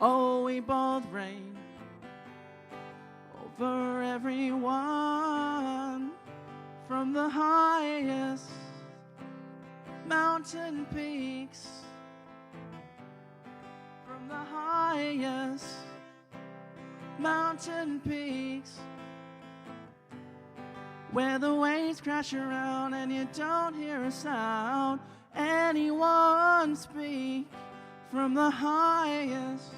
Oh, we both reign over everyone from the highest mountain peaks, from the highest mountain peaks, where the waves crash around and you don't hear a sound. Anyone speak from the highest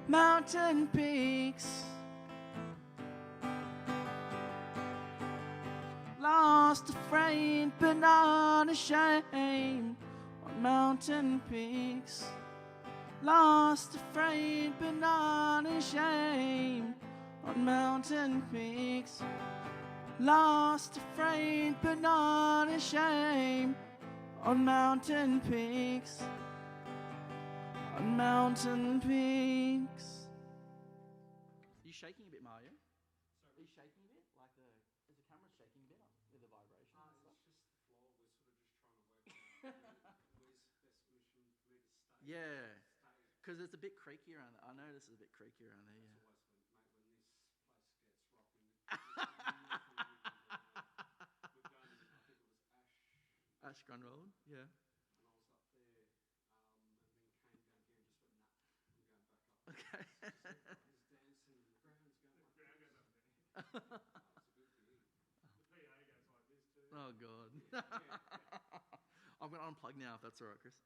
mountain peaks. Lost, afraid, but not ashamed on mountain peaks. Lost, afraid, but not ashamed on mountain peaks. Lost, afraid, but not ashamed on mountain peaks. On mountain peaks. Are you shaking a bit, Mario? Sorry? Are you shaking a bit? Like is the camera shaking a bit with the vibration and stuff? It's just the floor. We're sort of just trying to work out where's the best position for me to stay. Yeah, because it's a bit creaky around there. I notice it's a bit creaky around there, yeah. That's always when this place gets rocking. We've done, I think it was Ash Gun Road, yeah. And I was up there and then came down here and just went, nah, I'm going back up. Okay. He's dancing and the ground's going like ground goes up there. It's a good gig. The PA goes like this too. Oh, God. I'm going to unplug now, if that's all right, Chris.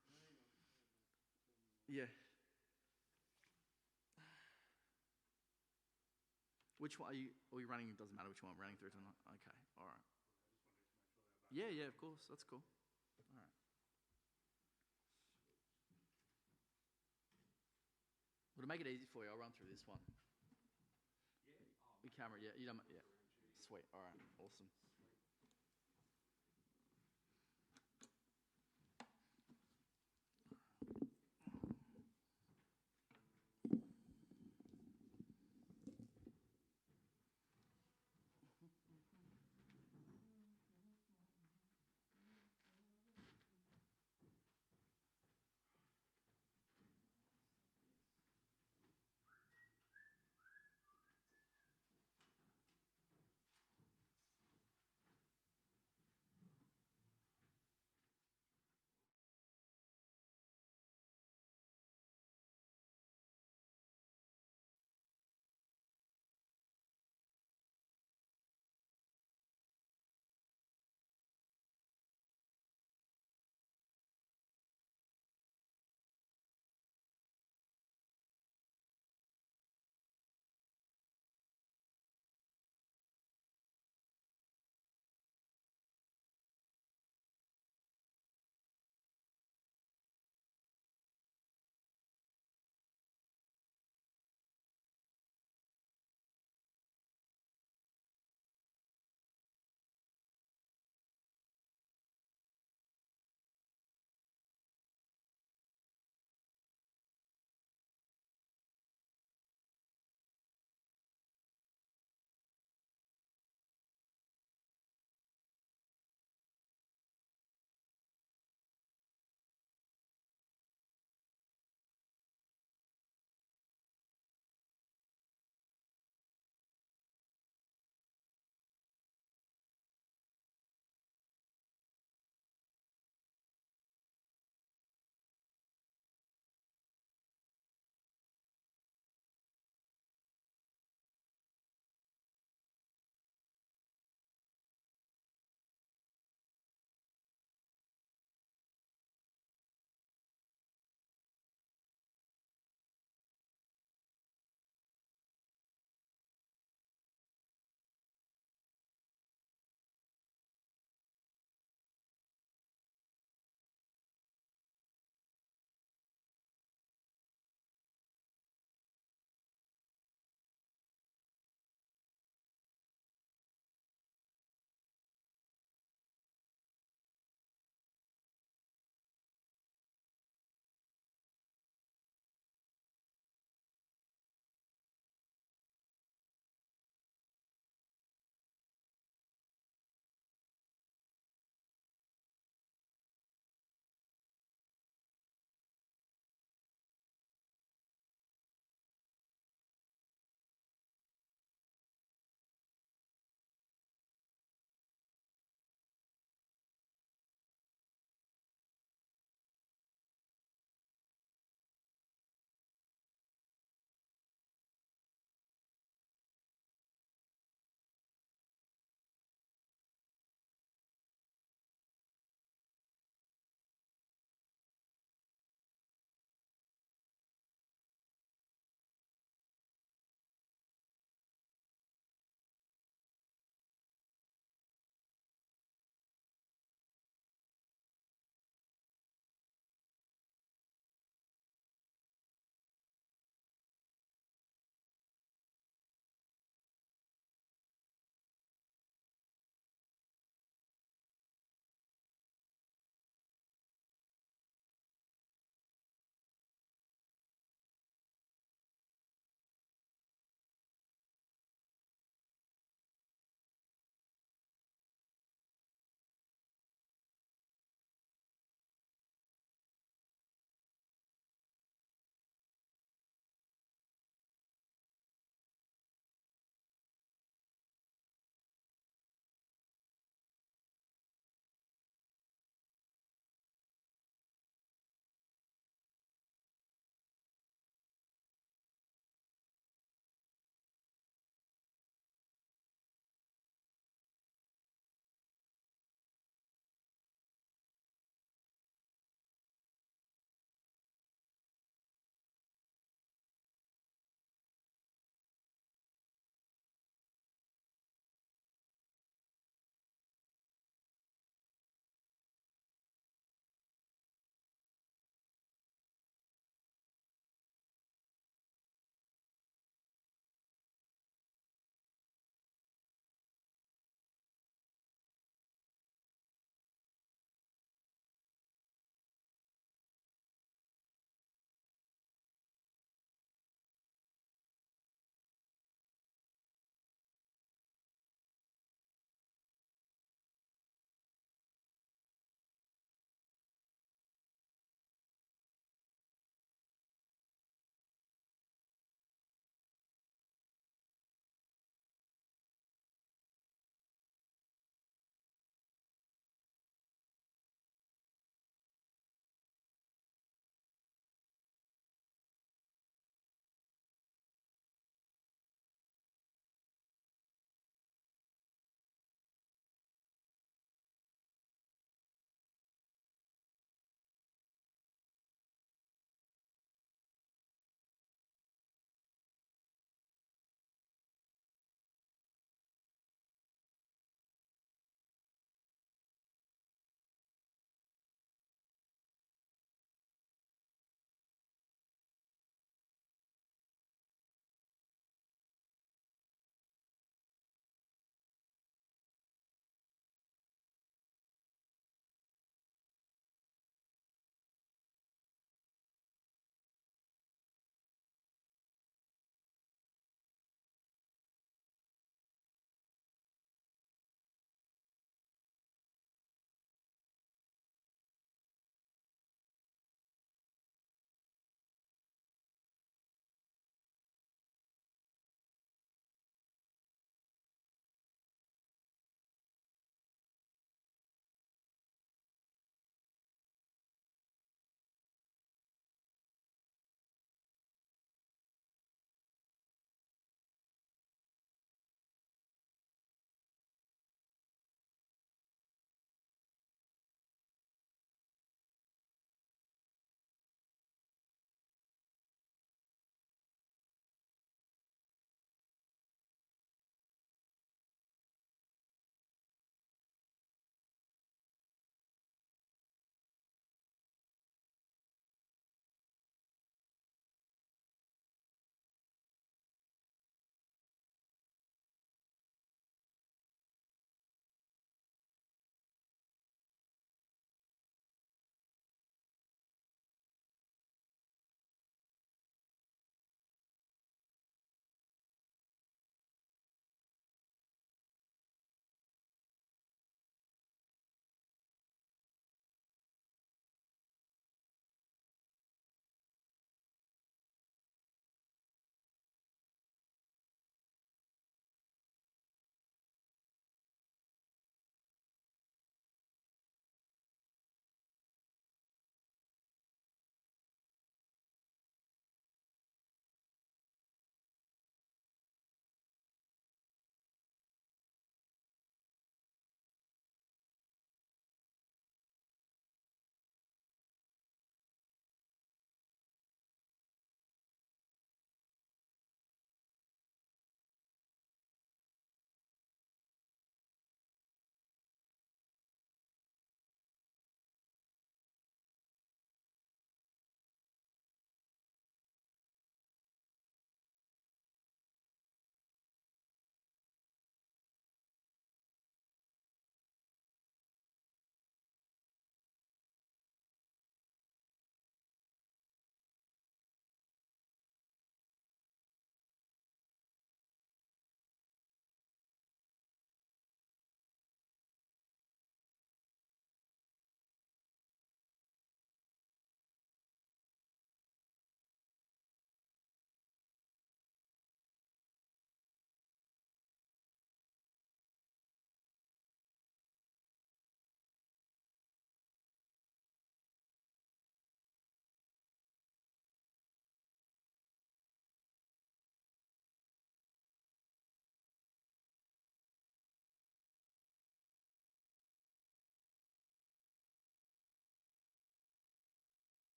Yeah. Which one are we running? It doesn't matter which one we're running through tonight. Okay, all right. Yeah, of course. That's cool. All right. Well, to make it easy for you, I'll run through this one. Yeah. Your camera, yeah. You don't, yeah. Sweet. All right. Awesome.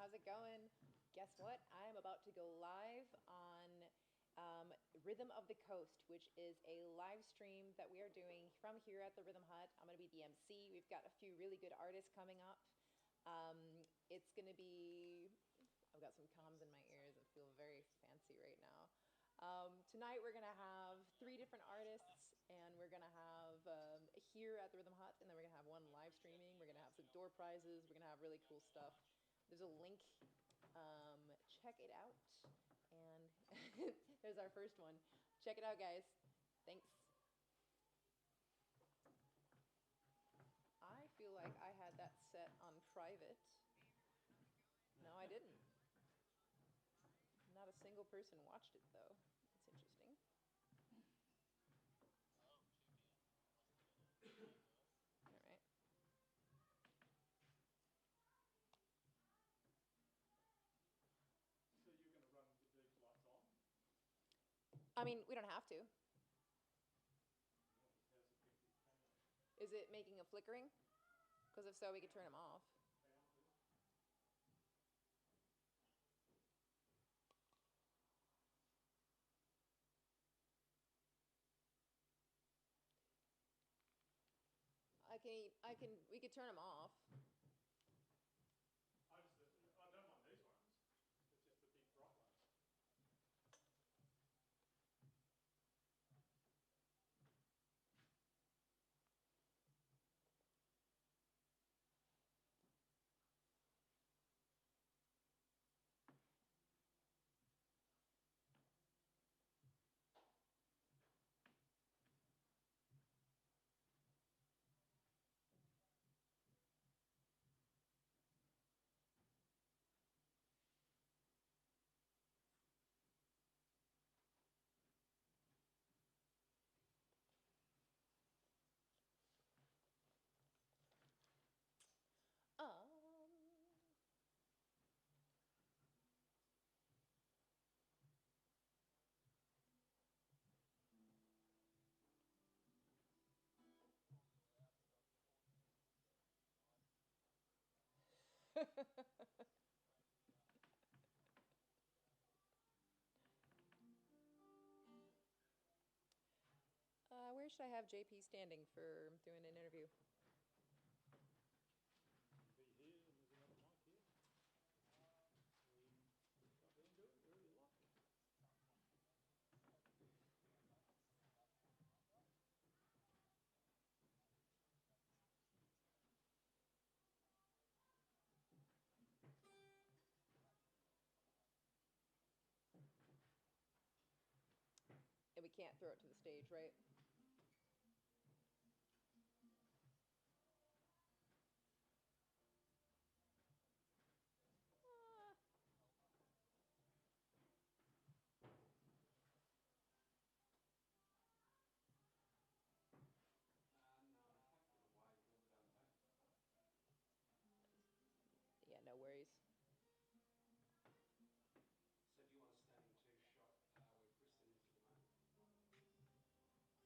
how's it going? Guess what? I'm about to go live on Rhythm of the Coast, which is a live stream that we are doing from here at the Rhythm Hut. I'm going to be the MC. We've got a few really good artists coming up. It's going to be, I've got some comms in my ears. I feel very fancy right now. Tonight we're gonna have 3 different artists, and we're gonna have here at the Rhythm Hut, and then we're gonna have one live streaming. We're gonna have some door prizes. We're gonna have really cool stuff. There's a link. Check it out. And there's our first one. Check it out, guys. Thanks. I feel like I had that set on private. No, I didn't. Not a single person watched it, though. That's interesting. All right. So you're going to run with the default lights on? I mean, we don't have to. Yeah, but how's effective can it? Is it making a flickering? Because if so, we could turn them off. Hang on, please. We could turn them off. I don't mind these ones. It's just the big bright ones. Um. Where should I have JP standing for doing an interview? Be here, and there's another mic here. Stop being good, wherever you like. And we can't throw it to the stage, right? No, I hacked it away, brought it unpacked. Yeah, no worries. So do you want a standing 2 shot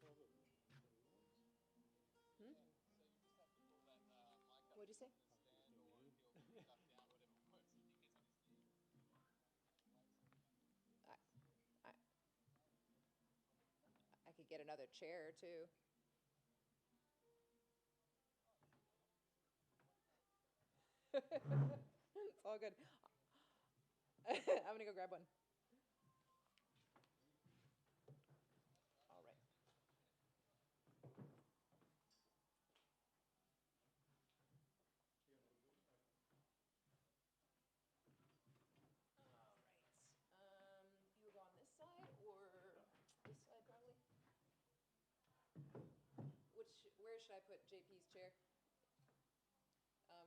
where Kristen is at the moment? Hmm? What'd you say? I, I, I could get another chair too. It's all good. I'm gonna go grab one. All right. Yeah, a little bit. Okay. All right. You will go on this side or this side probably? Where should I put JP's chair?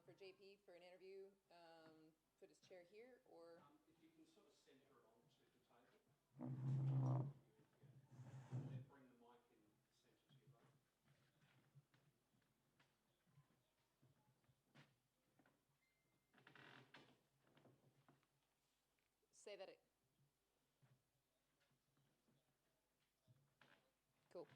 For JP for an interview, put his chair here or? If you can sort of centre it onto the table, it'll give you easier. And then bring the mic in centre to you both. Say that it. Cool.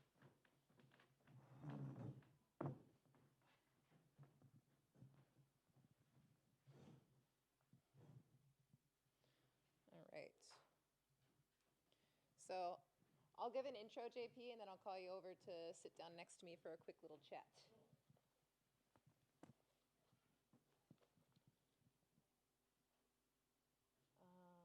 So I'll give an intro, JP, and then I'll call you over to sit down next to me for a quick little chat. Sweet mic.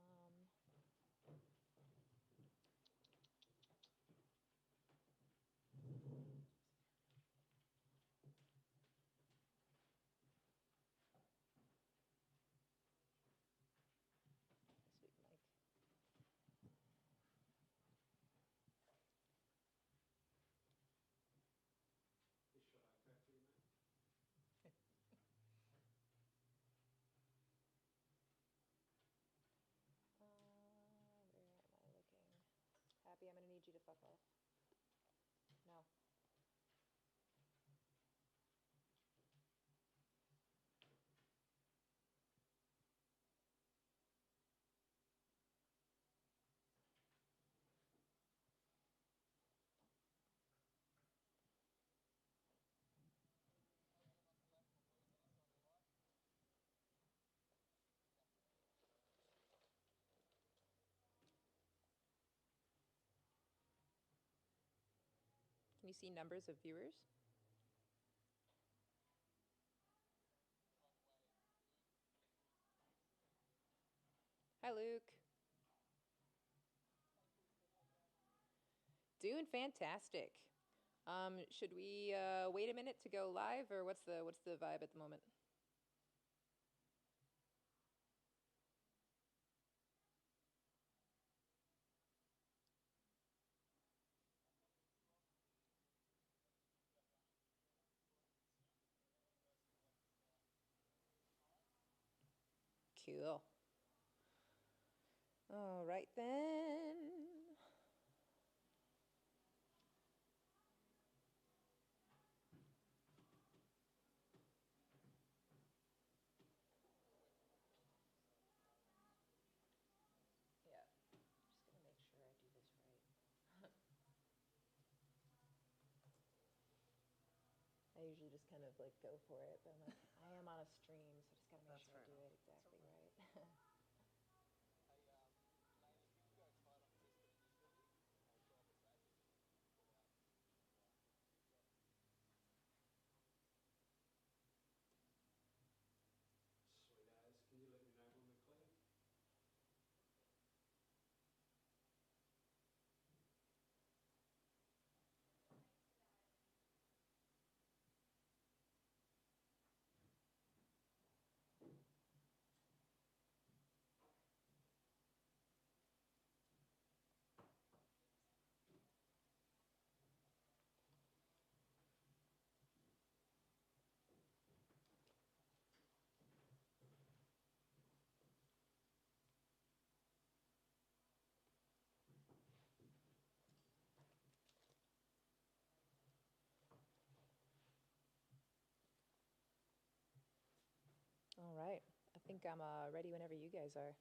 This shot okay for you, mate? Where am I looking? Happy, I'm gonna need you to fuck off. No. Can you see numbers of viewers? Hi, Luke. Doing fantastic. Should we wait a minute to go live, or what's the vibe at the moment? Cool. All right then. Yeah, just gonna make sure I do this right. I usually just kind of like go for it, but I'm like, I am on a stream, so I just gotta make sure I do it exactly right. Sweet as. Can you let me know when we're clear? All right. I think I'm ready whenever you guys are.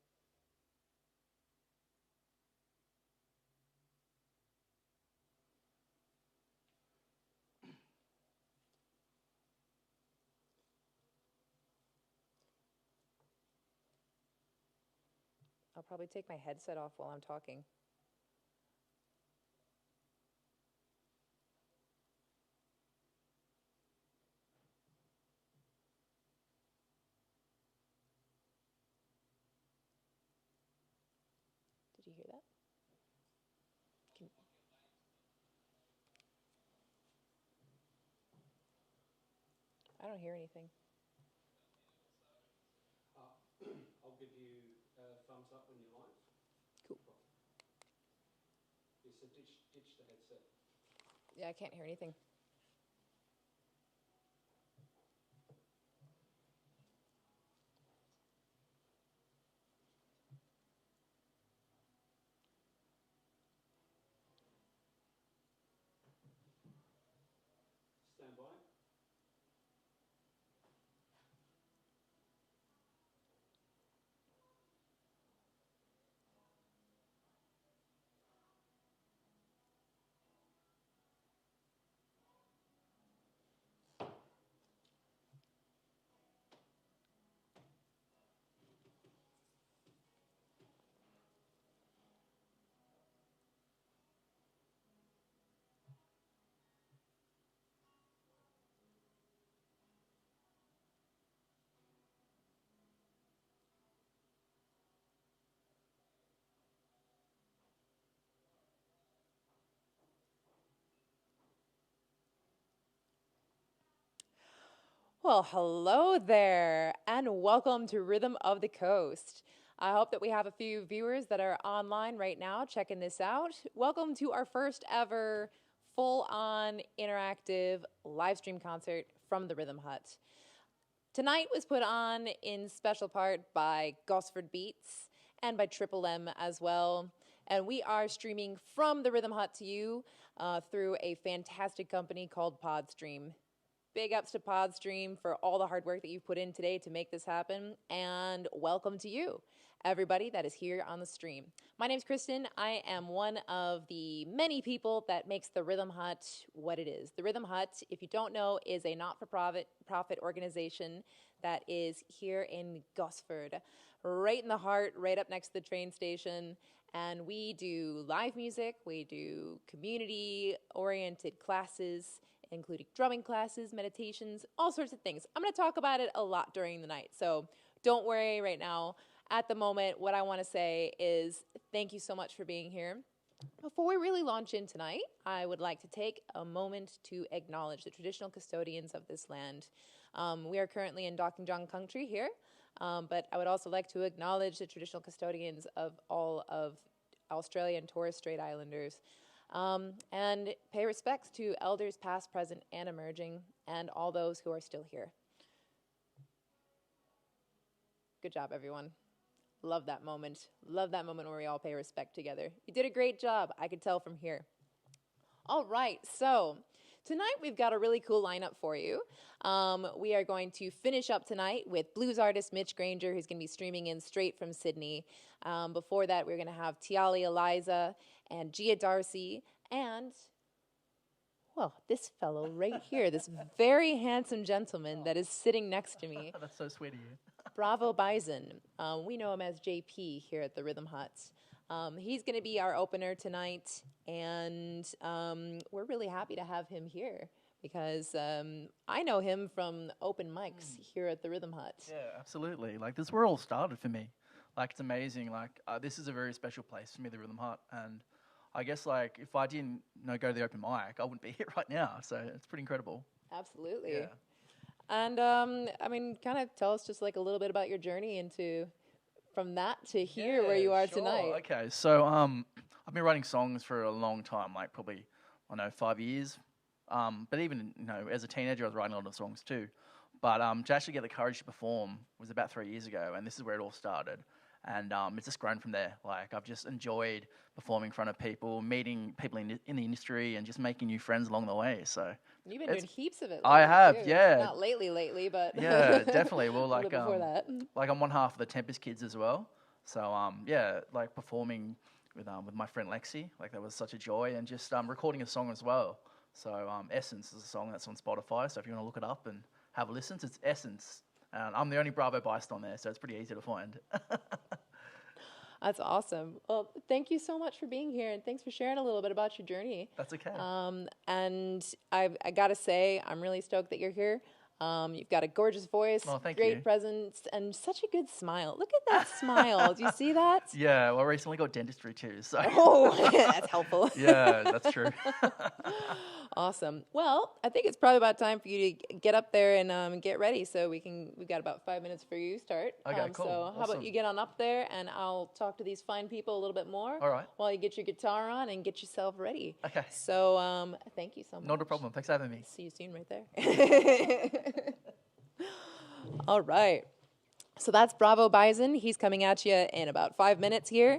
I'll probably take my headset off while I'm talking. Did you hear that? Can... I don't hear anything. I'll give you a thumbs up when you're live. Cool. Yeah, so ditch the headset. Yeah, I can't hear anything. Stand by. Well, hello there, and welcome to Rhythm of the Coast. I hope that we have a few viewers that are online right now checking this out. Welcome to our first ever full-on interactive live stream concert from the Rhythm Hut. Tonight was put on in special part by Gosford Beats and by Triple M as well. And we are streaming from the Rhythm Hut to you through a fantastic company called Podstream. Big ups to Podstream for all the hard work that you've put in today to make this happen, and welcome to you, everybody that is here on the stream. My name's Kristen. I am one of the many people that makes the Rhythm Hut what it is. The Rhythm Hut, if you don't know, is a not-for-profit organization that is here in Gosford, right in the heart, right up next to the train station. And we do live music, we do community-oriented classes, including drumming classes, meditations, all sorts of things. I'm going to talk about it a lot during the night, so don't worry right now. At the moment, what I want to say is thank you so much for being here. Before we really launch in tonight, I would like to take a moment to acknowledge the traditional custodians of this land. We are currently in Dockingjon country here, but I would also like to acknowledge the traditional custodians of all of Australia and Torres Strait Islanders. And pay respects to elders past, present, and emerging, and all those who are still here. Good job, everyone. Love that moment. Love that moment where we all pay respect together. You did a great job, I could tell from here. All right, so tonight we've got a really cool lineup for you. We are going to finish up tonight with blues artist Mitch Granger, who's going to be streaming in straight from Sydney. Before that, we're going to have Tiali Eliza and Gia Darcy and, well, this fellow right here, this very handsome gentleman that is sitting next to me. That's so sweet of you. Bravo Bison. We know him as JP here at the Rhythm Hut. He's going to be our opener tonight, and we're really happy to have him here because I know him from open mics here at the Rhythm Hut. Yeah, absolutely. Like, this is where it all started for me. Like, it's amazing. Like, this is a very special place for me, the Rhythm Hut, and I guess, like, if I didn't go to the open mic, I wouldn't be here right now, so it's pretty incredible. Absolutely. Yeah. And, I mean, kind of tell us just, like, a little bit about your journey from that to here where you are tonight. Okay, so I've been writing songs for a long time, like probably, 5 years. But even, as a teenager, I was writing a lot of songs too. But to actually get the courage to perform was about 3 years ago, and this is where it all started. And it's just grown from there. Like, I've just enjoyed performing in front of people, meeting people in the industry, and just making new friends along the way. So you've been doing heaps of it. I have, too. yeah. Not lately, but yeah, definitely. Well, like before that. like I'm one half of the Tempest Kids as well. So yeah, like performing with my friend Lexi, like that was such a joy, and just recording a song as well. So Essence is a song that's on Spotify. So if you want to look it up and have a listen, it's Essence. And I'm the only Bravo Biased on there, so it's pretty easy to find. That's awesome. Well, thank you so much for being here, and thanks for sharing a little bit about your journey. That's okay. And I got to say, I'm really stoked that you're here. You've got a gorgeous voice, great presence, and such a good smile. Look at that smile. Do you see that? Yeah, well, I recently got dentistry too, so. Oh, that's helpful. Yeah, that's true. Awesome. Well, I think it's probably about time for you to get up there and get ready. So we've got about 5 minutes for you to start. Okay, cool. So how about you get on up there, and I'll talk to these fine people a little bit more. All right. While you get your guitar on and get yourself ready. Okay. So thank you so much. Not a problem. Thanks for having me. See you soon right there. All right. So that's Bravo Bison. He's coming at you in about 5 minutes here.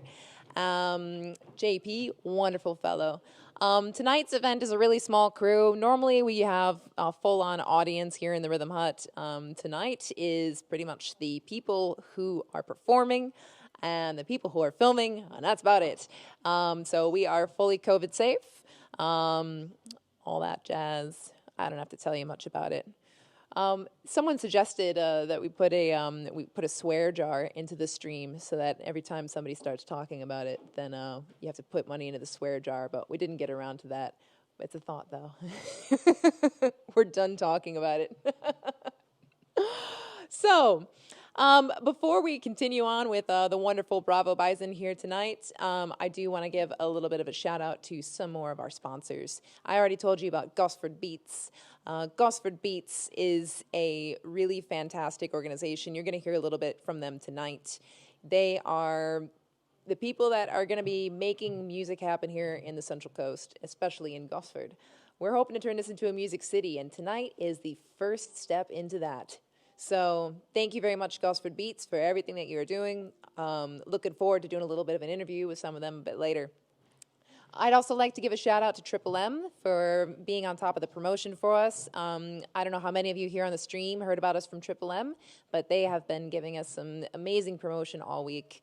JP, wonderful fellow. Tonight's event is a really small crew. Normally we have a full-on audience here in the Rhythm Hut. Tonight is pretty much the people who are performing and the people who are filming, and that's about it. So we are fully COVID safe. All that jazz. I don't have to tell you much about it. Someone suggested that we put a swear jar into the stream so that every time somebody starts talking about it, then you have to put money into the swear jar. But we didn't get around to that. It's a thought, though. We're done talking about it. So, Before we continue on with the wonderful Bravo Bison here tonight, I do want to give a little bit of a shout out to some more of our sponsors. I already told you about Gosford Beats. Gosford Beats is a really fantastic organization. You're going to hear a little bit from them tonight. They are the people that are going to be making music happen here in the Central Coast, especially in Gosford. We're hoping to turn this into a music city, and tonight is the first step into that. So thank you very much, Gosford Beats, for everything that you're doing. Looking forward to doing a little bit of an interview with some of them a bit later. I'd also like to give a shout out to Triple M for being on top of the promotion for us. I don't know how many of you here on the stream heard about us from Triple M, but they have been giving us some amazing promotion all week.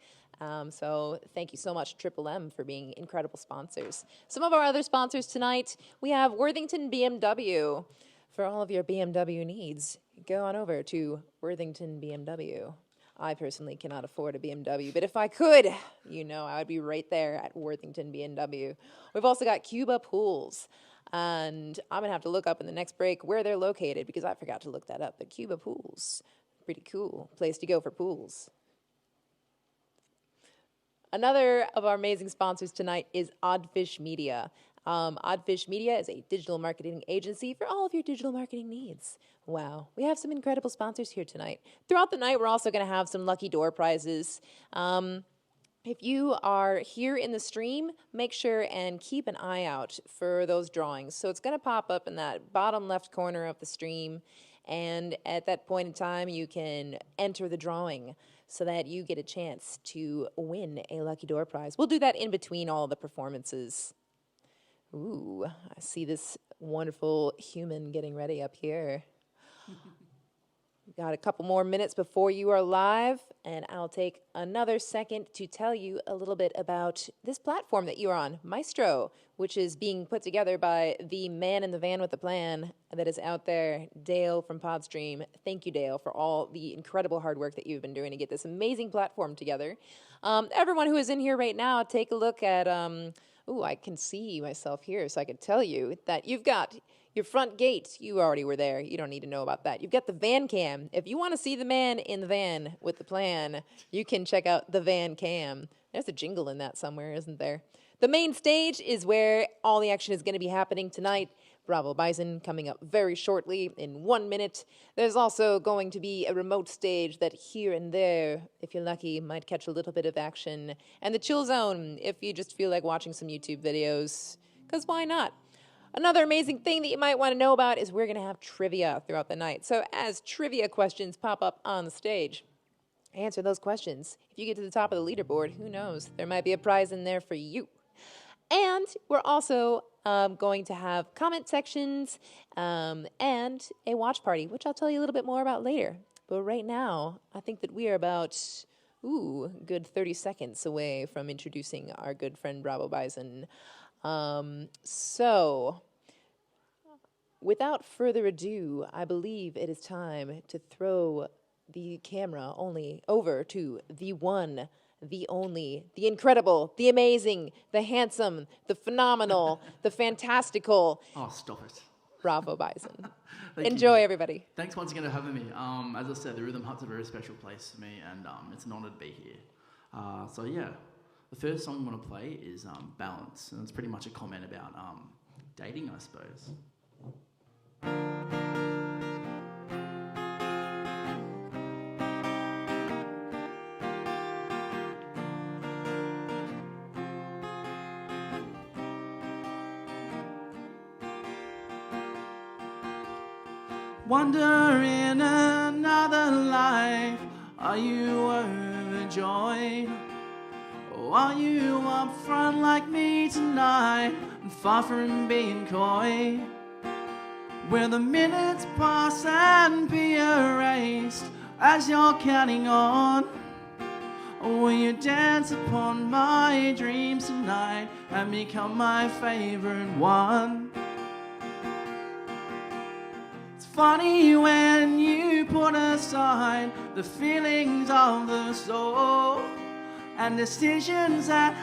So thank you so much, Triple M, for being incredible sponsors. Some of our other sponsors tonight, we have Worthington BMW. For all of your BMW needs, go on over to Worthington BMW. I personally cannot afford a BMW, but if I could, you know, I would be right there at Worthington BMW. We've also got Cuba Pools, and I'm going to have to look up in the next break where they're located because I forgot to look that up, but Cuba Pools, pretty cool place to go for pools. Another of our amazing sponsors tonight is Oddfish Media. Oddfish Media is a digital marketing agency for all of your digital marketing needs. Wow, we have some incredible sponsors here tonight. Throughout the night, we're also going to have some lucky door prizes. If you are here in the stream, make sure and keep an eye out for those drawings. So it's going to pop up in that bottom left corner of the stream, and at that point in time, you can enter the drawing so that you get a chance to win a lucky door prize. We'll do that in between all the performances. Ooh, I see this wonderful human getting ready up here. We've got a couple more minutes before you are live, and I'll take another second to tell you a little bit about this platform that you're on, Maestro, which is being put together by the man in the van with the plan that is out there, Dale from Podstream. Thank you, Dale, for all the incredible hard work that you've been doing to get this amazing platform together. Everyone who is in here right now, take a look at... Ooh, I can see myself here, so I can tell you that you've got your front gate. You already were there. You don't need to know about that. You've got the van cam. If you want to see the man in the van with the plan, you can check out the van cam. There's a jingle in that somewhere, isn't there? The main stage is where all the action is going to be happening tonight. Bravo Bison coming up very shortly in 1 minute. There's also going to be a remote stage that here and there, if you're lucky, might catch a little bit of action. And the chill zone, if you just feel like watching some YouTube videos, because why not? Another amazing thing that you might want to know about is we're going to have trivia throughout the night. So as trivia questions pop up on the stage, answer those questions. If you get to the top of the leaderboard, who knows? There might be a prize in there for you. And we're also going to have comment sections and a watch party, which I'll tell you a little bit more about later. But right now, I think that we are about, good 30 seconds away from introducing our good friend Bravo Bison. So, without further ado, I believe it is time to throw the camera over to the one, the only, the incredible, the amazing, the handsome, the phenomenal, the fantastical. Oh, stop it. Bravo Bison. Enjoy, everybody. Thanks once again for having me. As I said, the Rhythm Hut's a very special place for me, and it's an honour to be here. So yeah, the first song I'm going to play is Balance, and it's pretty much a comment about dating, I suppose. Wonder in another life, are you overjoyed? Or are you up front like me tonight and far from being coy? Will the minutes pass and be erased as you're counting on? Or will you dance upon my dreams tonight and become my favorite one? Funny when you put aside the feelings of the soul, and decisions that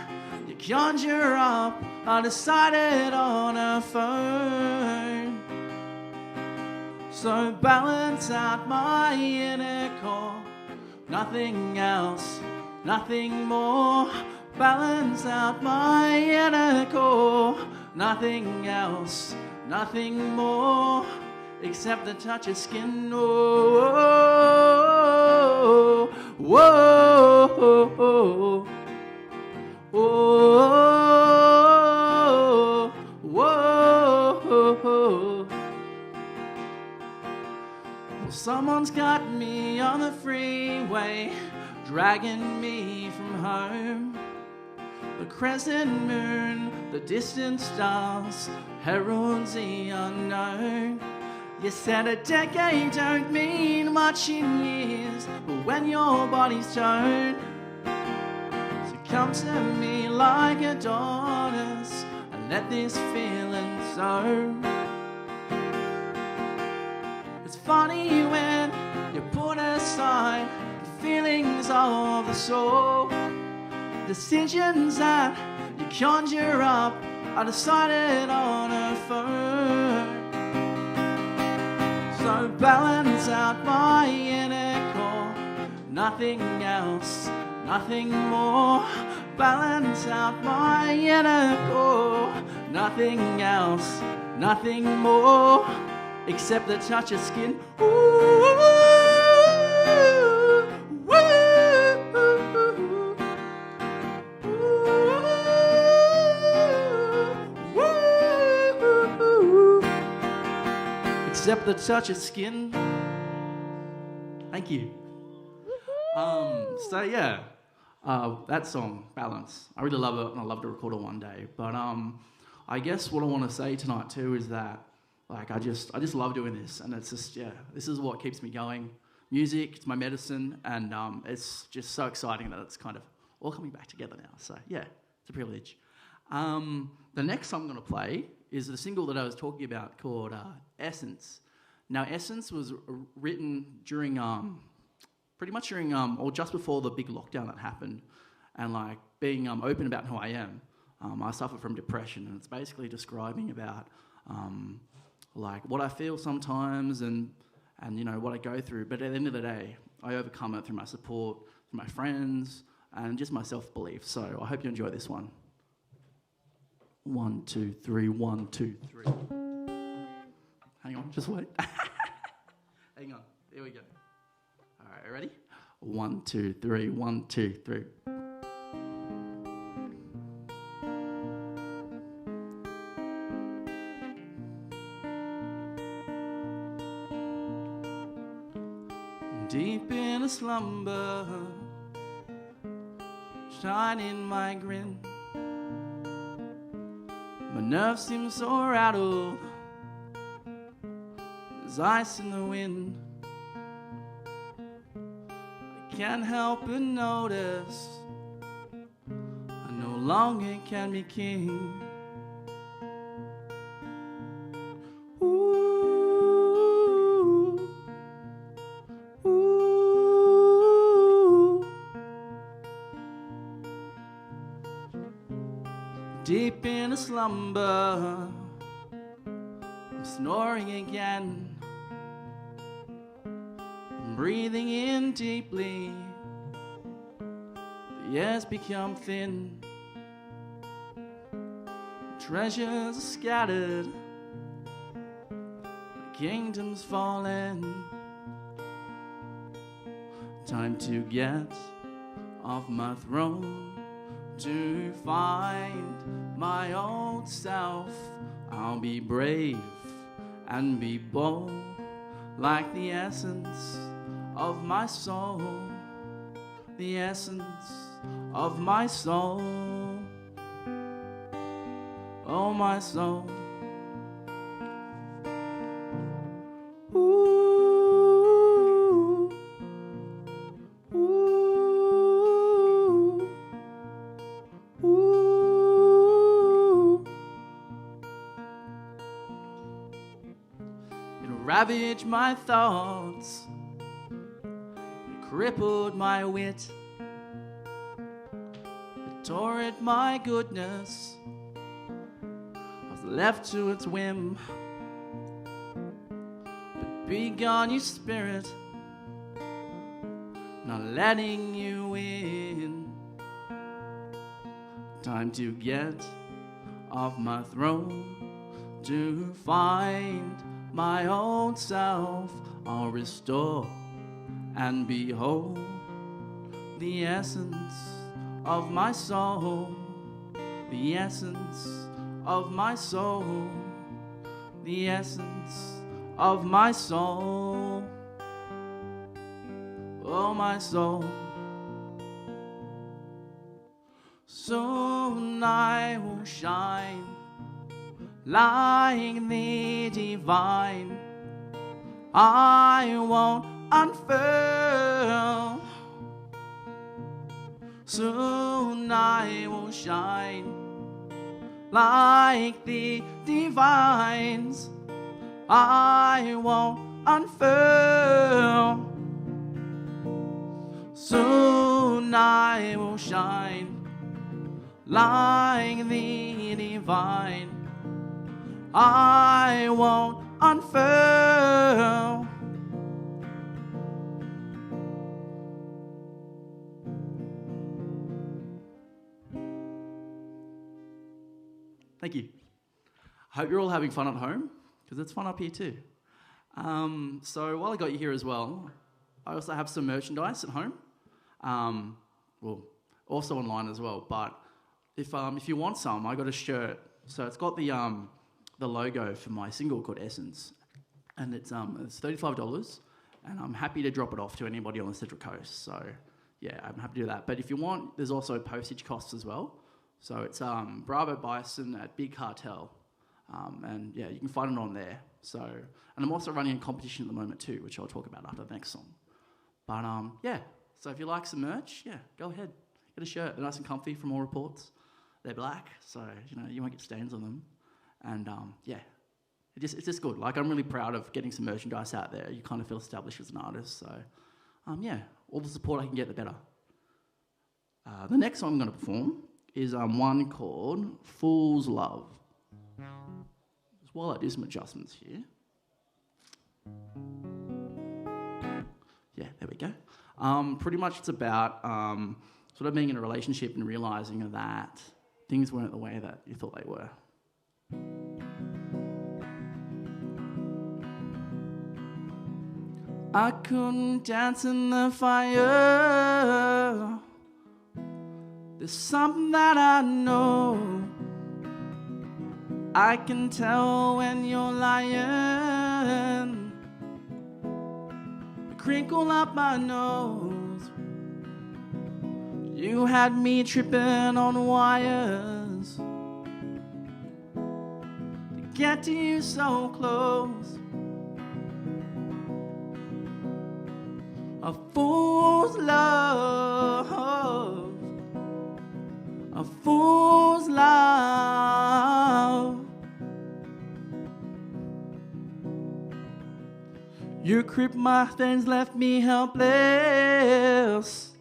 you conjure up are decided on a phone. So balance out my inner core, nothing else, nothing more. Balance out my inner core. Nothing else, nothing more, except the touch of skin. Oh, whoa, whoa, whoa, whoa. Well, someone's got me on the freeway, dragging me from home. The crescent moon, the distant stars, heralds the unknown. You said a decade don't mean much in years, but when your body's toned, so come to me like a daughters and let this feeling sow. It's funny when you put aside the feelings of the soul. Decisions that you conjure up are decided on a phone. So balance out my inner core. Nothing else, nothing more. Balance out my inner core. Nothing else, nothing more, except the touch of skin. Ooh. Except the touch of skin. Thank you. So yeah, that song, Balance. I really love it, and I'd love to record it one day. But I guess what I want to say tonight too is that, like, I just love doing this, and it's just, yeah, this is what keeps me going. Music, it's my medicine, and it's just so exciting that it's kind of all coming back together now. So yeah, it's a privilege. The next song I'm going to play is the single that I was talking about called Essence. Now, Essence was written during, pretty much during, or just before the big lockdown that happened, and like being open about who I am. I suffer from depression, and it's basically describing about like what I feel sometimes and you know what I go through. But at the end of the day, I overcome it through my support, through my friends, and just my self-belief. So I hope you enjoy this one. 1, 2, 3, 1, 2, 3. Hang on, just wait. Hang on, here we go. All right, ready? 1, 2, 3, 1, 2, 3. Deep in a slumber, shining my grin. My nerves seem so rattled, there's ice in the wind. I can't help but notice I no longer can be king. Ooh, ooh. Deep in a slumber, I'm snoring again. I'm breathing in deeply, the air's become thin. Treasures are scattered, the kingdom's fallen. Time to get off my throne, to find my old self. I'll be brave and be bold, like the essence of my soul, the essence of my soul, oh my soul. Ooh, ooh, ooh. It ravaged my thoughts, it crippled my wit, it tore at my goodness. I was left to its whim. But be gone, you spirit, not letting you in. Time to get off my throne, to find my old self. I'll restore and behold the essence of my soul, the essence of my soul, the essence of my soul. Oh, my soul. Soon I will shine like the divine. I won't unfurl. Soon I will shine like the divines. I won't unfurl. Soon I will shine like the divine. I won't unfurl. Thank you. I hope you're all having fun at home, because it's fun up here too. So while I got you here as well, I also have some merchandise at home. Well, also online as well. But if you want some, I got a shirt. So it's got the logo for my single called Essence, and it's $35, and I'm happy to drop it off to anybody on the Central Coast. So yeah, I'm happy to do that. But if you want, there's also postage costs as well. So it's Bravo Bison at Big Cartel, and yeah, you can find it on there. So, and I'm also running a competition at the moment too, which I'll talk about after the next song. But yeah, so if you like some merch, yeah, go ahead, get a shirt. They're nice and comfy from all reports. They're black, so you won't get stains on them. And yeah, it's just good. Like, I'm really proud of getting some merchandise out there. You kind of feel established as an artist. So yeah, all the support I can get, the better. The next song I'm going to perform is one called Fool's Love. Just while I do some adjustments here. Yeah, there we go. Pretty much it's about sort of being in a relationship and realising that things weren't the way that you thought they were. I couldn't dance in the fire. There's something that I know. I can tell when you're lying. You crinkle up my nose. You had me tripping on wires to get to you so close. A fool's love, a fool's love. You creep my things, left me helpless.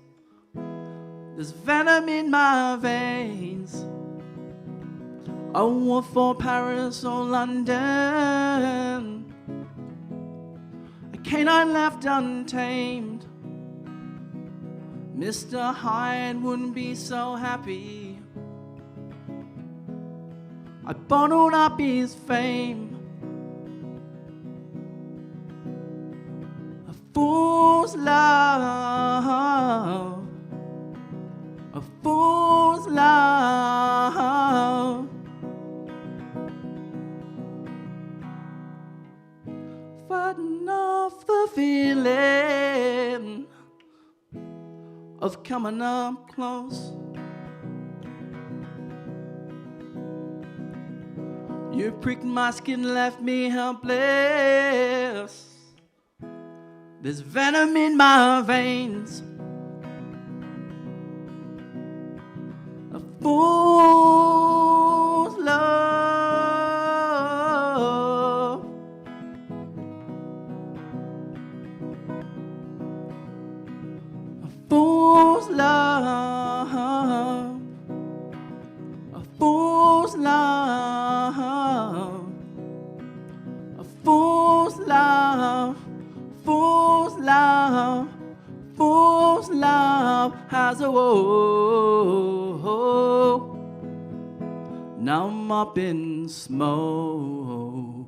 There's venom in my veins. A war for Paris or London. A canine left untamed. Mr. Hyde wouldn't be so happy. I bottled up his fame. A fool's love, a fool's love. Fighting off the feeling of coming up close. You pricked my skin, left me helpless. There's venom in my veins. A fool's love. A fool's love. A fool's love. A fool's love. Fool's love, fool's as a woe. Now I'm up in smoke.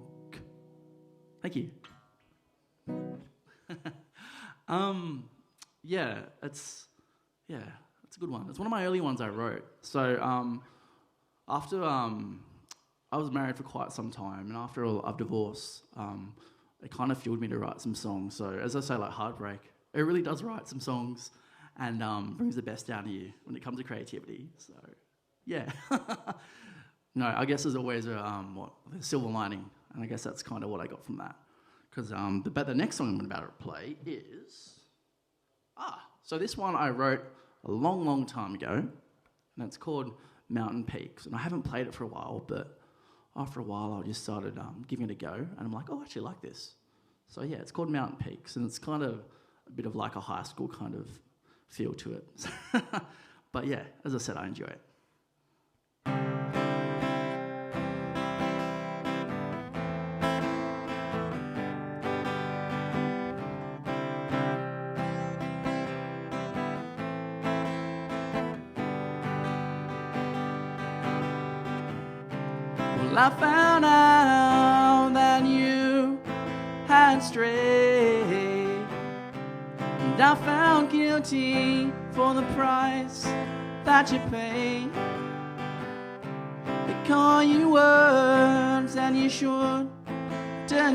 Thank you. Yeah, it's a good one. It's one of my early ones I wrote. So after I was married for quite some time, and after a divorce, it kind of fueled me to write some songs. So as I say, like Heartbreak, it really does write some songs and brings the best out of you when it comes to creativity. So yeah. No, I guess there's always a silver lining, and I guess that's kind of what I got from that. Because but the next song I'm about to play is so this one I wrote a long, long time ago, and it's called Mountain Peaks. And I haven't played it for a while, but after a while I just started giving it a go, and I'm like, oh, I actually like this. So yeah, it's called Mountain Peaks, and it's kind of a bit of like a high school kind of feel to it. But yeah, as I said, I enjoy it. Well, I found out that you had strayed, and I found guilty for the price that you paid. They call you words and you shouldn't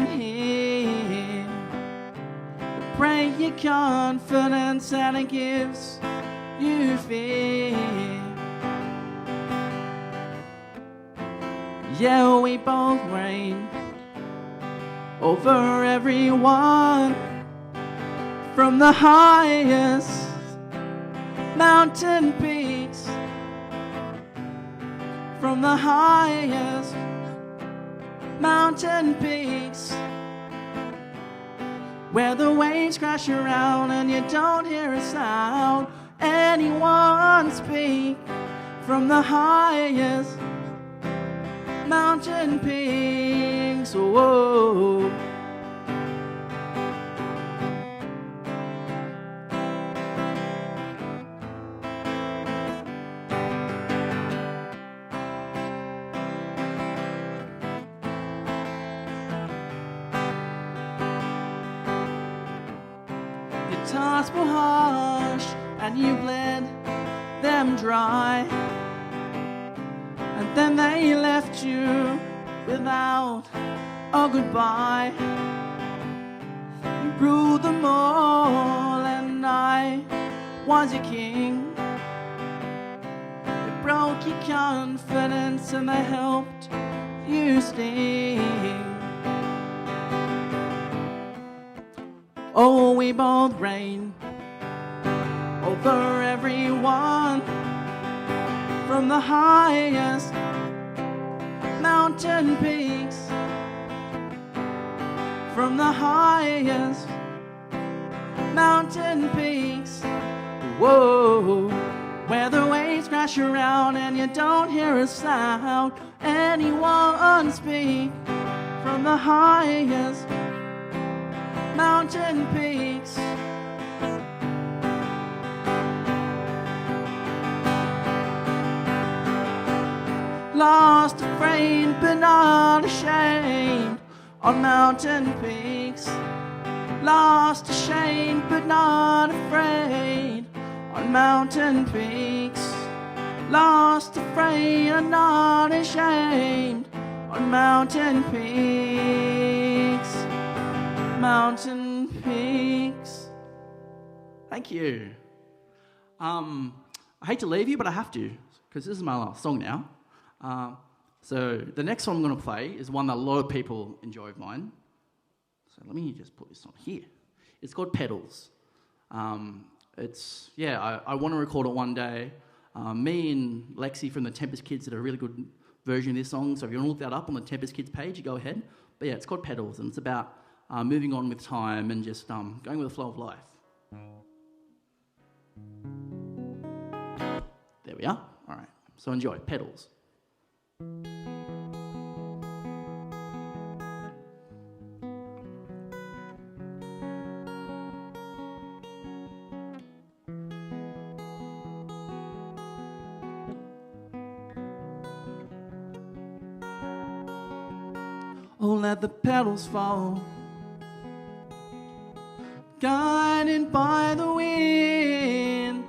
hear. They break your confidence and it gives you fear. Yeah, we both reign over everyone, from the highest mountain peaks, from the highest mountain peaks, where the waves crash around and you don't hear a sound anyone speak, from the highest mountain peaks. Whoa. Your tasks were harsh and you bled them dry, and then they left you without a goodbye. You ruled them all and I was your king. They broke your confidence and they helped you sting. Oh, we both reign over everyone, from the highest mountain peaks, from the highest mountain peaks. Whoa, where the waves crash around and you don't hear a sound anyone speak, from the highest mountain peaks. Lost, afraid, but not ashamed on mountain peaks. Lost, ashamed, but not afraid on mountain peaks. Lost, afraid, and not ashamed on mountain peaks. Mountain peaks. Thank you. I hate to leave you, but I have to, because this is my last song now. So the next one I'm going to play is one that a lot of people enjoy of mine. So let me just put this on here. It's called Petals. I want to record it one day. Me and Lexi from the Tempest Kids did a really good version of this song, so if you want to look that up on the Tempest Kids page, you go ahead. But yeah, it's called Petals, and it's about moving on with time and just going with the flow of life. There we are. All right, so enjoy. Petals. Oh, let the petals fall, guided by the wind.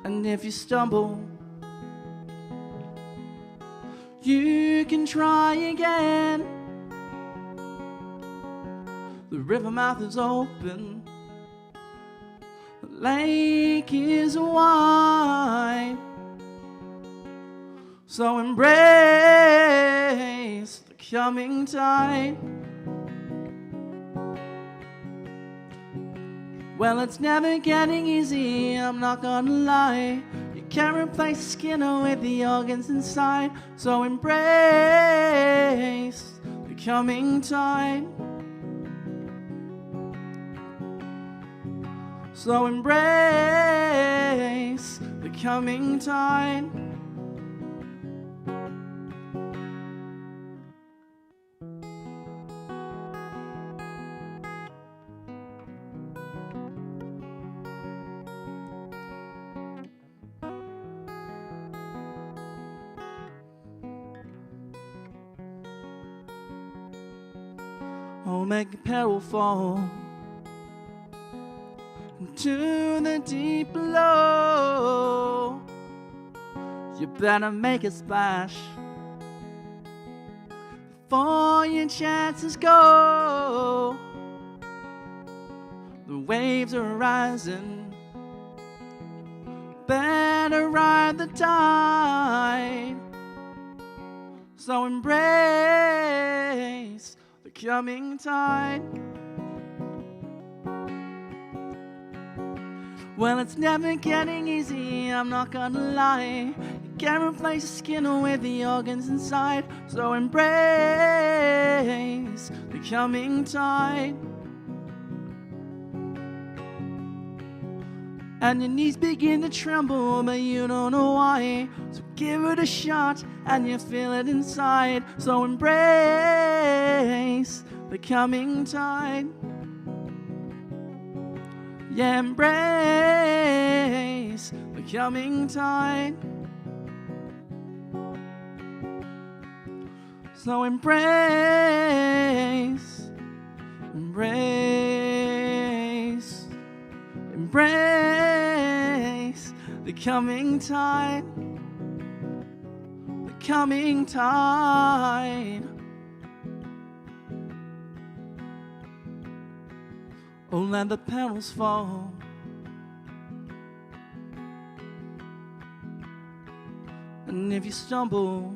And if you stumble, you can try again. The river mouth is open, the lake is wide. So embrace the coming tide. Well, it's never getting easy, I'm not gonna lie. You can't replace the skin with the organs inside. So embrace the coming tide. So embrace the coming tide. Oh, make a petal fall into the deep below. You better make a splash before your chances go. The waves are rising, better ride the tide. So embrace the coming tide. Well, it's never getting easy, I'm not gonna lie. You can't replace the skin with the organs inside. So embrace the coming tide. And your knees begin to tremble, but you don't know why. So give it a shot, and you feel it inside. So embrace the coming tide. Yeah, embrace the coming tide. So embrace, embrace, embrace the coming tide. The coming tide. Oh, let the petals fall, and if you stumble,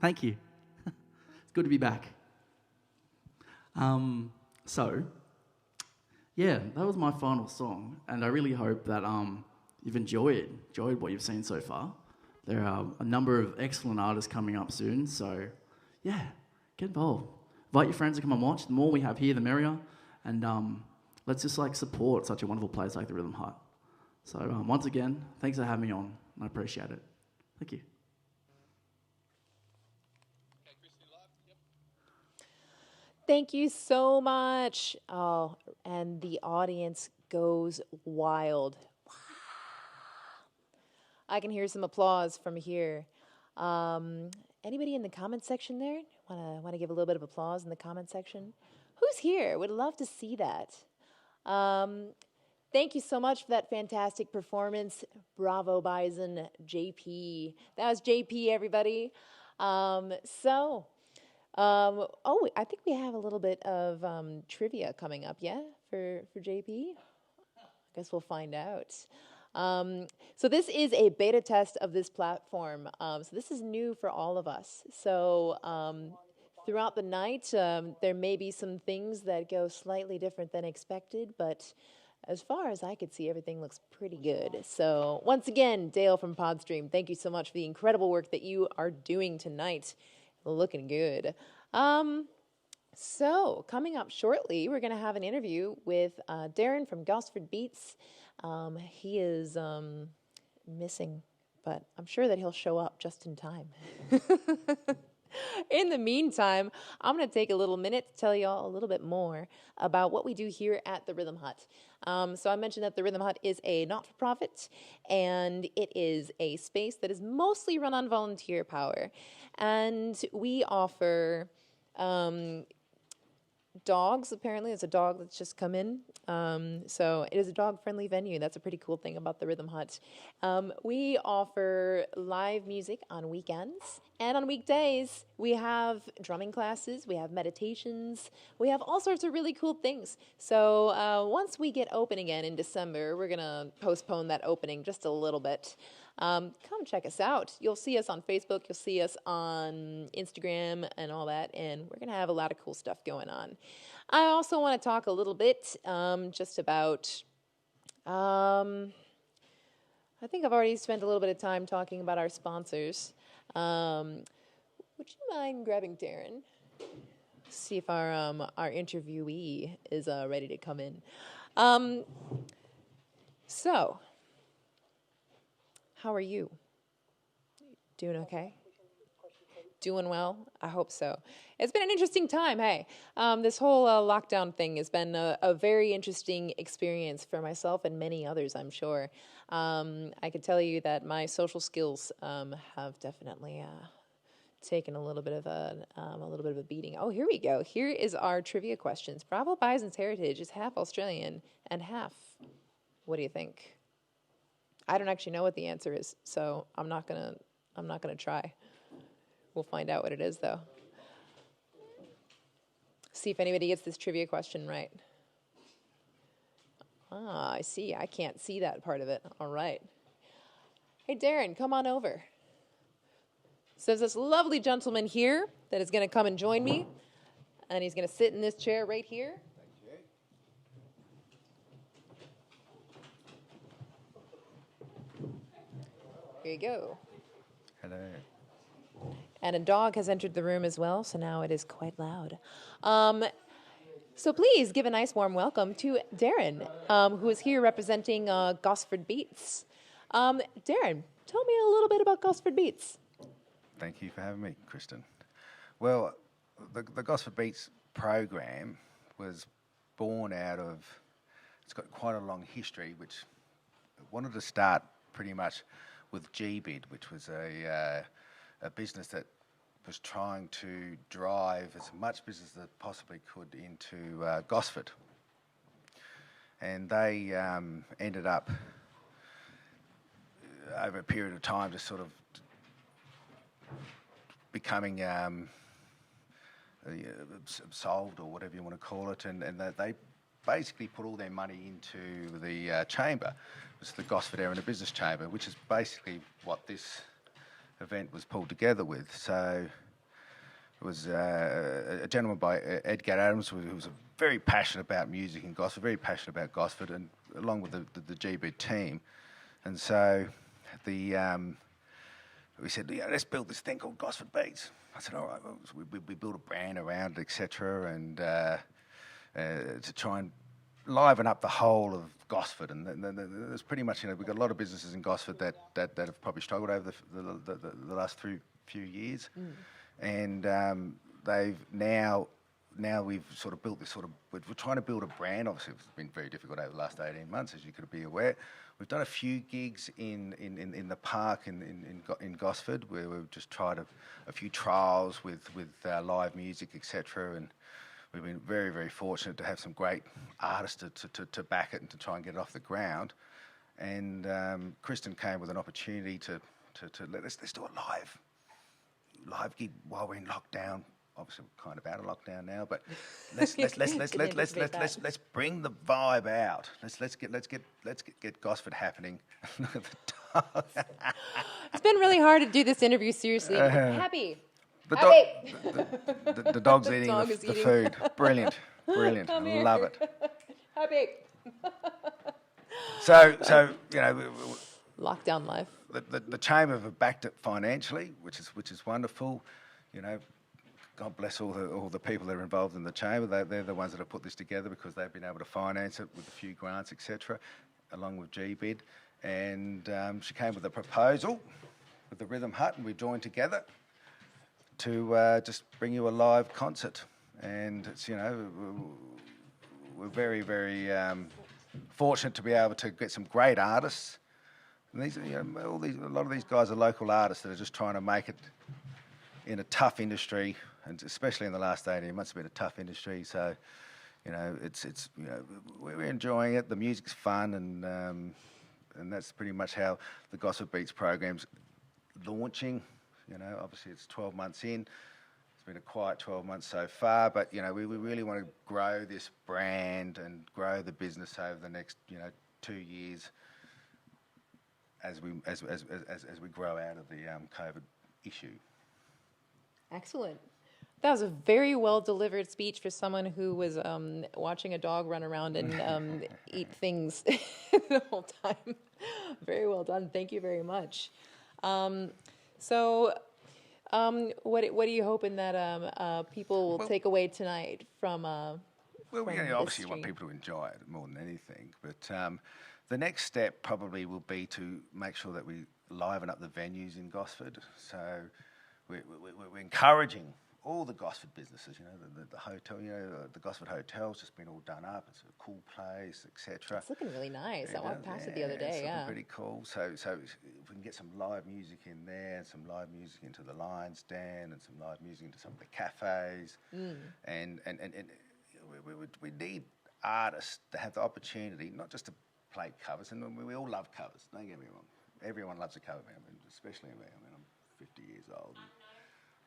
thank you. It's good to be back. So, yeah, that was my final song, and I really hope that you've enjoyed what you've seen so far. There are a number of excellent artists coming up soon, so yeah, get involved. Invite your friends to come and watch. The more we have here, the merrier. And let's just support such a wonderful place like the Rhythm Hut. So once again, thanks for having me on. I appreciate it. Thank you. Thank you so much. Oh, and the audience goes wild. Wow. I can hear some applause from here. Anybody in the comment section there? Want to give a little bit of applause in the comment section? Who's here? Would love to see that. Thank you so much for that fantastic performance. Bravo, Bison, JP. That was JP, everybody. I think we have a little bit of trivia coming up, yeah, for JP? I guess we'll find out. So this is a beta test of this platform. So this is new for all of us. So throughout the night, there may be some things that go slightly different than expected, but as far as I could see, everything looks pretty good. So once again, Dale from Podstream, thank you so much for the incredible work that you are doing tonight. Looking good. So coming up shortly, we're going to have an interview with Darren from Gosford Beats. He is missing, but I'm sure that he'll show up just in time. In the meantime, I'm going to take a little minute to tell you all a little bit more about what we do here at the Rhythm Hut. So I mentioned that the Rhythm Hut is a not-for-profit, and it is a space that is mostly run on volunteer power. And we offer dogs. Apparently, it's a dog that's just come in. So it is a dog-friendly venue. That's a pretty cool thing about the Rhythm Hut. We offer live music on weekends, and on weekdays we have drumming classes, we have meditations, we have all sorts of really cool things. So once we get open again in December, we're gonna postpone that opening just a little bit. Come check us out. You'll see us on Facebook, you'll see us on Instagram and all that, and we're going to have a lot of cool stuff going on. I also want to talk a little bit just about, I think I've already spent a little bit of time talking about our sponsors. Would you mind grabbing Darren? See if our interviewee is ready to come in. So, how are you? Doing okay? Doing well? I hope so. It's been an interesting time, hey. This whole lockdown thing has been a very interesting experience for myself and many others, I'm sure. I could tell you that my social skills have definitely taken a little bit of a beating. Oh, here we go. Here is our trivia questions. Bravo Bison's heritage is half Australian and half. What do you think? I don't actually know what the answer is, so I'm not gonna try. We'll find out what it is, though. See if anybody gets this trivia question right. Ah, I see. I can't see that part of it. All right. Hey, Darren, come on over. So there's this lovely gentleman here that is going to come and join me, and he's going to sit in this chair right here. Here you go. Hello. And a dog has entered the room as well, so now it is quite loud. So please give a nice warm welcome to Darren, who is here representing Gosford Beats. Darren, tell me a little bit about Gosford Beats. Thank you for having me, Kristen. Well, the Gosford Beats program was born out of, it's got quite a long history, which wanted to start pretty much with GBID, which was a business that was trying to drive as much business as it possibly could into Gosford. And they ended up, over a period of time, just sort of becoming absolved, or whatever you want to call it, and they basically put all their money into the chamber. It was the Gosford Area Business Chamber, which is basically what this event was pulled together with. So it was a gentleman by Edgar Adams, who was very passionate about music in Gosford, very passionate about Gosford, and along with the GBID team. And so we said, yeah, let's build this thing called Gosford Beats. I said, all right, well, we built a brand around it, etc., and to try and liven up the whole of Gosford. And there's pretty much, we've got a lot of businesses in Gosford that have probably struggled over the last few years. And they've now we've sort of built this sort of, we're trying to build a brand. Obviously, it's been very difficult over the last 18 months, as you could be aware. We've done a few gigs in the park in Gosford, where we've just tried a few trials with live music, etc. And we've been very, very fortunate to have some great artists to back it and to try and get it off the ground. And Kristen came with an opportunity to let's do a live gig while we're in lockdown. Obviously, we're kind of out of lockdown now, but let's bring the vibe out. Let's get Gosford happening. Look at the dog. It's been really hard to do this interview seriously. Happy. The dog's eating dog the eating. food. Brilliant. Come here. Love it. Happy. So Lockdown life. the chamber have backed it financially, which is wonderful. God bless all the people that are involved in the chamber. They're the ones that have put this together, because they've been able to finance it with a few grants, etc., along with GBID. And she came with a proposal with the Rhythm Hut, and we joined together to just bring you a live concert. And it's we're very, very fortunate to be able to get some great artists. And these, a lot of these guys are local artists that are just trying to make it in a tough industry, and especially in the last 18 months, it's been a tough industry. So, we're enjoying it. The music's fun, and that's pretty much how the Gosford Beats program's launching. Obviously it's 12 months in. It's been a quiet 12 months so far, but we really want to grow this brand and grow the business over the next 2 years as we grow out of the COVID issue. Excellent. That was a very well delivered speech for someone who was watching a dog run around and eat things the whole time. Very well done. Thank you very much. What are you hoping that people will take away tonight from? Well, obviously you want people to enjoy it more than anything. But the next step probably will be to make sure that we liven up the venues in Gosford. So we're encouraging all the Gosford businesses, the hotel, the Gosford Hotel's just been all done up. It's a cool place, etc. It's looking really nice. I walked past it the other day. It's looking pretty cool. So if we can get some live music in there, and some live music into the Lions Den, and some live music into some of the cafes, and we need artists to have the opportunity not just to play covers, and we all love covers. Don't get me wrong. Everyone loves a cover, especially me. I'm 50 years old.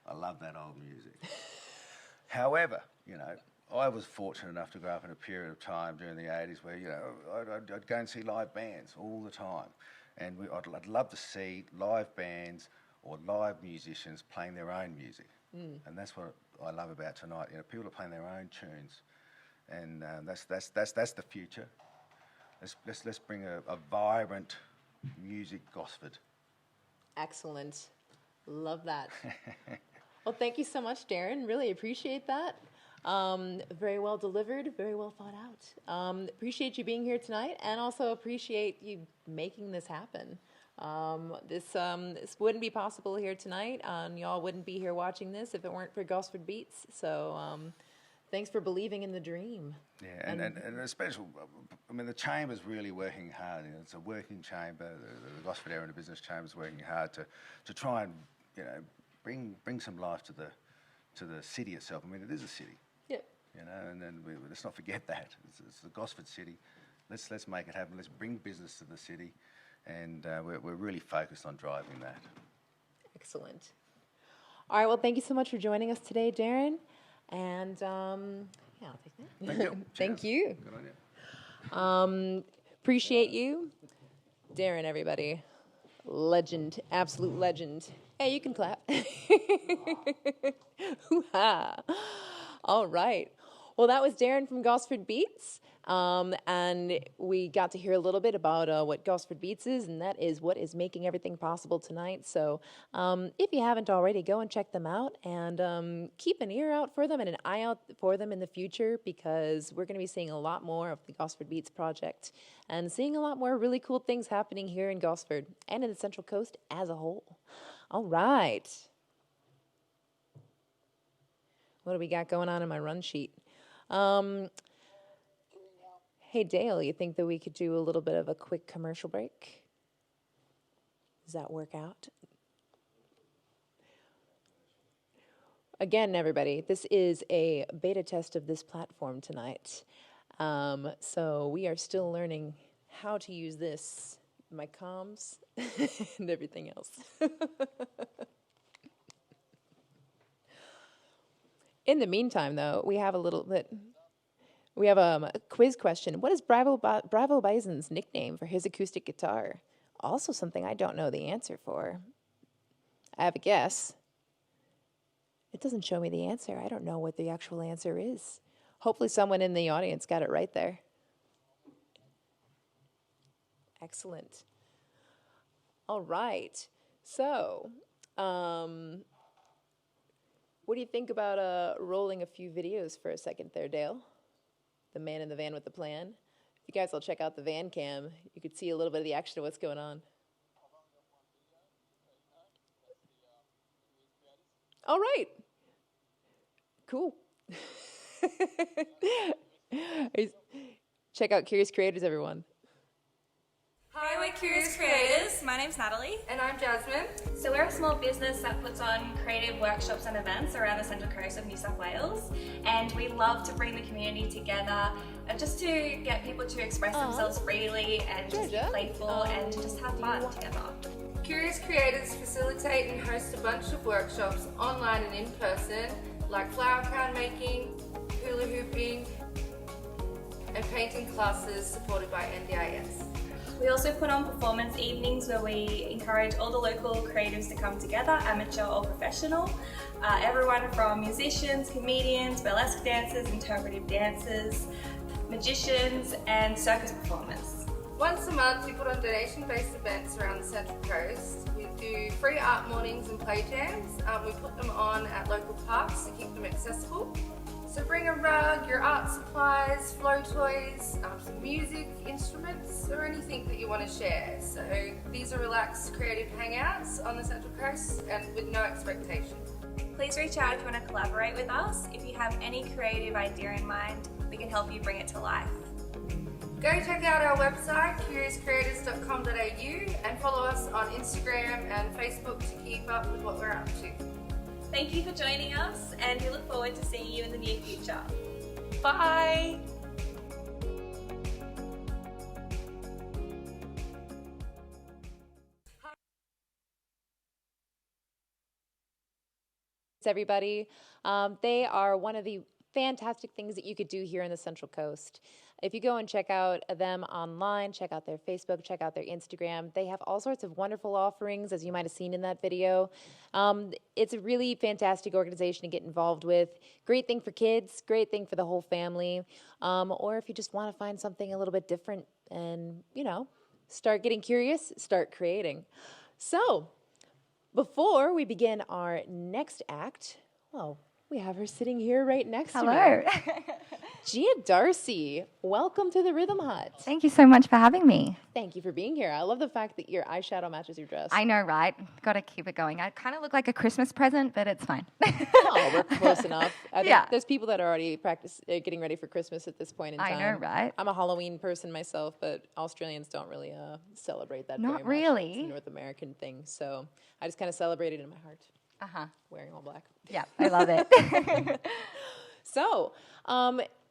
I love that old music. However, I was fortunate enough to grow up in a period of time during the 80s where, I'd go and see live bands all the time. And I'd love to see live bands or live musicians playing their own music. And that's what I love about tonight. People are playing their own tunes. And that's the future. Let's bring a vibrant music Gosford. Excellent. Love that. Well, thank you so much, Darren. Really appreciate that. Very well delivered, very well thought out. Appreciate you being here tonight, and also appreciate you making this happen. This wouldn't be possible here tonight, and y'all wouldn't be here watching this if it weren't for Gosford Beats. So thanks for believing in the dream. Yeah, and especially, the Chamber's really working hard. It's a working chamber. The Gosford Area Business Chamber's working hard to try and bring some life to the city itself. It is a city. Yep. And then let's not forget that it's the Gosford city. Let's make it happen. Let's bring business to the city, and we're really focused on driving that. Excellent. All right. Well, thank you so much for joining us today, Darren. And I'll take that. Thank you. Thank you. Good on you. Appreciate you, Darren. Everybody, legend, absolute legend. Hey, you can clap. Hoo-ha. All right. Well, that was Darren from Gosford Beats. And we got to hear a little bit about what Gosford Beats is, and that is what is making everything possible tonight. So if you haven't already, go and check them out, and keep an ear out for them and an eye out for them in the future, because we're going to be seeing a lot more of the Gosford Beats project and seeing a lot more really cool things happening here in Gosford and in the Central Coast as a whole. All right. What do we got going on in my run sheet? Hey, Dale, you think that we could do a little bit of a quick commercial break? Does that work out? Again, everybody, this is a beta test of this platform tonight. So we are still learning how to use this, my comms, and everything else. In the meantime, though, we have a quiz question. What is Bravo Bison's nickname for his acoustic guitar? Also something I don't know the answer for. I have a guess. It doesn't show me the answer. I don't know what the actual answer is. Hopefully someone in the audience got it right there. Excellent. All right. So, what do you think about rolling a few videos for a second there, Dale? The man in the van with the plan. If you guys will check out the van cam, you could see a little bit of the action of what's going on. All right. Cool. Check out Curious Creators, everyone. Hi, we're Curious Creators. My name's Natalie. And I'm Jasmine. So we're a small business that puts on creative workshops and events around the Central Coast of New South Wales, and we love to bring the community together just to get people to express themselves freely and just be playful and to just have fun together. Curious Creators facilitate and host a bunch of workshops online and in person, like flower crown making, hula hooping, and painting classes supported by NDIS. We also put on performance evenings where we encourage all the local creatives to come together, amateur or professional. Everyone from musicians, comedians, burlesque dancers, interpretive dancers, magicians, and circus performers. Once a month, we put on donation-based events around the Central Coast. We do free art mornings and play jams. We put them on at local parks to keep them accessible. So bring a rug, your art supplies, flow toys, some music, instruments, or anything that you want to share. So these are relaxed creative hangouts on the Central Coast and with no expectations. Please reach out if you want to collaborate with us. If you have any creative idea in mind, we can help you bring it to life. Go check out our website, curiouscreators.com.au, and follow us on Instagram and Facebook to keep up with what we're up to. Thank you for joining us, and we look forward to seeing you in the near future. Bye! Everybody. They are one of the fantastic things that you could do here in the Central Coast. If you go and check out them online, check out their Facebook, check out their Instagram, they have all sorts of wonderful offerings, as you might have seen in that video. It's a really fantastic organization to get involved with. Great thing for kids, great thing for the whole family. Or if you just want to find something a little bit different and, you know, start getting curious, start creating. So, before we begin our next act, well, we have her sitting here right next to me. Hello. Gia Darcy, welcome to the Rhythm Hut. Thank you so much for having me. Thank you for being here. I love the fact that your eyeshadow matches your dress. I know, right? Got to keep it going. I kind of look like a Christmas present, but it's fine. Oh, we're close enough. I think Yeah. There's people that are already getting ready for Christmas at this point in time. I know, right? I'm a Halloween person myself, but Australians don't really celebrate that Not very much. really. It's a North American thing. So I just kind of celebrate it in my heart. Uh-huh. Wearing all black. Yeah, I love it. So,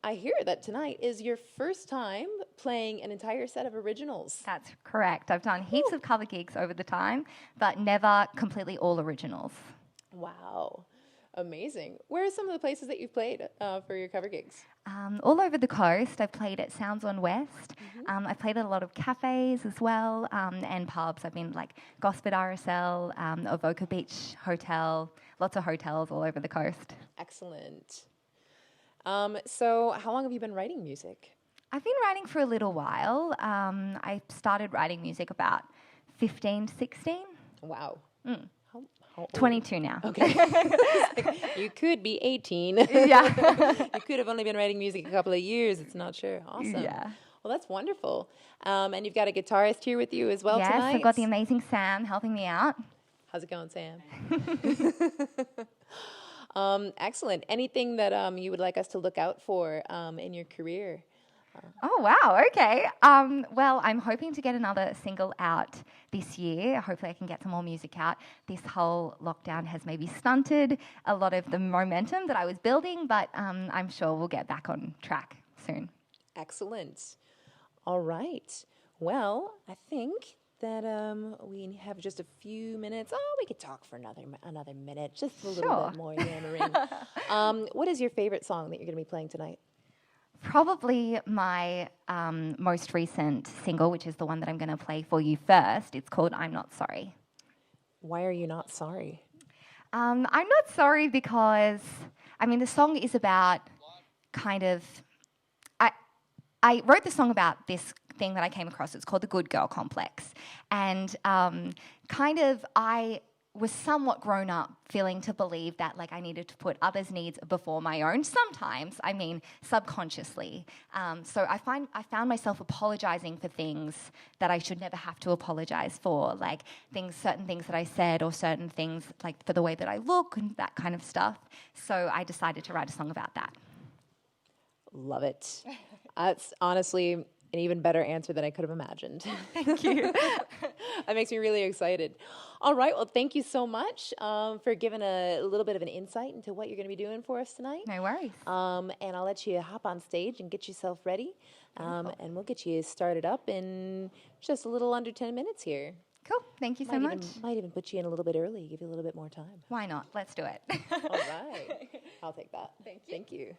I hear that tonight is your first time playing an entire set of originals. That's correct. I've done heaps of cover gigs over the time, but never completely all originals. Wow. Amazing. Where are some of the places that you've played for your cover gigs? All over the coast. I've played at Sounds on West. I've played at a lot of cafes as well, and pubs. I've been like Gosford RSL, Avoca Beach Hotel, lots of hotels all over the coast. Excellent. So how long have you been writing music? I've been writing for a little while. I started writing music about 15, 16. Wow. How old? 22 now. Okay. You could be 18. Yeah. You could have only been writing music a couple of years. It's not sure. Awesome. Yeah. Well, that's wonderful. And you've got a guitarist here with you as well Yes, tonight. I've got the amazing Sam helping me out. How's it going, Sam? Excellent. Anything that you would like us to look out for in your career? Oh, wow. Okay. Well, I'm hoping to get another single out this year. Hopefully I can get some more music out. This whole lockdown has maybe stunted a lot of the momentum that I was building, but I'm sure we'll get back on track soon. Excellent. All right. Well, I think that we have just a few minutes. Oh, we could talk for another minute, just a little bit more yammering. What is your favorite song that you're going to be playing tonight? Probably my most recent single, which is the one that I'm going to play for you first. It's called I'm Not Sorry. Why are you not sorry? I'm not sorry because, the song is about kind of... I wrote the song about this thing that I came across. It's called the good girl complex. And I was somewhat grown up feeling to believe that I needed to put others' needs before my own sometimes, subconsciously. So I found myself apologizing for things that I should never have to apologize for, certain things that I said or certain things for the way that I look and that kind of stuff. So I decided to write a song about that. Love it. That's honestly an even better answer than I could have imagined. Thank you. That makes me really excited. All right, well, thank you so much for giving a little bit of an insight into what you're going to be doing for us tonight. No worries. And I'll let you hop on stage and get yourself ready, and we'll get you started up in just a little under 10 minutes here. Cool. Thank you so much. Might even put you in a little bit early, give you a little bit more time. Why not? Let's do it. All right. I'll take that. Thank you.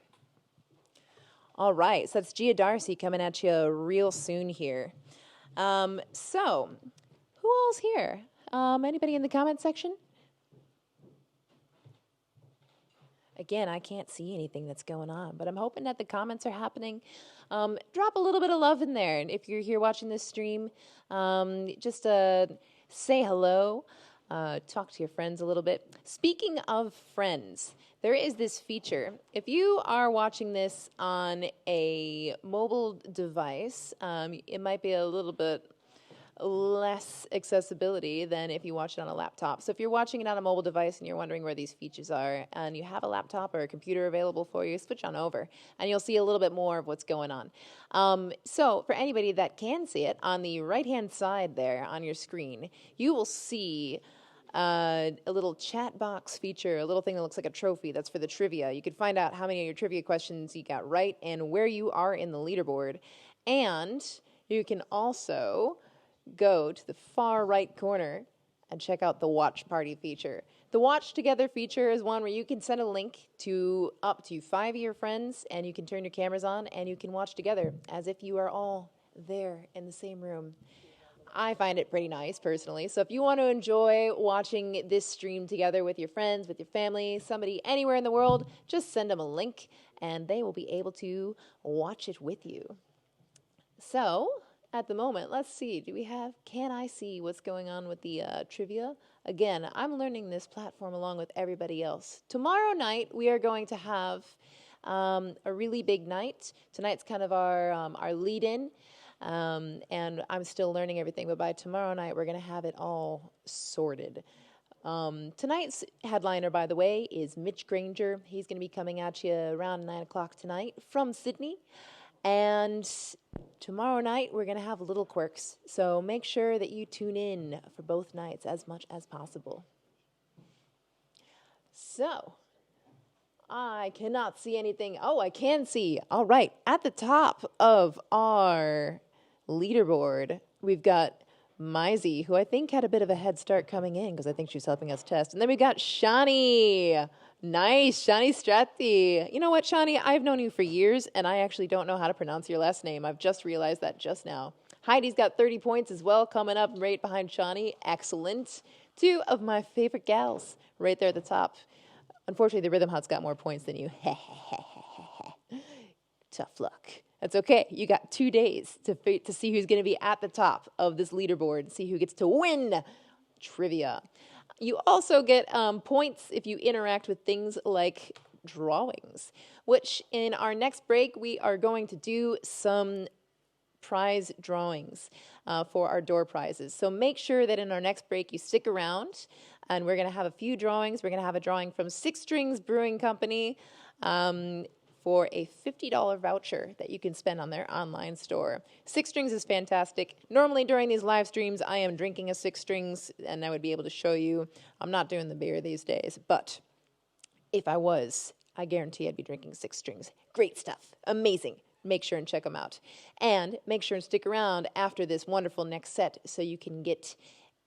All right. So that's Gia Darcy coming at you real soon here. So, who all's here? Anybody in the comment section? Again, I can't see anything that's going on, but I'm hoping that the comments are happening. Drop a little bit of love in there. And if you're here watching this stream, just say hello, talk to your friends a little bit. Speaking of friends, there is this feature. If you are watching this on a mobile device, it might be a little bit less accessibility than if you watch it on a laptop. So if you're watching it on a mobile device and you're wondering where these features are, and you have a laptop or a computer available for you, switch on over and you'll see a little bit more of what's going on. So for anybody that can see it, on the right-hand side there on your screen, you will see a little chat box feature, a little thing that looks like a trophy. That's for the trivia. You can find out how many of your trivia questions you got right and where you are in the leaderboard. And you can also go to the far right corner and check out the watch party feature. The watch together feature is one where you can send a link to up to 5 of your friends, and you can turn your cameras on and you can watch together as if you are all there in the same room. I find it pretty nice personally. So if you want to enjoy watching this stream together with your friends, with your family, somebody anywhere in the world, just send them a link and they will be able to watch it with you. So at the moment, let's see, can I see what's going on with the trivia? Again, I'm learning this platform along with everybody else. Tomorrow night, we are going to have a really big night. Tonight's kind of our lead-in, and I'm still learning everything, but by tomorrow night, we're going to have it all sorted. Tonight's headliner, by the way, is Mitch Granger. He's going to be coming at you around 9 o'clock tonight from Sydney. And tomorrow night, we're going to have little quirks. So make sure that you tune in for both nights as much as possible. So, I cannot see anything. Oh, I can see. All right. At the top of our leaderboard, we've got Maisie, who I think had a bit of a head start coming in because I think she was helping us test. And then we got Shani. Nice, Shani Stratti. You know what, Shani? I've known you for years, and I actually don't know how to pronounce your last name. I've just realized that just now. Heidi's got 30 points as well, coming up right behind Shani. Excellent. Two of my favorite gals right there at the top. Unfortunately, the Rhythm Hut's got more points than you. Tough luck. That's okay. You got 2 days to see who's going to be at the top of this leaderboard and see who gets to win trivia. You also get points if you interact with things like drawings, which in our next break, we are going to do some prize drawings for our door prizes. So make sure that in our next break, you stick around, and we're going to have a few drawings. We're going to have a drawing from Six Strings Brewing Company for a $50 voucher that you can spend on their online store. Six Strings is fantastic. Normally during these live streams, I am drinking a Six Strings, and I would be able to show you. I'm not doing the beer these days, but if I was, I guarantee I'd be drinking Six Strings. Great stuff. Amazing. Make sure and check them out. And make sure and stick around after this wonderful next set so you can get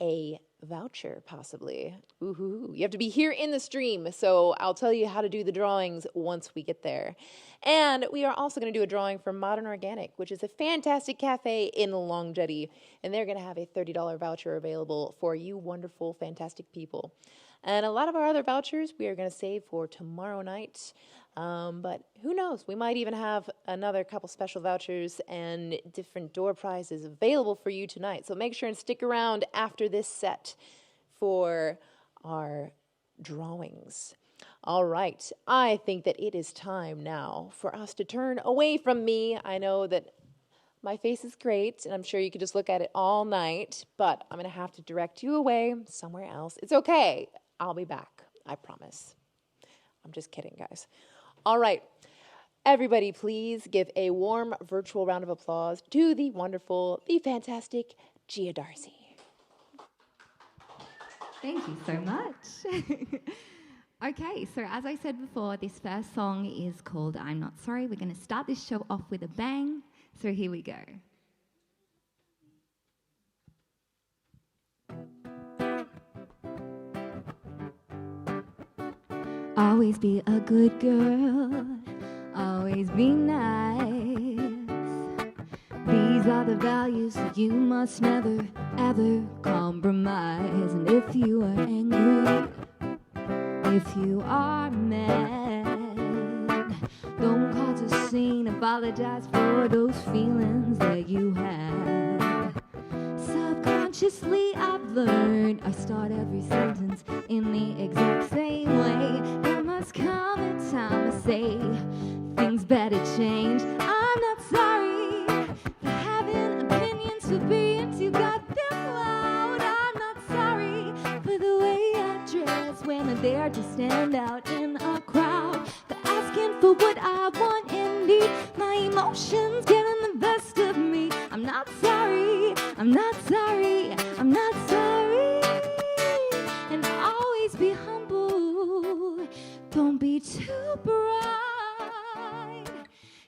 a voucher, possibly. Ooh, you have to be here in the stream, so I'll tell you how to do the drawings once we get there. And we are also going to do a drawing for Modern Organic, which is a fantastic cafe in Long Jetty, and they're going to have a $30 voucher available for you wonderful, fantastic people. And a lot of our other vouchers we are going to save for tomorrow night. But who knows? We might even have another couple special vouchers and different door prizes available for you tonight. So make sure and stick around after this set for our drawings. All right. I think that it is time now for us to turn away from me. I know that my face is great, and I'm sure you could just look at it all night, but I'm going to have to direct you away somewhere else. It's okay. I'll be back. I promise. I'm just kidding, guys. All right. Everybody, please give a warm virtual round of applause to the wonderful, the fantastic Gia Darcy. Thank you so much. Okay, so as I said before, this first song is called I'm Not Sorry. We're going to start this show off with a bang. So here we go. Always be a good girl. Always be nice. These are the values that you must never, ever compromise. And if you are angry, if you are mad, don't cause a scene. Apologize for those feelings that you had. Subconsciously, I've learned I start every sentence in the exact same way. There must come a time to say things better change. I'm not sorry for having opinions, for being too goddamn loud. I'm not sorry for the way I dress when I dare to stand out in a crowd, for asking for what I want and need. My emotions getting the best of me. I'm not sorry, I'm not sorry, I'm not sorry. And always be humble, don't be too bright.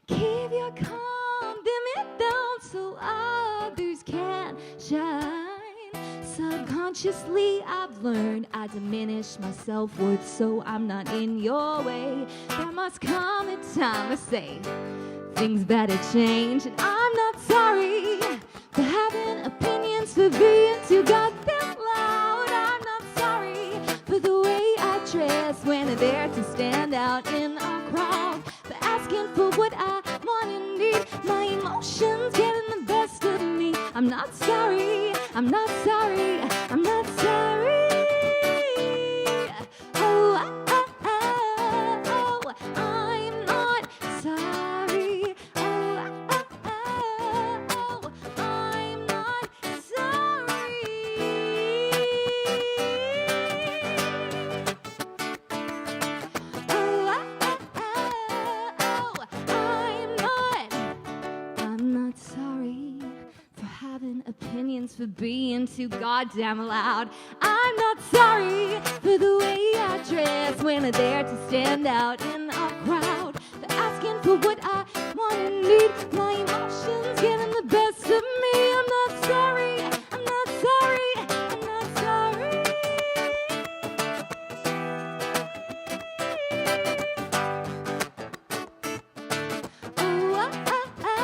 Keep your calm, dim it down so others can shine. Subconsciously, I've learned I diminish my self-worth so I'm not in your way. There must come a time to say things better change. And I'm not sorry for having opinions, for being too goddamn loud. I'm not sorry for the way I dress when I dare to stand out in a crowd, for asking for what I want and need. My emotions getting the best of me. I'm not sorry, I'm not sorry, I'm not sorry. Oh, I'm not sorry. Oh, I'm not sorry. I'm not sorry for having opinions, for being too goddamn loud. I'm not sorry for the way I dress when I dare to stand out in a crowd, for asking for what I want and need. My emotions getting the best of me. I'm not sorry, I'm not sorry, I'm not sorry. I'm not sorry.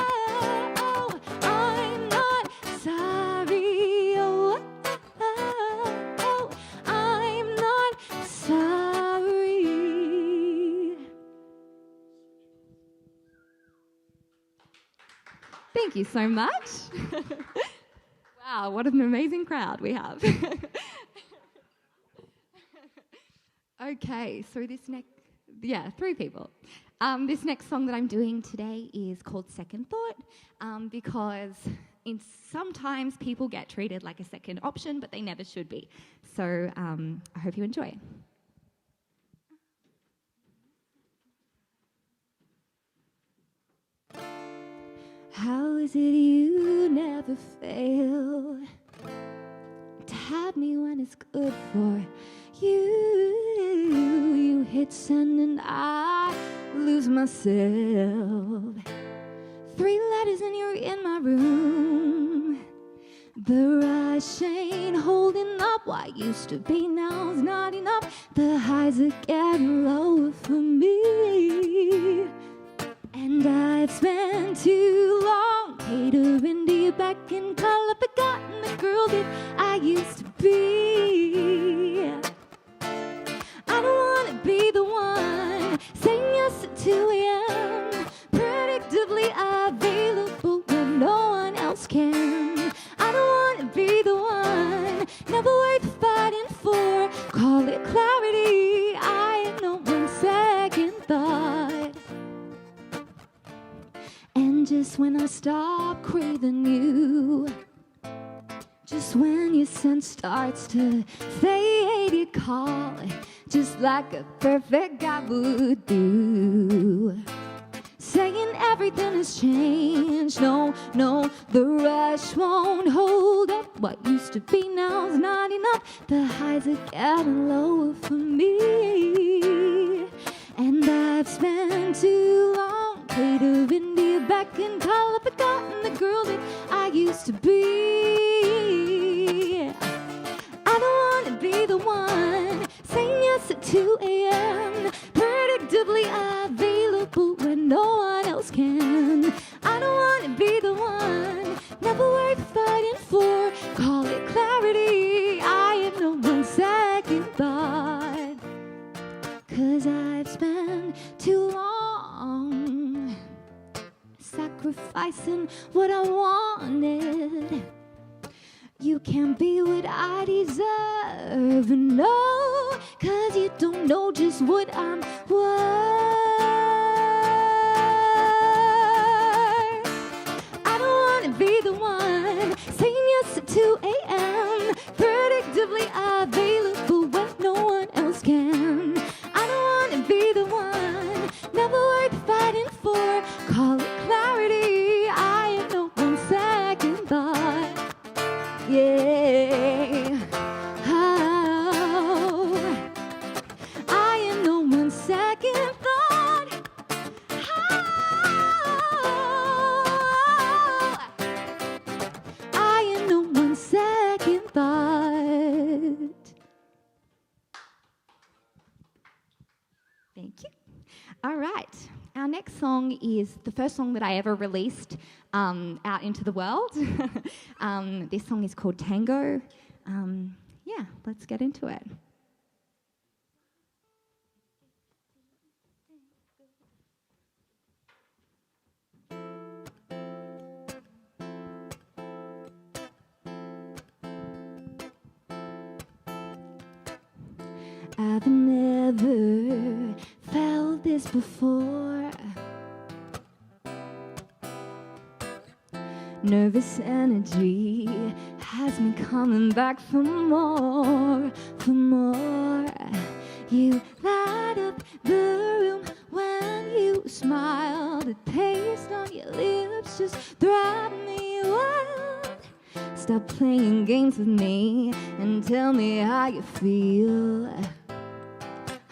I'm not sorry. Thank you so much. Wow, what an amazing crowd we have. Okay, so three people. This next song that I'm doing today is called Second Thought, because sometimes people get treated like a second option, but they never should be. So I hope you enjoy. How is it you never fail to have me when it's good for you? You hit send and I lose myself. 3 letters and you're in my room. The rush ain't holding up. What used to be now is not enough. The highs are getting lower for me. And I've spent too long catering to your beck and call, forgotten the girl that I used to be. I don't want to be the one saying yes at 2 a.m. predictably available when no one else can. I don't want to be the one never worth fighting for. Call it clarity, I ain't no one second thought. And just when I stop craving you, just when your sense starts to fade, you call just like a perfect guy would do. everything has changed. No, no, the rush won't hold up. What used to be now's not enough. The highs are getting lower for me. And I've spent too long played India back in color, forgotten the girl that I used to be. I don't wanna be the one saying yes at 2 a.m. predictably available when no one else can. I don't wanna be the one never worth fighting for. Call it clarity. I have no one second thought. 'Cause I've spent too long sacrificing what I wanted. You can't be what I deserve, no, 'cause you don't know just what I'm worth. I don't wanna be the one saying yes at 2 a.m. predictably available when no one else can. I don't wanna be the one never worth fighting for. Call it clarity. I have no one second thought. Yeah. Oh, I am no one second thought. Oh, I am no one second thought. Thank you. All right. Our next song is the first song that I ever released out into the world. This song is called Tango. Yeah, let's get into it. I've never felt this before. Nervous energy has me coming back for more, for more. You light up the room when you smile. The taste on your lips just drive me wild. Stop playing games with me and tell me how you feel.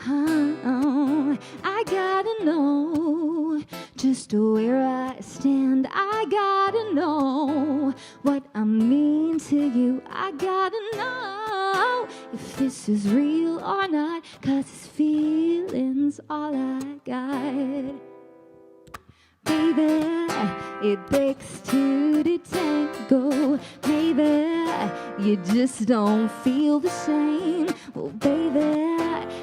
Oh, I gotta know just where I stand. I gotta know what I mean to you. I gotta know if this is real or not, 'cause this feeling's all I got. Baby, it takes two to tango. Maybe you just don't feel the same. Well, baby,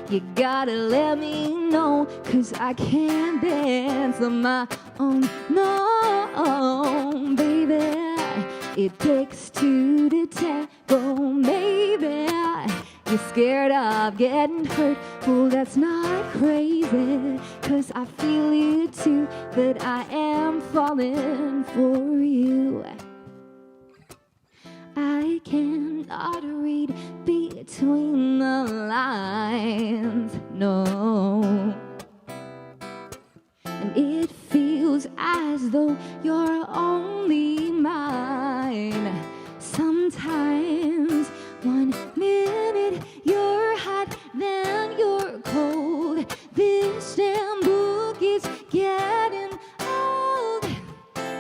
you gotta let me know, 'cause I can't dance on my own. No, baby, it takes two to tango. Maybe you're scared of getting hurt. Well, that's not crazy, 'cause I feel it too, that I am falling for you. I cannot read between the lines, no. And it feels as though you're only mine. Sometimes 1 minute you're hot, then you're cold. This damn book is getting old.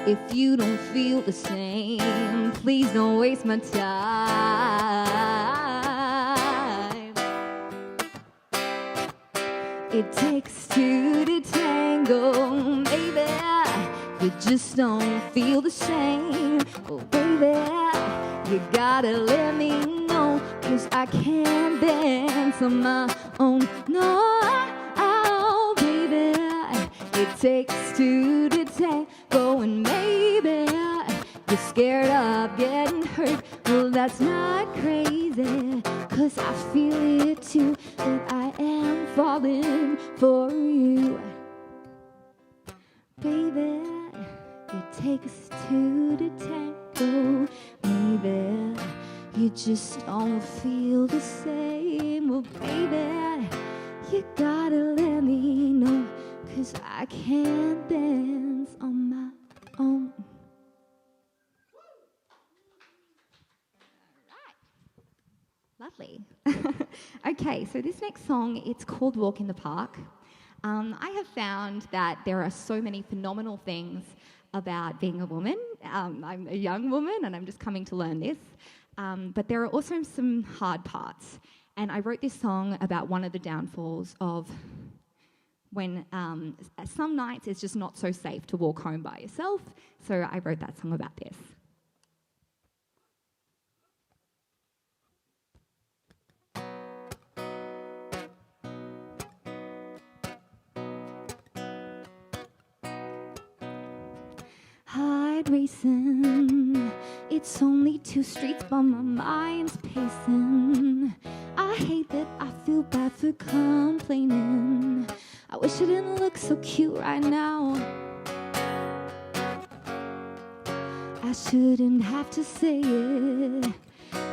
If you don't feel the same, please don't waste my time. It takes two to tango, baby. You just don't feel the same. Oh, baby, you gotta let me know, 'cause I can't dance on my own. No, baby, it takes two to tango, and maybe you're scared of getting hurt. Well, that's not crazy, 'cause I feel it too, that I am falling for you. Baby, it takes two to tango. Maybe you just don't feel the same. Well, baby, you gotta let me know, 'cause I can't dance on Lovely. Okay, so this next song, it's called Walk in the Park. I have found that there are so many phenomenal things about being a woman. I'm a young woman and I'm just coming to learn this. But there are also some hard parts. And I wrote this song about one of the downfalls of when some nights it's just not so safe to walk home by yourself. So I wrote that song about this. Heart racing, it's only 2 streets but my mind's pacing. I hate that I feel bad for complaining. I wish I didn't look so cute right now. I shouldn't have to say it.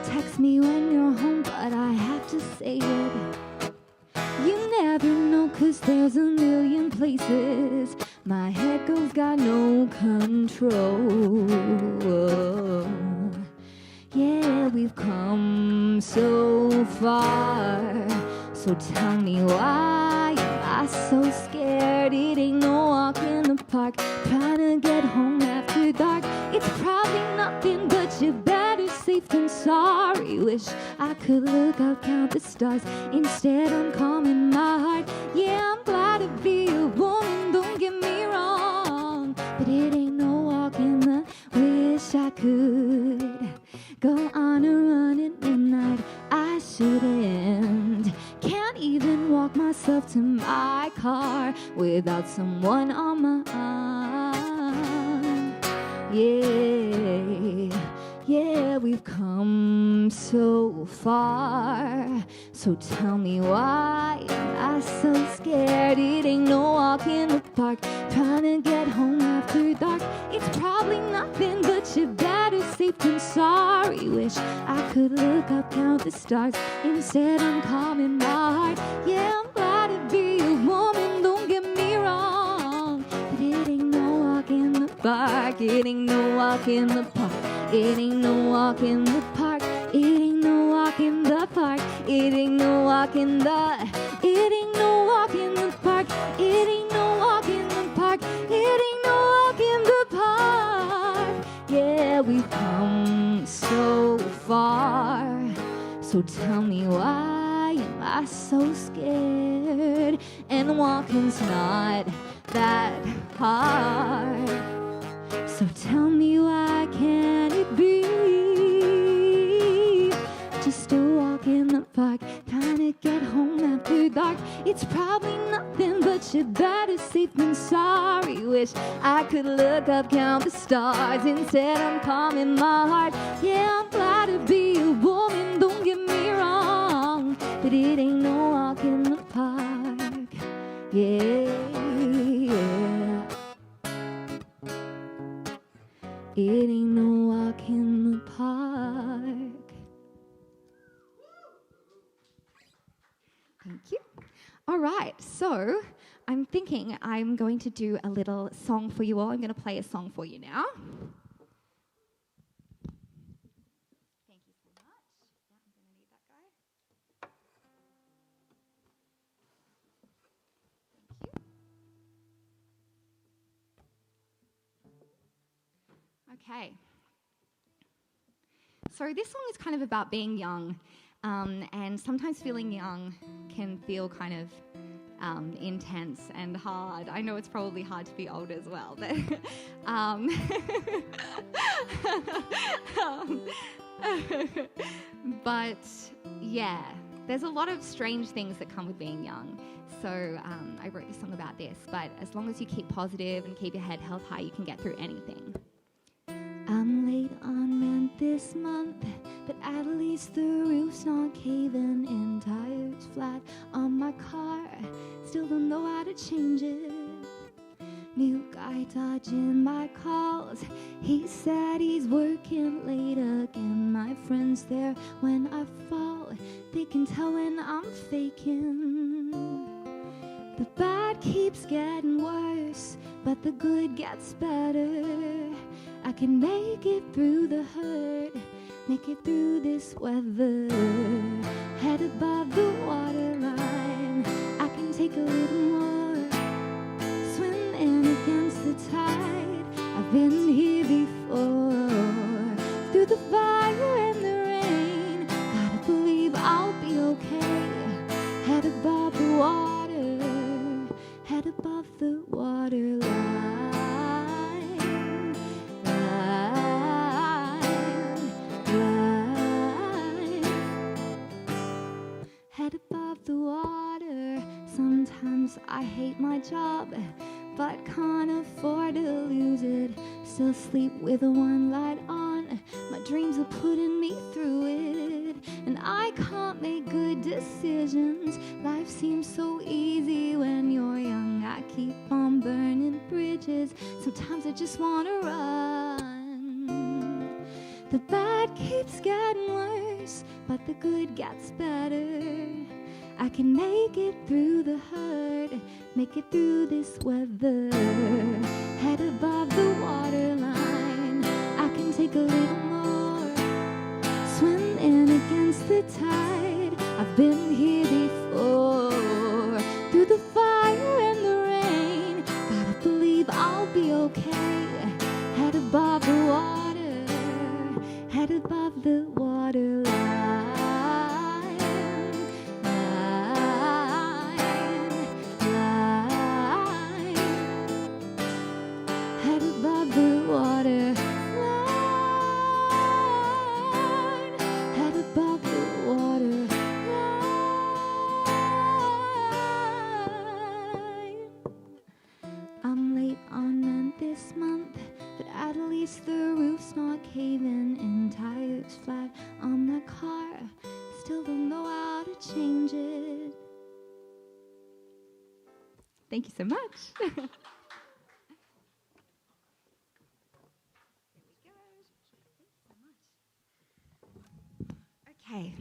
Text me when you're home, but I have to say it. You never know, 'cause there's a million places my head goes, got no control. Yeah, we've come so far. So tell me, why am I so scared? It ain't no walk in the park, trying to get home after dark. It's probably nothing, but you're better safe than sorry. Wish I could look up, count the stars. Instead I'm calming my heart. Yeah, I'm glad to be a woman, don't get me wrong, but it ain't no walk in the... Wish I could go on a run at midnight. I shouldn't. Can't even walk myself to my car without someone on my arm. Yeah, yeah, we've come so far. So tell me, why am I so scared? It ain't no walk in the park, trying to get home after dark. It's probably nothing, but you're better safe than sorry. Wish I could look up, count the stars. Instead I'm calming my heart. Yeah, I'm glad to be a woman, don't get me wrong, but it ain't no walk in the park. It ain't no walk in the park. It ain't no walk in the park. It ain't no walk in the park. It ain't no walk in the... It ain't no walk in the park. It ain't no walk in the park. It ain't no walk in the park. Yeah, we've come so far. So tell me, why am I so scared? And walking's not that hard. So tell me, why can't it be just a walk in the park, trying to get home after dark? It's probably nothing, but you're better safe than sorry. Wish I could look up, count the stars. Instead I'm calming my heart. Yeah, I'm glad to be a woman, don't get me wrong, but it ain't no walk in the park. Yeah, yeah. It ain't no walk in the park. Thank you. All right, so I'm thinking I'm going to do a little song for you all. I'm going to play a song for you now. Thank you so much. Yeah, I'm going to need that guy. Thank you. Okay. So this song is kind of about being young, and sometimes feeling young can feel kind of intense and hard. I know it's probably hard to be old as well, but but yeah, there's a lot of strange things that come with being young. So I wrote this song about this, but as long as you keep positive and keep your head held high, you can get through anything. I'm late on rent this month, but at least the roof's not caving in. Tires flat on my car, still don't know how to change it. New guy dodging my calls, he said he's working late again. My friends there when I fall, they can tell when I'm faking. The bad keeps getting worse, but the good gets better. I can make it through the hurt, make it through this weather. Head above the waterline, I can take a little more. Swimming against the tide, I've been here before. Through the fire and the rain, gotta believe I'll be okay. Head above the water, head above the waterline. Head above the water. Sometimes I hate my job, but can't afford to lose it. Still sleep with one light on. My dreams are putting me through it, and I can't make good decisions. Life seems so easy when you're young. I keep on burning bridges. Sometimes I just wanna run. The bad keeps getting worse, but the good gets better. I can make it through the hurt, make it through this weather. Head above the waterline, I can take a little more. Swim in against the tide, I've been here before. Through the fire and the rain, gotta believe I'll be okay. Head above the water, head above the waterline. Head above the water line, head above the water line. I'm late on rent this month, but at least the roof's not caving in. Tires flat on that car, still don't know how to change it. Thank you so much. Okay.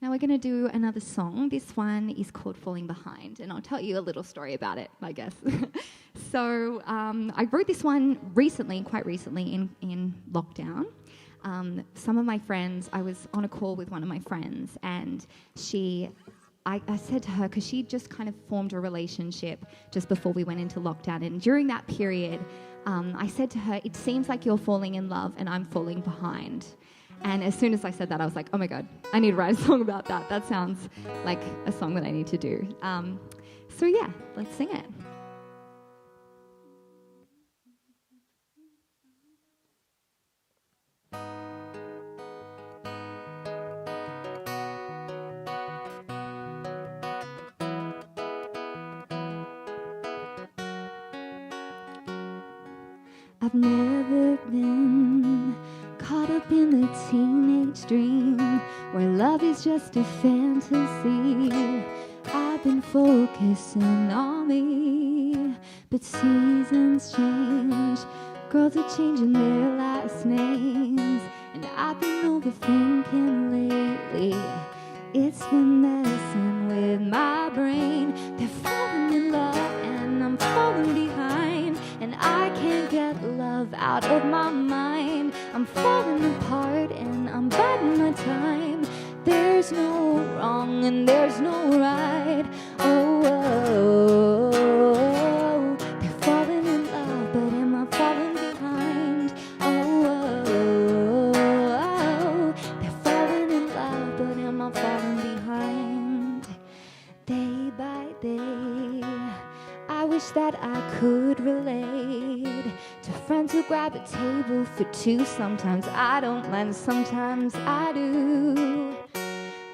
Now we're going to do another song. This one is called Falling Behind, and I'll tell you a little story about it, I guess. So I wrote this one quite recently in lockdown. Some of my friends, I was on a call with one of my friends, and I said to her, because she just kind of formed a relationship just before we went into lockdown, and during that period, I said to her, it seems like you're falling in love and I'm falling behind. And as soon as I said that, I was like, oh my God, I need to write a song about that. That sounds like a song that I need to do. So yeah, let's sing it. I've never been caught up in a teenage dream where love is just a fantasy. I've been focusing on me, but seasons change. Girls are changing their last names, and I've been overthinking lately. It's been messing with my brain. They're falling in love and I'm falling behind, and I can't get love out of my mind. I'm falling apart and I'm biding my time. There's no wrong and there's no right. Oh, oh, oh. They're falling in love, but am I falling behind? Oh, oh, oh. They're falling in love, but am I falling behind? Day by day, I wish that I could relate to friends who grab a table for two. Sometimes I don't mind, sometimes I do.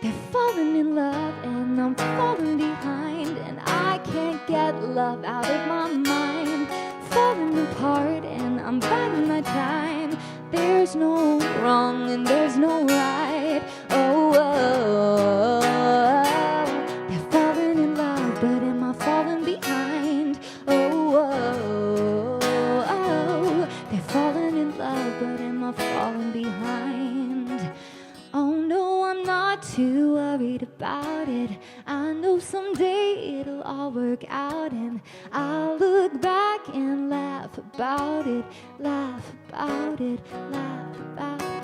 They're falling in love and I'm falling behind, and I can't get love out of my mind. Falling apart and I'm biding my time. There's no wrong and there's no right. Oh, oh, oh. They're falling in love, but am I falling behind? Oh, oh, oh. They're falling in love, but am I falling behind? Oh no, I'm not too worried about it. I know someday it'll all work out, and I'll look back and laugh about it, laugh about it, laugh about it.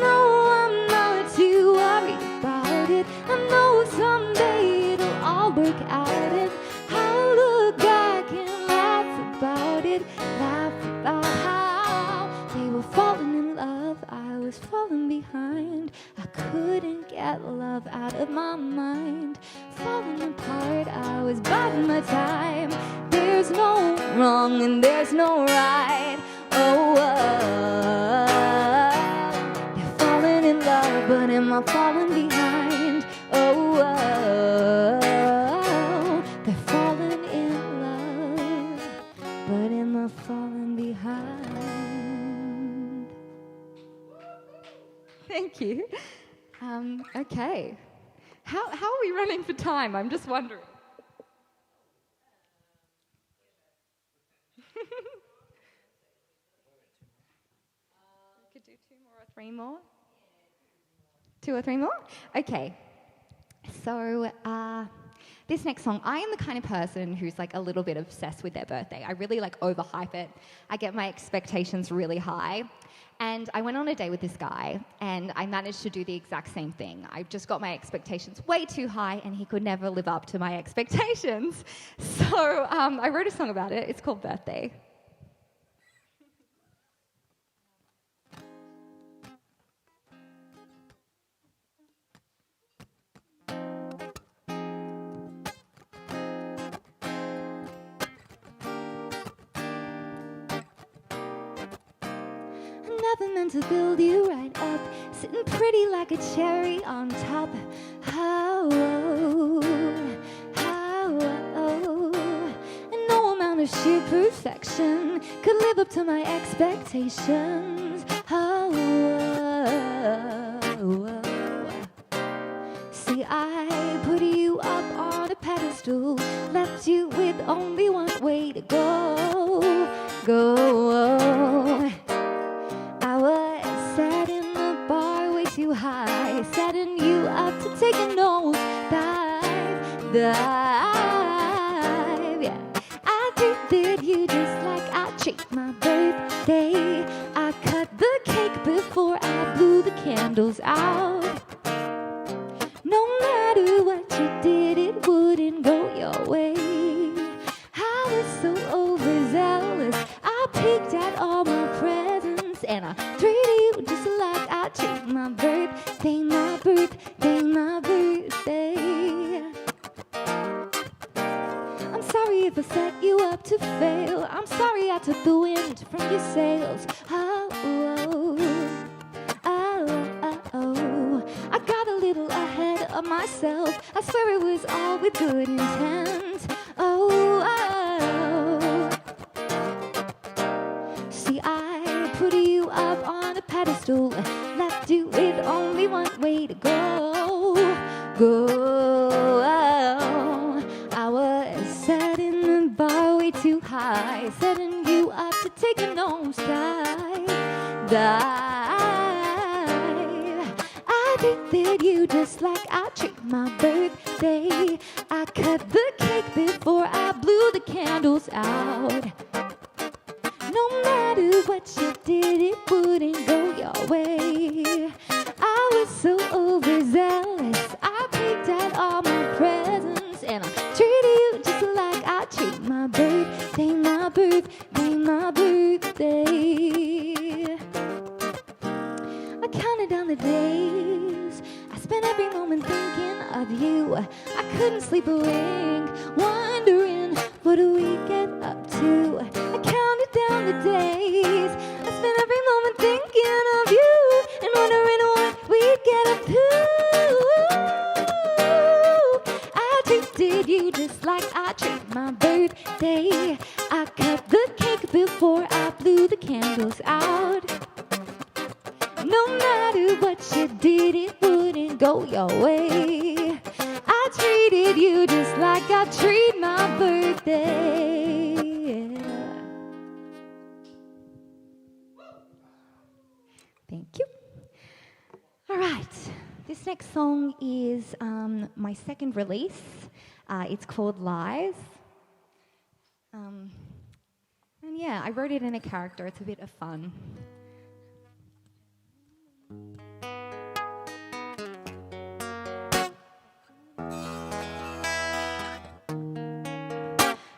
No, I'm not too worried about it. I know someday it'll all work out, and I'll look back and laugh about it, laugh about how they were falling in love, I was falling behind. I couldn't get love out of my mind. Falling apart, I was biding my time. There's no wrong and there's no right. Oh, they're falling in love, but am I falling behind? Oh, they're falling in love, but am I falling behind? Thank you. Okay. How are we running for time? I'm just wondering. Could do 2 more or 3 more? 2 or 3 more? Okay. So, this next song, I am the kind of person who's like a little bit obsessed with their birthday. I really like overhype it. I get my expectations really high. And I went on a date with this guy, and I managed to do the exact same thing. I just got my expectations way too high, and he could never live up to my expectations. So I wrote a song about it. It's called Birthday. Never meant to build you right up, sitting pretty like a cherry on top. And no amount of sheer perfection could live up to my expectations. See, I put you up on a pedestal, left you with only one way to go. I was setting the bar way too high, setting you up to take a nose dive. Yeah, I treated you just like I treat my birthday. I cut the cake before I blew the candles out. No matter what you did, it wouldn't go your way. I was so overzealous, I peeked at all my presents, and I treated you just like I treat my birthday, my birthday, my birthday. I'm sorry if I set you up to fail. I'm sorry I took the wind from your sails. I got a little ahead of myself. I swear it was all with good intent. See, I put you up on a pedestal, left you with only one way to go. I was setting the bar way too high, setting you up to take a nosedive. I treated you just like I treat my birthday. I cut the cake before I blew the candles out. No matter what you did, it wouldn't go your way. I was so overzealous, I picked out all my presents, and I treated you just like I treat my birthday, my birthday, my birthday. I counted down the days, I spent every moment thinking of you. I couldn't sleep a wink, wondering what do we get up to. I counted down the days, I spent every moment thinking of you and wondering what we'd get up to. I treated you just like I treat my birthday. I cut the cake before I blew the candles out. No matter what you did, it wouldn't go your way. I treated you just like I treat my birthday. Thank you. All right, This next song is my second release. It's called Lies. And yeah, I wrote it in a character. It's a bit of fun.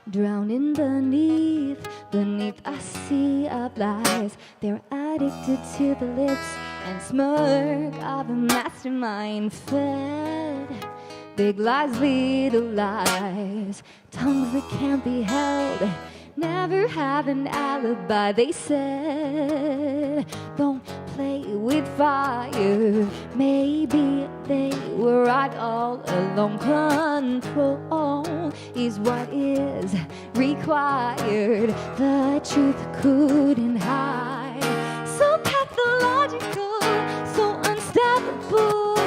Drowning beneath a sea of lies. They're addicted to the lips and smirk of a mastermind fed. Big lies, little lies, tongues that can't be held, never have an alibi. They said, don't play with fire. Maybe they were right all along. Control is what is required. The truth couldn't hide. So pathological, so unstoppable,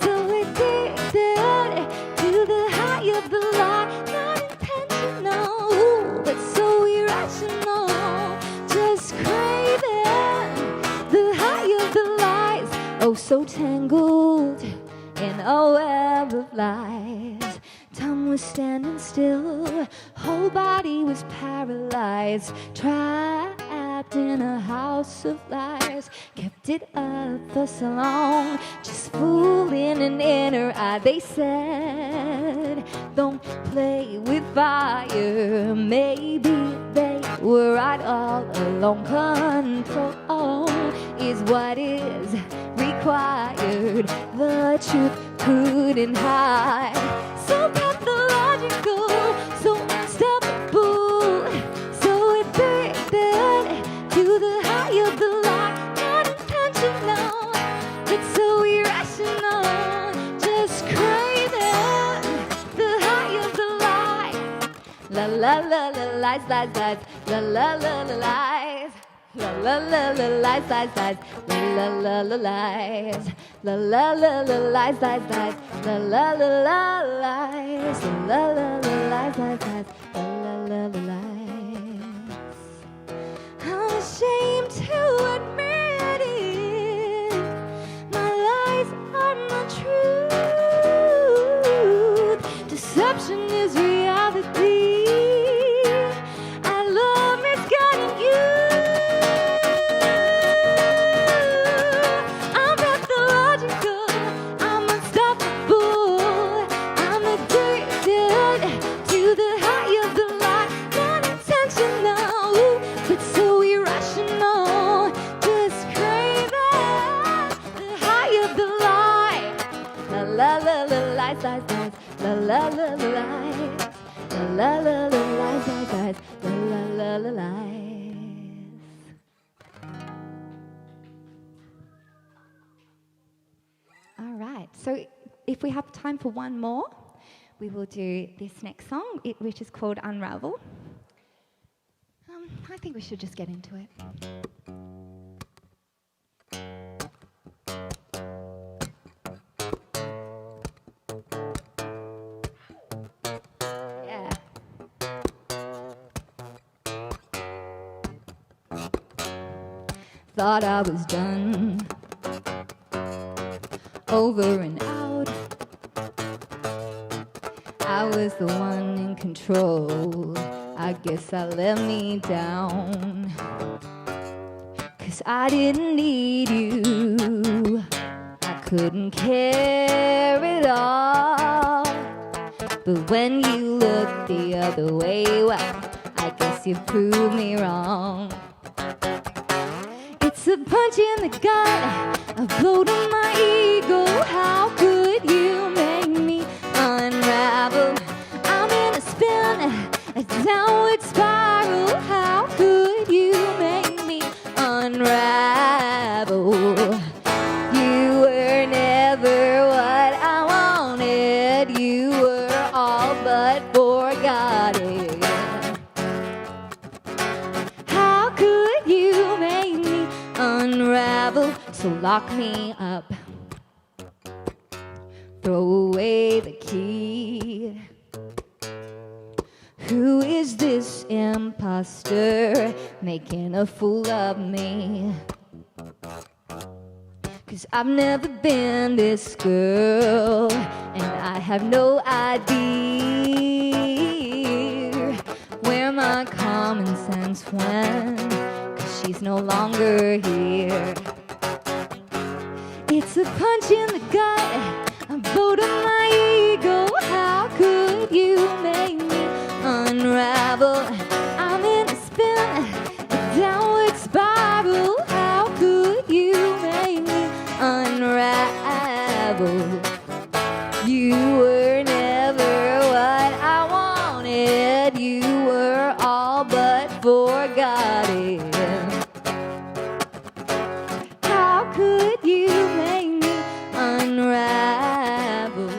so addicted to the high of the lie. Not intentional, but so irrational, just craving the high of the lies. Oh, so tangled in a web of lies. Time was standing still, whole body was paralyzed, trapped in a house of lies. Kept it up for so long, just fooling an inner eye. They said, don't play with fire. Maybe they were right all along. Control is what is required. The truth couldn't hide. So pathological, so unstoppable, so addicted to the high of the lie. Not intentional, but so irrational, just craving the high of the lie. La la la la lies, lies, lies, la la la la lies. La la la la lies, lies, lies, la la la la lies. La la la la lies, lies, lies, la la la la lies. La la la lies, lies, lies, la la la la lies. I'm ashamed to admit it. My lies are not truth. Deception is reality. I love misguiding you. Lies, lies, lies, la la la la lies, la la la la lies, lies, lies, la la la la lies. All right, so if we have time for one more, we will do this next song, which is called Unravel. I think we should just get into it. Thought I was done, over and out. I was the one in control. I guess I let me down, 'cause I didn't need you. I couldn't care at all. But when you look the other way, well, I guess you proved me wrong. It's a punch in the gut, a blow to my ego. How could you make me unravel? I'm in a spin, a downward spiral. How could you make me unravel? You were never what I wanted. You were all but forgotten. How could you make me unravel? So lock me up, throw away the key. Who is this imposter making a fool of me? 'Cause 'cause I've never been this girl, and I have no idea where my common sense went, 'cause she's no longer here. It's a punch in the gut, a blow to my ego. How could you make me unravel? I'm in a spin, a downward spiral. How could you make me unravel? You were never what I wanted. You were all but forgotten. How could you make me unravel?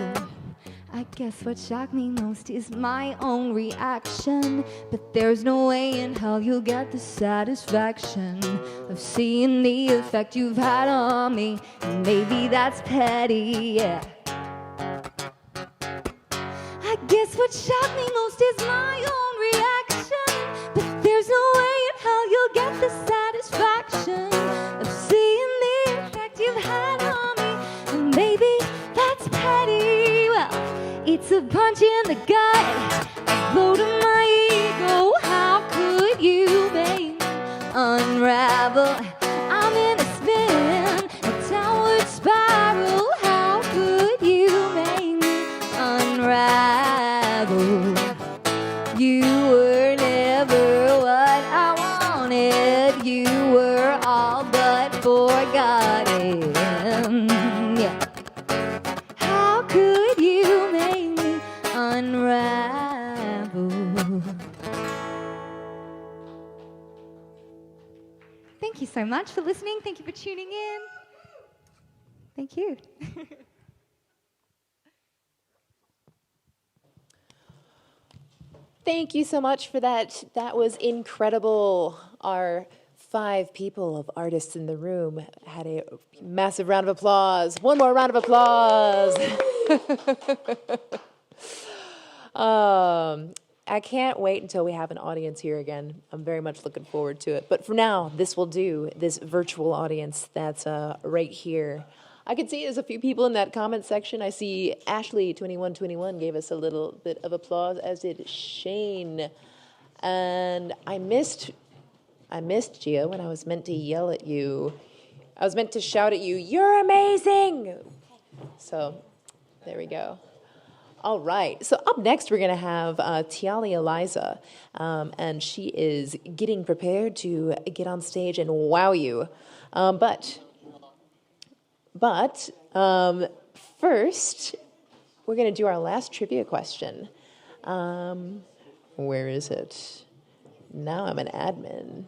I guess what shocked me most is my own reaction. But there's no way in hell you'll get the satisfaction of seeing the effect you've had on me. And maybe that's petty, yeah. I guess what shocked me most is my own reaction. But there's no way in hell you'll get the satisfaction of seeing the effect you've had on me. And maybe that's petty. Well, it's a punch in the gut, a blow to my ego. How could you make me unravel? I'm in a spin, a downward spiral. How could you make me unravel? You were never what I wanted. You were all but forgotten. Yeah. How could you make me unravel? Thank you so much for listening. Thank you for tuning in. Thank you. Thank you so much for that. That was incredible. Our 5 people of artists in the room had a massive round of applause. One more round of applause. I can't wait until we have an audience here again. I'm very much looking forward to it. But for now, this will do, this virtual audience that's right here. I can see there's a few people in that comment section. I see Ashley2121 gave us a little bit of applause, as did Shane. And I missed Gia when I was meant to yell at you. I was meant to shout at you, "You're amazing!" So there we go. All right. So up next, we're going to have Tiali Eliza, and she is getting prepared to get on stage and wow you. But first, we're going to do our last trivia question. Where is it? Now I'm an admin.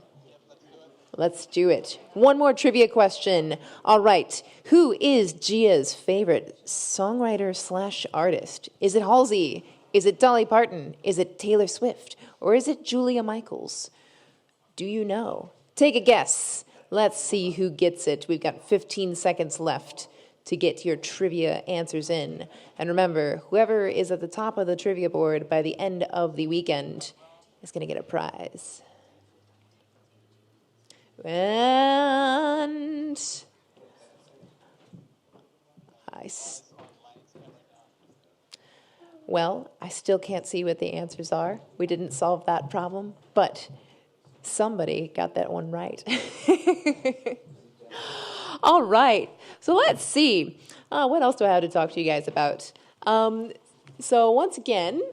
Let's do it. One more trivia question. All right. Who is Gia's favorite songwriter/artist? Is it Halsey? Is it Dolly Parton? Is it Taylor Swift? Or is it Julia Michaels? Do you know? Take a guess. Let's see who gets it. We've got 15 seconds left to get your trivia answers in. And remember, whoever is at the top of the trivia board by the end of the weekend is going to get a prize. And I still can't see what the answers are. We didn't solve that problem, but somebody got that one right. All right, so let's see. What else do I have to talk to you guys about? So once again,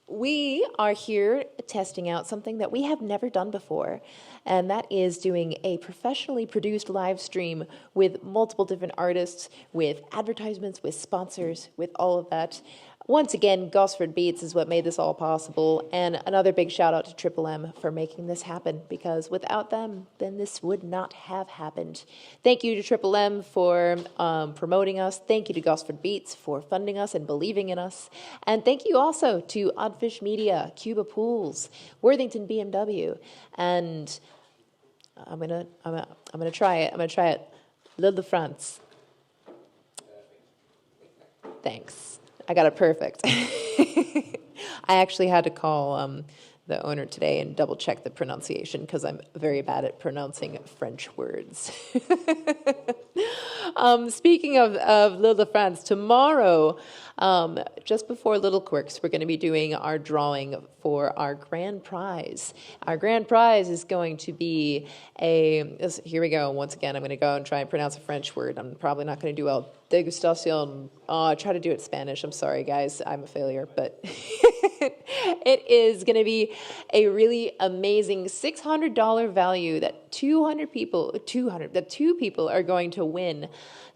we are here testing out something that we have never done before, and that is doing a professionally produced live stream with multiple different artists, with advertisements, with sponsors, with all of that. Once again, Gosford Beats is what made this all possible, and another big shout out to Triple M for making this happen, because without them, then this would not have happened. Thank you to Triple M for promoting us. Thank you to Gosford Beats for funding us and believing in us. And thank you also to Oddfish Media, Cuba Pools, Worthington BMW, and I'm gonna try it. L'Île de France. Thanks. I got it perfect. I actually had to call the owner today and double check the pronunciation because I'm very bad at pronouncing French words. Speaking of Lille de France, tomorrow, just before Little Quirks, we're going to be doing our drawing for our grand prize. Our grand prize is going to be here we go. Once again, I'm going to go and try and pronounce a French word. I'm probably not going to do well. Degustation. I try to do it in Spanish. I'm sorry, guys. I'm a failure, but it is going to be a really amazing $600 value that two people are going to win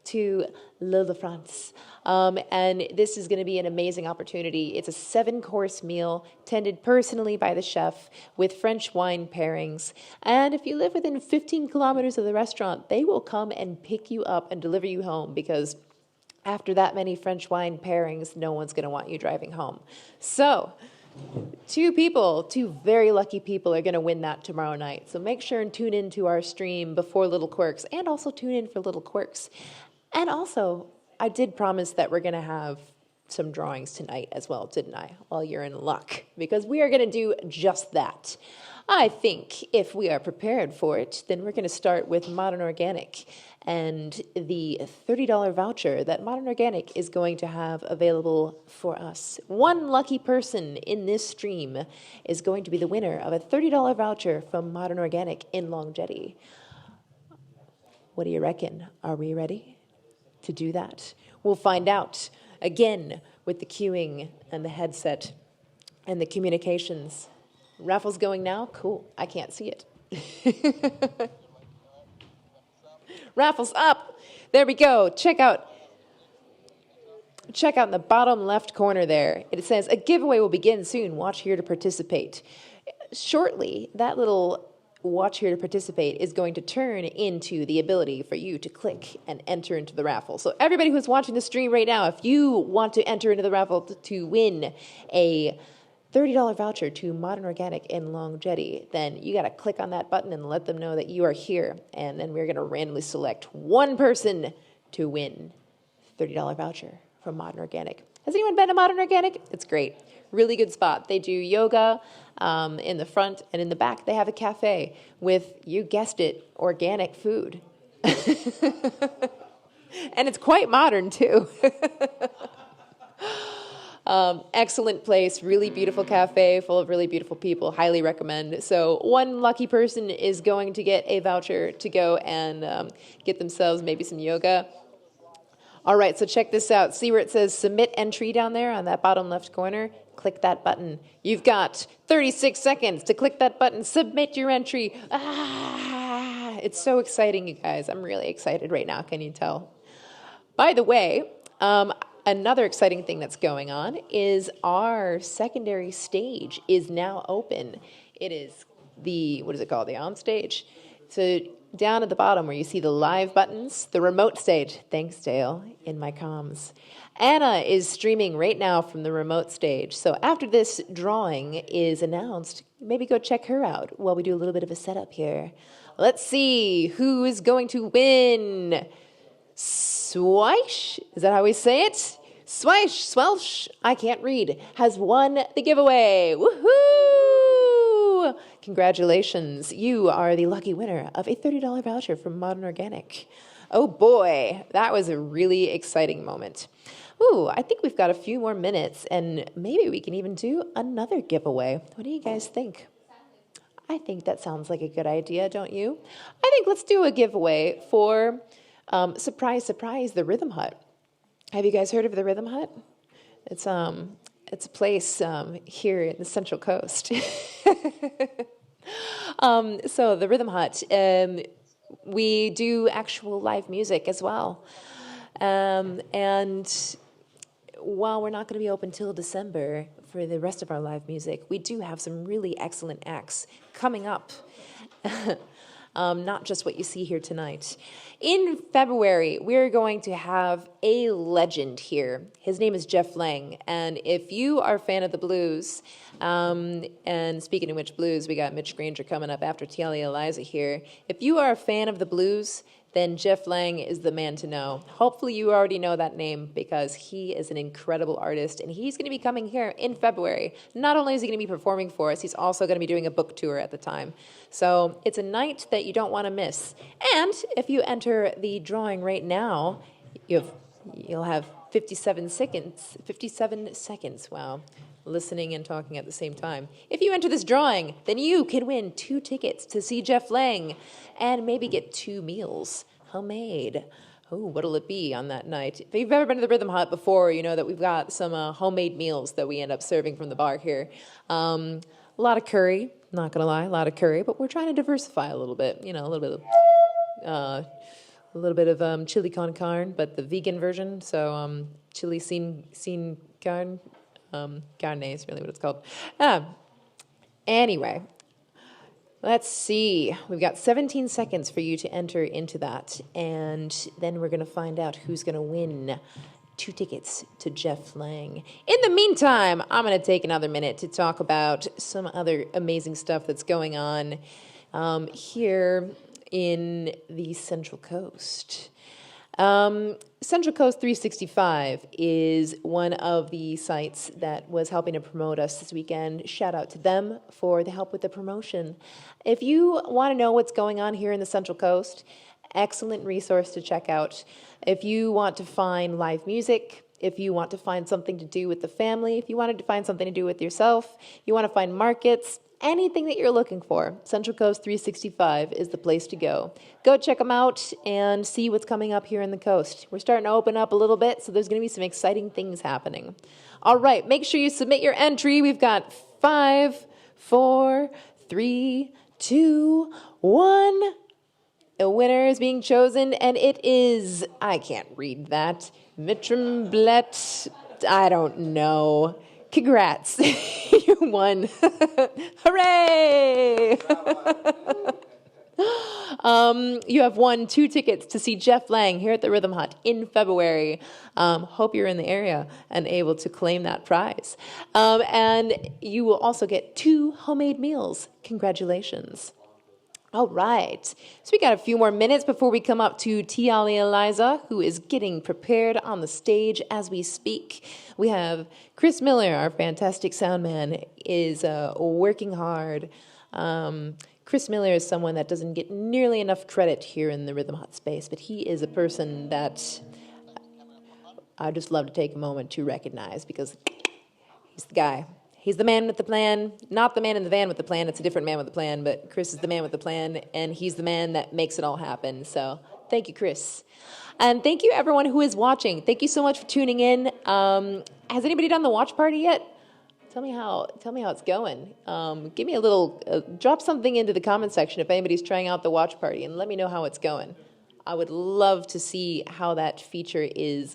to Lille de France. And this is going to be an amazing opportunity. It's a 7-course meal tended personally by the chef with French wine pairings. And if you live within 15 kilometers of the restaurant, they will come and pick you up and deliver you home, because after that many French wine pairings, no one's going to want you driving home. So, two very lucky people are going to win that tomorrow night. So make sure and tune in to our stream before Little Quirks, and also tune in for Little Quirks. And also, I did promise that we're going to have some drawings tonight as well, didn't I? Well, you're in luck, because we are going to do just that. I think if we are prepared for it, then we're going to start with Modern Organic and the $30 voucher that Modern Organic is going to have available for us. One lucky person in this stream is going to be the winner of a $30 voucher from Modern Organic in Long Jetty. What do you reckon? Are we ready to do that? We'll find out again with the queuing and the headset and the communications. Raffle's going now? Cool. I can't see it. Raffle's up. There we go. Check out in the bottom left corner there. It says, a giveaway will begin soon. Watch here to participate. Shortly, that little watch here to participate is going to turn into the ability for you to click and enter into the raffle. So everybody who's watching the stream right now, if you want to enter into the raffle to win a $30 voucher to Modern Organic in Long Jetty, then you got to click on that button and let them know that you are here. And then we're going to randomly select one person to win $30 voucher from Modern Organic. Has anyone been to Modern Organic? It's great. Really good spot. They do yoga in the front, and in the back they have a cafe with, you guessed it, organic food. And it's quite modern too. Excellent place, really beautiful cafe full of really beautiful people. Highly recommend. So one lucky person is going to get a voucher to go and get themselves maybe some yoga. All right, so check this out. See where it says submit entry down there on that bottom left corner? Click that button. You've got 36 seconds to click that button. Submit your entry. It's so exciting, you guys. I'm really excited right now. Can you tell? By the way, another exciting thing that's going on is our secondary stage is now open. It is the, what is it called? The on stage. So down at the bottom where you see the live buttons, the remote stage. Thanks, Dale, in my comms. Anna is streaming right now from the remote stage. So after this drawing is announced, maybe go check her out while we do a little bit of a setup here. Let's see who is going to win. Swish, is that how we say it? Swish, Swelsh, I can't read, has won the giveaway. Woohoo! Congratulations, you are the lucky winner of a $30 voucher from Modern Organic. Oh boy, that was a really exciting moment. Ooh, I think we've got a few more minutes, and maybe we can even do another giveaway. What do you guys think? I think that sounds like a good idea, don't you? I think let's do a giveaway for, surprise, surprise, the Rhythm Hut. Have you guys heard of the Rhythm Hut? It's a place here in the Central Coast. So the Rhythm Hut, we do actual live music as well. And while we're not going to be open till December for the rest of our live music, we do have some really excellent acts coming up. Not just what you see here tonight. In February, we're going to have a legend here. His name is Jeff Lang, and if you are a fan of the blues, and speaking of which blues, we got Mitch Granger coming up after Tiali Eliza here. If you are a fan of the blues, then Jeff Lang is the man to know. Hopefully you already know that name because he is an incredible artist and he's going to be coming here in February. Not only is he going to be performing for us, he's also going to be doing a book tour at the time. So it's a night that you don't want to miss. And if you enter the drawing right now, you'll have 57 seconds. 57 seconds, wow. Listening and talking at the same time. If you enter this drawing, then you can win 2 tickets to see Jeff Lang and maybe get 2 meals, homemade. Oh, what'll it be on that night? If you've ever been to the Rhythm Hut before, you know that we've got some homemade meals that we end up serving from the bar here. A lot of curry, not gonna lie, a lot of curry, but we're trying to diversify a little bit. You know, a little bit of chili con carne, but the vegan version. So chili sin carne. Carne is really what it's called. Anyway, let's see. We've got 17 seconds for you to enter into that, and then we're going to find out who's going to win 2 tickets to Jeff Lang. In the meantime, I'm going to take another minute to talk about some other amazing stuff that's going on here in the Central Coast. Central Coast 365 is one of the sites that was helping to promote us this weekend. Shout out to them for the help with the promotion. If you want to know what's going on here in the Central Coast, excellent resource to check out. If you want to find live music, if you want to find something to do with the family, if you wanted to find something to do with yourself, you want to find markets, anything that you're looking for, Central Coast 365 is the place to go. Go check them out and see what's coming up here in the coast. We're starting to open up a little bit, so there's going to be some exciting things happening. All right, make sure you submit your entry. We've got 5, 4, 3, 2, 1. A winner is being chosen, and it is, I can't read that, Mitrumblet, I don't know. Congrats. You won. Hooray! You have won 2 tickets to see Jeff Lang here at the Rhythm Hut in February. Hope you're in the area and able to claim that prize. And you will also get 2 homemade meals. Congratulations. All right. So we got a few more minutes before we come up to Tiali Eliza, who is getting prepared on the stage as we speak. We have Chris Miller, our fantastic sound man, is working hard. Chris Miller is someone that doesn't get nearly enough credit here in the Rhythm Hut space, but he is a person that I just love to take a moment to recognize because he's the guy. He's the man with the plan, not the man in the van with the plan. It's a different man with the plan, but Chris is the man with the plan, and he's the man that makes it all happen. So thank you, Chris. And thank you, everyone who is watching. Thank you so much for tuning in. Has anybody done the watch party yet? Tell me how it's going. Give me a little, drop something into the comment section if anybody's trying out the watch party, and let me know how it's going. I would love to see how that feature is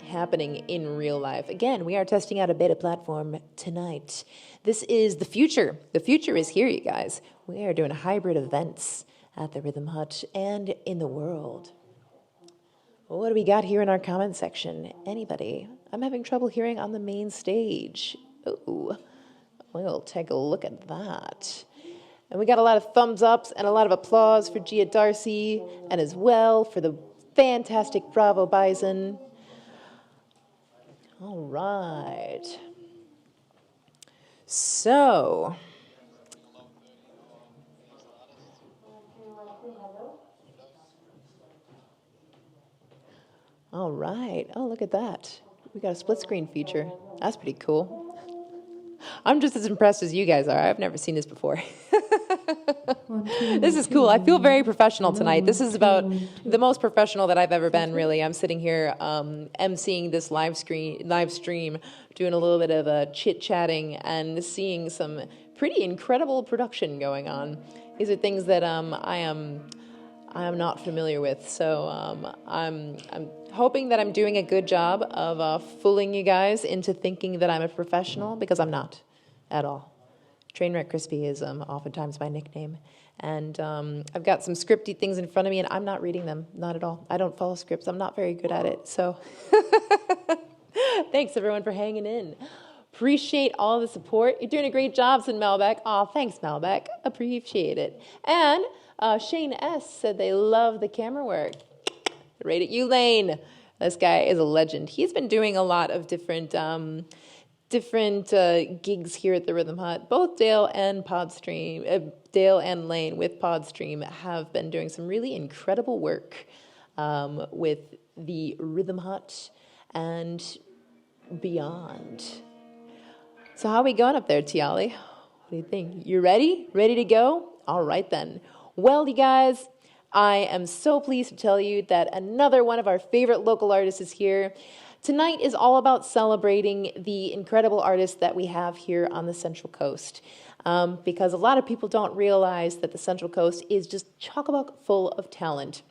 happening in real life. Again, we are testing out a beta platform tonight. This is the future. The future is here, you guys. We are doing hybrid events at the Rhythm Hut and in the world. What do we got here in our comment section? Anybody? I'm having trouble hearing on the main stage. Ooh, we'll take a look at that. And we got a lot of thumbs ups and a lot of applause for Gia Darcy and as well for the fantastic Bravo Bison. All right. So. All right. Oh, look at that. We got a split screen feature. That's pretty cool. I'm just as impressed as you guys are. I've never seen this before. This is cool. I feel very professional tonight. This is about the most professional that I've ever been, really. I'm sitting here emceeing this live stream, doing a little bit of chit-chatting and seeing some pretty incredible production going on. These are things that I am not familiar with, so I'm hoping that I'm doing a good job of fooling you guys into thinking that I'm a professional, because I'm not at all. Trainwreck Crispy is oftentimes my nickname, and I've got some scripty things in front of me, and I'm not reading them, not at all. I don't follow scripts. I'm not very good at it, so thanks, everyone, for hanging in. Appreciate all the support. You're doing a great job, said Malbec. Aw, thanks, Malbec. Appreciate it. And Shane S. said they love the camera work. Right at you, Lane. This guy is a legend. He's been doing a lot of different gigs here at the Rhythm Hut. Both Dale and Lane with Podstream have been doing some really incredible work with the Rhythm Hut and beyond. So how are we going up there, Tiali? What do you think? You ready? Ready to go? All right then. Well, you guys, I am so pleased to tell you that another one of our favorite local artists is here. Tonight is all about celebrating the incredible artists that we have here on the Central Coast. Because a lot of people don't realize that the Central Coast is just chock-a-block full of talent.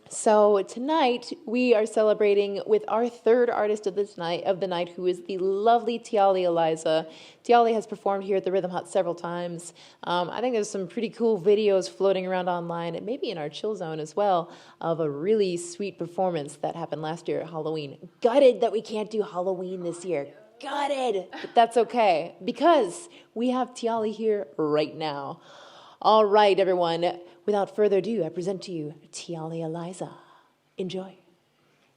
So tonight we are celebrating with our third artist of the night, who is the lovely Tiali Eliza. Tiali has performed here at the Rhythm Hut several times. I think there's some pretty cool videos floating around online, and maybe in our chill zone as well, of a really sweet performance that happened last year at Halloween. Gutted that we can't do Halloween this year. Gutted, but that's okay because we have Tiali here right now. All right, everyone. Without further ado, I present to you Tiali Eliza. Enjoy.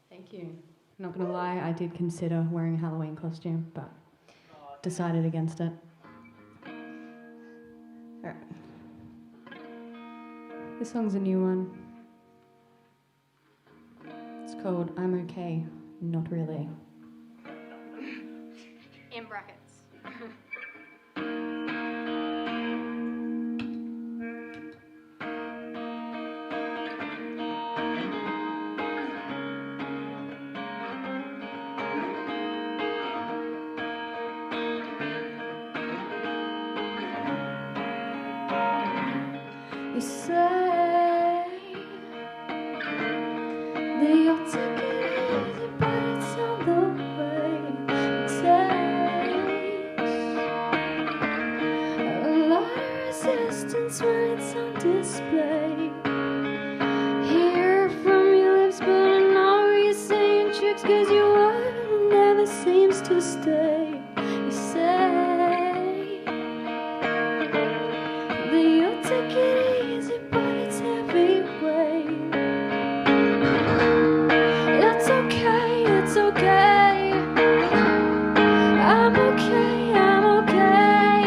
Thank you. Not going to lie, I did consider wearing a Halloween costume, but decided against it. All right. This song's a new one. It's called I'm Okay, Not Really. In brackets. You say that you'll take it easy, but it's on the way. It takes a lot of resistance when it's on display. Hear from your lips, but I know you're saying tricks, 'cause your word never seems to stay. You say that you'll take it easy, but it's heavy weight. It's okay, it's okay. I'm okay, I'm okay.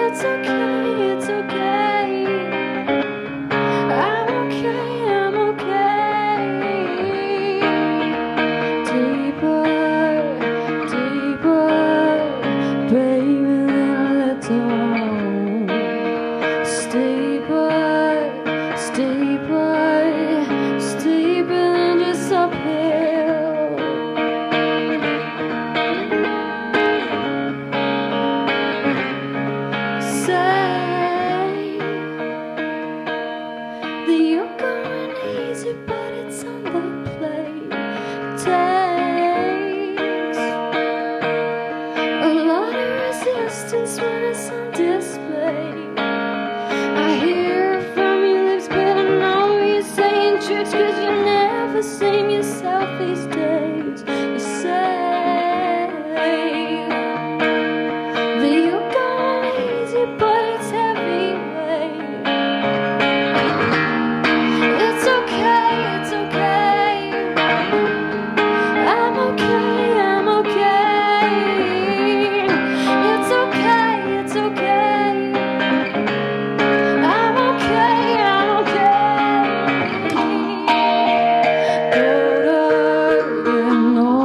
It's okay, it's okay. I'm okay, I'm okay. Deeper, deeper, baby, little. Steeper, steeper, steeper than just uphill. Say that you're going easy, but it's on the plate. Takes a lot of resistance when it's on display. I hear from your lips, but I know you're saying tricks, 'cause you're never seeing yourself these days. You say that you're going easy, but it's heavy weight. It's okay, it's okay. I'm okay, I'm okay. It's okay, it's okay. I'm okay, I'm okay. Better than all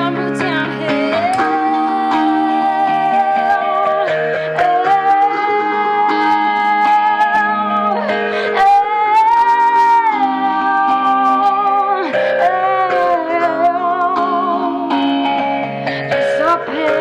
tumble downhill. It's uphill.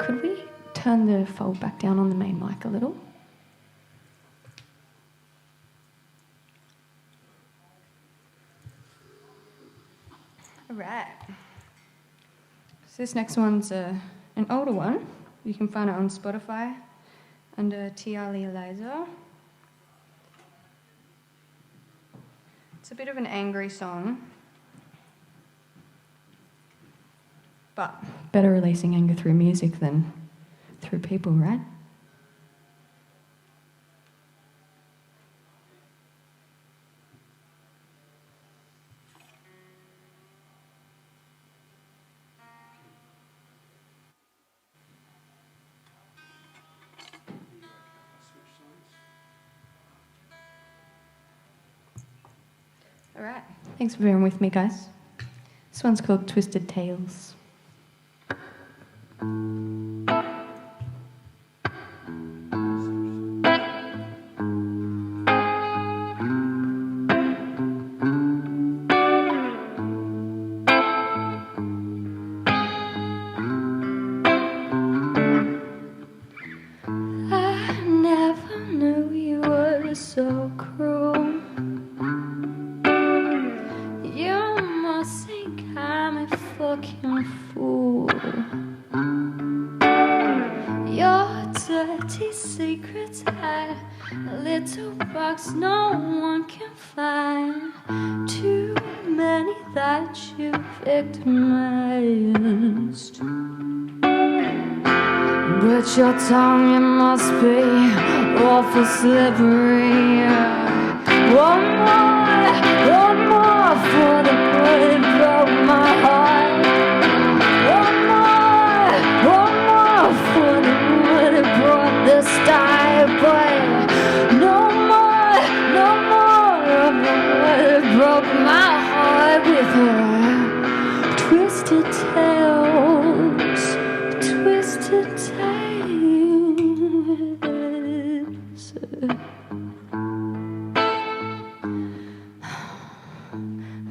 Could we turn the fold back down on the main mic a little? All right. So this next one's an older one. You can find it on Spotify under Tiali Eliza. It's a bit of an angry song, but better releasing anger through music than through people, right? All right. Thanks for bearing with me, guys. This one's called Twisted Tales. I never knew you were so cruel. You must think I'm a fucking fool. Your dirty secrets hide a little box no one can find. Too many that you victimized. But your tongue, it must be awful slippery. One more for the bullet broke my heart. One more for the bullet brought this die. But no more of the bullet broke my heart with her twisted tales, twisted tales.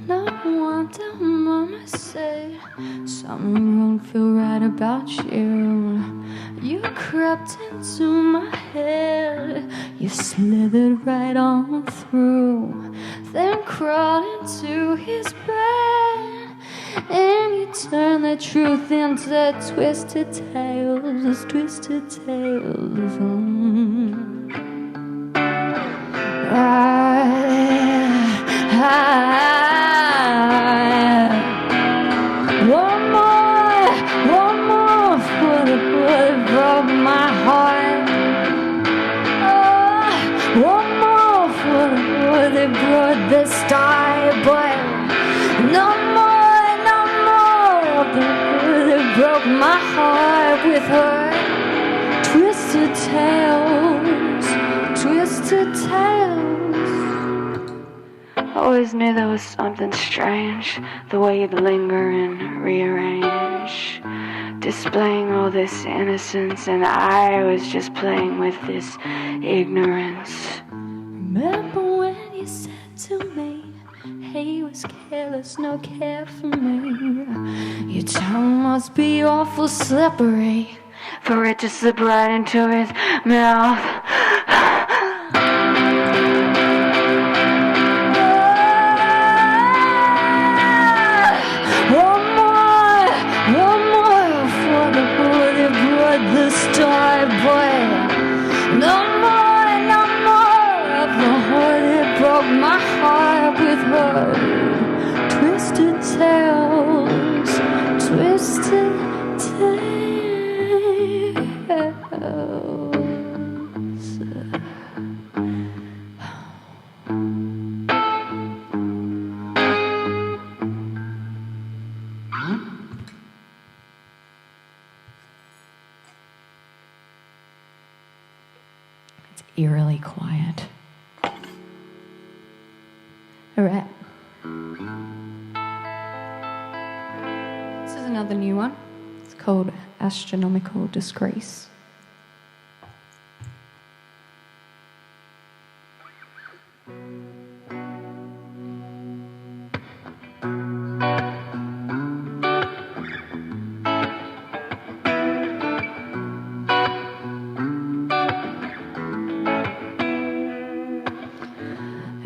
No wonder Mama said something won't feel right about you. You crept into my head, you slithered right on through, then crawled into his bed, and you turned the truth into twisted tales, twisted tales. One more for the bullet broke my heart. One more for the bullet brought the star. But no more of the bullet broke my heart with her twisted tales, twisted tales. Always knew there was something strange, the way you'd linger and rearrange, displaying all this innocence, and I was just playing with this ignorance. Remember when you said to me, he was careless, no care for me. Your tongue must be awful slippery for it to slip right into his mouth. One more for the bullet brought the star. But no more of the heart that broke my heart with her twisted tales, twisted tales. eerily quiet. All right. This is another new one. It's called Astronomical Disgrace.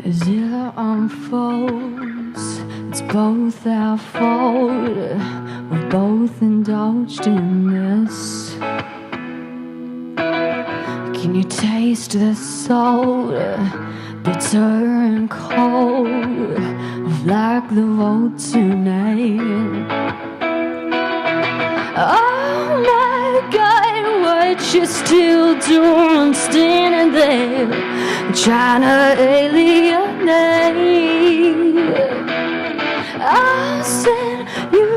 As it unfolds, it's both our fault. We've both indulged in this. Can you taste the salt, bitter and cold, of like the vote tonight? Oh my God, what you still doing, standing there, trying to alienate? I'll send you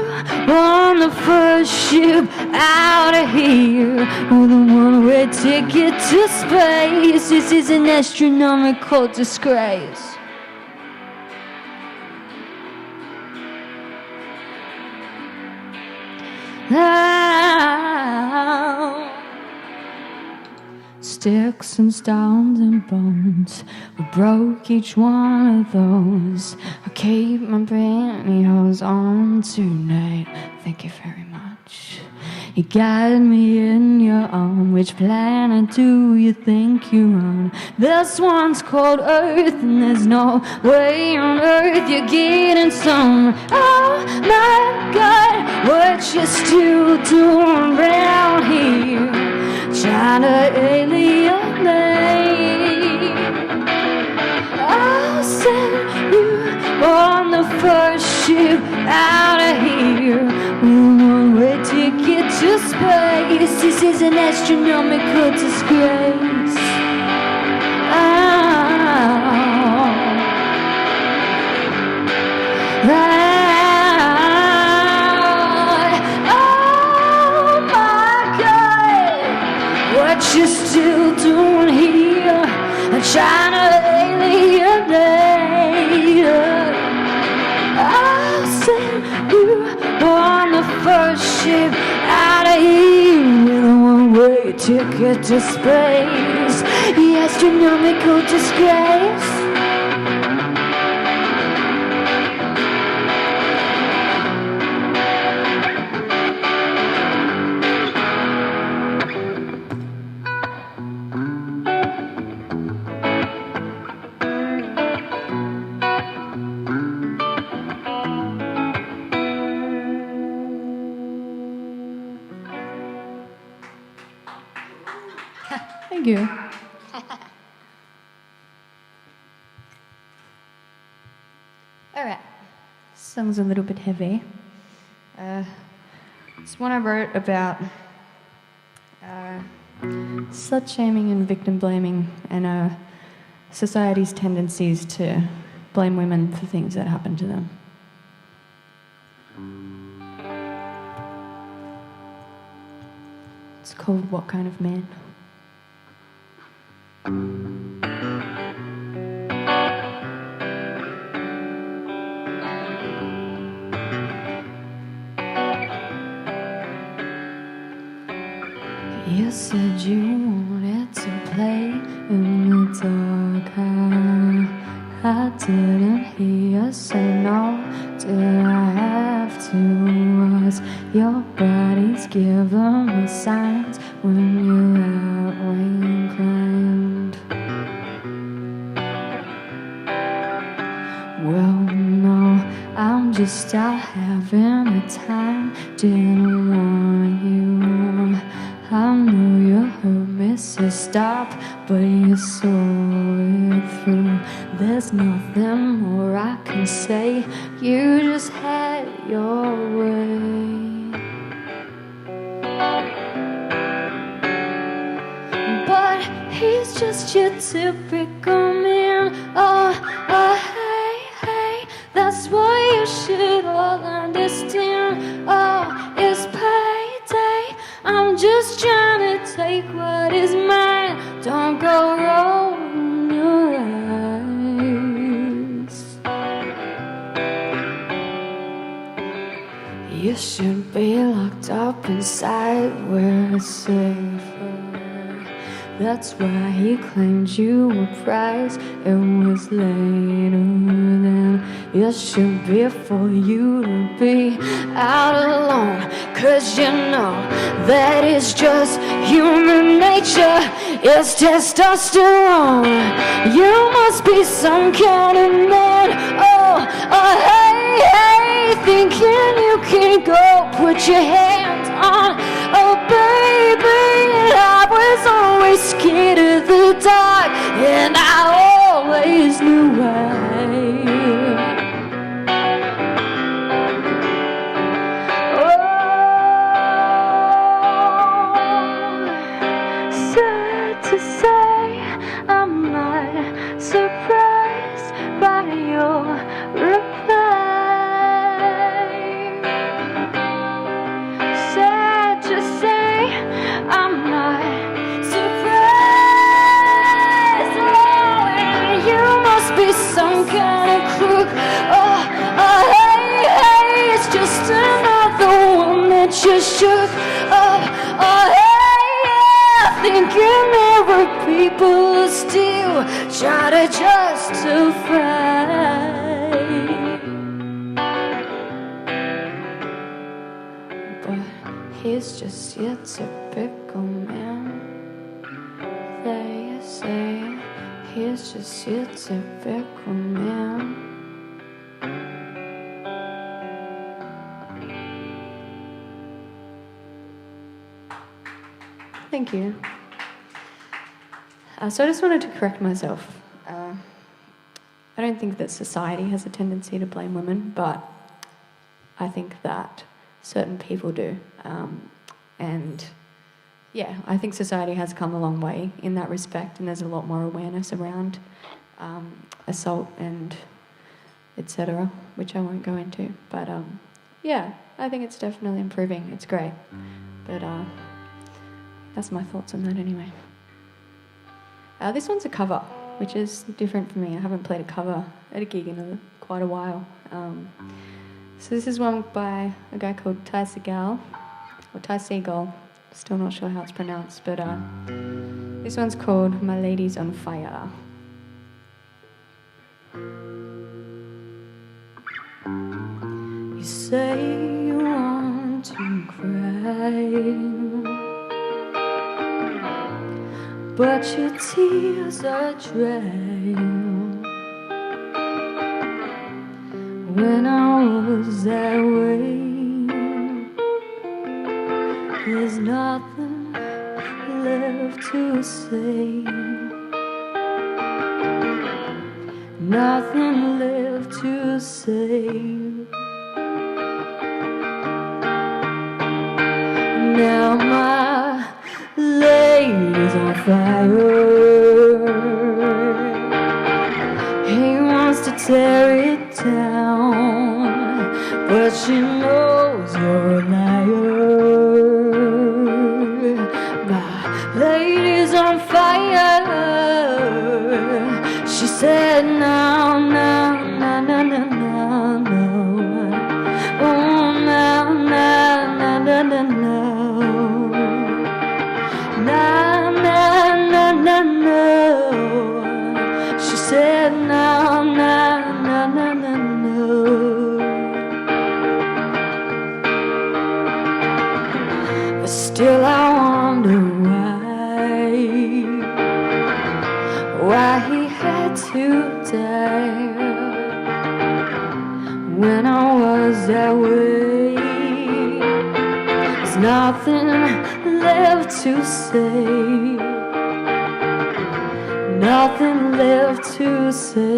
on the first ship out of here with a one-way ticket to space. This is an astronomical disgrace. Now, sticks and stones and bones, we broke each one of those. I keep my pantyhose on tonight. Thank you very much. You got me in your arm. Which planet do you think you're on? This one's called Earth, and there's no way on Earth you're getting some. Oh my God, what you still doing around here, trying to alienate? I'll send you on the first ship out of here with a one-way ticket to space. This is an astronomical disgrace. Oh my God, what you still doing here, trying to alienate? I'll send you on the first ship out of here with a one-way ticket to space. The astronomical disgrace. Thank you. All right, this song's a little bit heavy. It's one I wrote about slut shaming and victim blaming and society's tendencies to blame women for things that happen to them. It's called What Kind of Man? You said you wanted to play in the dark. I didn't hear, say no. Did I have to? Was your body's giving me signs when you're outward inclined? Well, no, I'm just out having a time. Didn't want you. I know you heard me say stop, but you saw it through. There's nothing more I can say. You just had your way. But he's just your typical man. Oh, hey, that's what you should all understand. Oh, it's payday. I'm just trying to take what is mine. don't go rolling your eyes. You should be locked up inside where it's safer. That's why he claimed you were prized. It was later than it should be for you to be out alone. 'Cause you know that it's just human nature. It's testosterone. You must be some kind of man. Oh, hey, hey, thinking you can go put your hands on a baby. I was always scared of the dark, and I always knew why. Sad to say, I'm not surprised by your reply. Sad to say, I'm not surprised. Oh, and you must be some kind of crook. Oh, hey, hey, it's just another one that you shook up. Oh, hey, yeah, thinking there were people who still try to justify. But he's just your typical man. They say he's just your typical man. Thank you. So I just wanted to correct myself. I don't think that society has a tendency to blame women, but I think that certain people do. And yeah, I think society has come a long way in that respect, and there's a lot more awareness around assault and etc., which I won't go into. But yeah, I think it's definitely improving. It's great. But that's my thoughts on that anyway. This one's a cover, which is different for me. I haven't played a cover at a gig in quite a while. So this is one by a guy called Ty Seagal, or Ty Seagal. Still not sure how it's pronounced, but this one's called My Lady's on Fire. You say you want to cry, but your tears are dry. When I was that way, there's nothing left to say. Nothing left to say. Now my lady's on fire. He wants to tear it down, but she knows you're a liar. My lady's on fire. She said no, no, no, no, no, no, no. Oh, no, no, no, no, no, no. No, no, no, no, no. She said no, no, no, no, no, no. But still I wonder why he had to die. When I was that way, there's nothing left to say. Nothing left to say.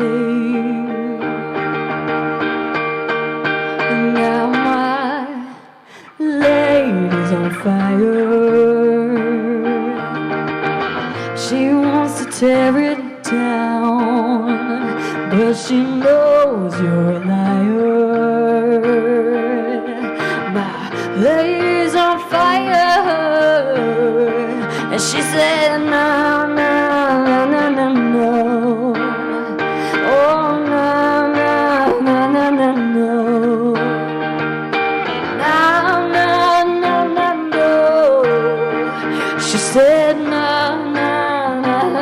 And now my lady's on fire. She wants to tear it down, but she knows you're a liar. My lady's on fire, and she She said, no, no, no, no, no, no. Oh, no, no, no, no, no, no. No, no, no, no, no. She said, no, no, no, no.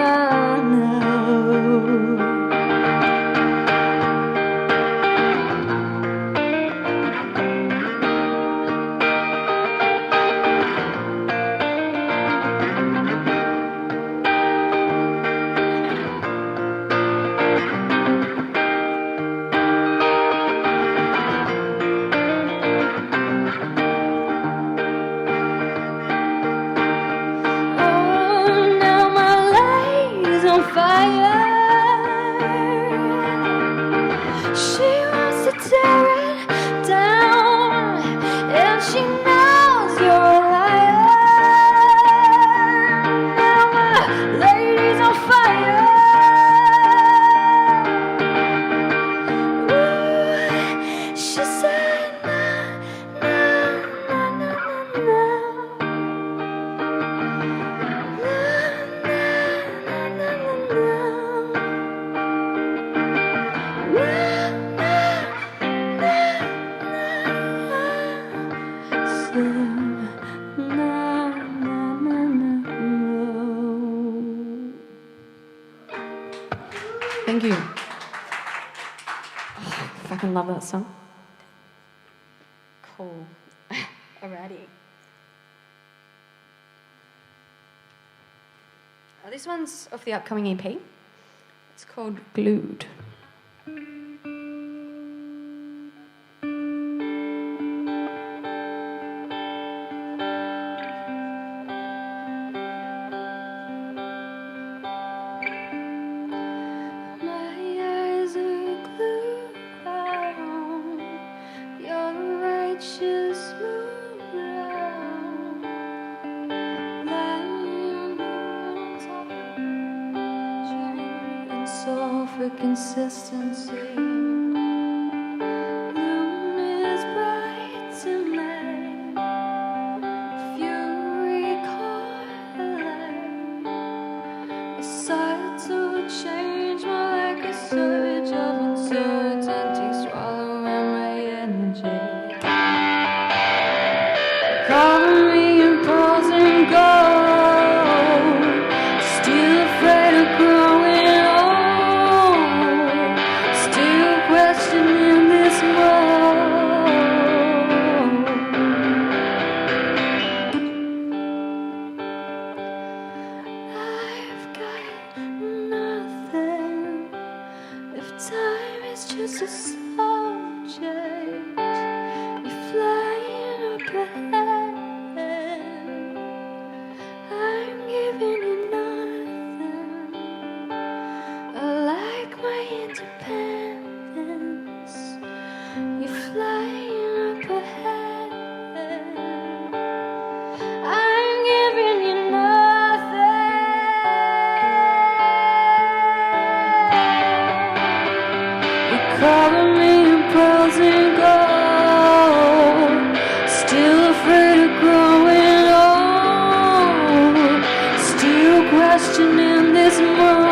Thank you. Oh, I fucking love that song. Cool. Alrighty. This one's off the upcoming EP. It's called Glued. For consistency, moon is bright tonight. If you recollect, a sight to change more like a surge of uncertainty, swallowing my energy. Cover me in pause and go, still afraid of growing old. Questioning this world, I've got nothing. If time is just a subject, you're flying up ahead. I'm giving you nothing. I like my independence. You're flying up ahead. I'm giving you nothing. You cover me in pearls and gold. Still afraid of growing old. Still questioning this mold.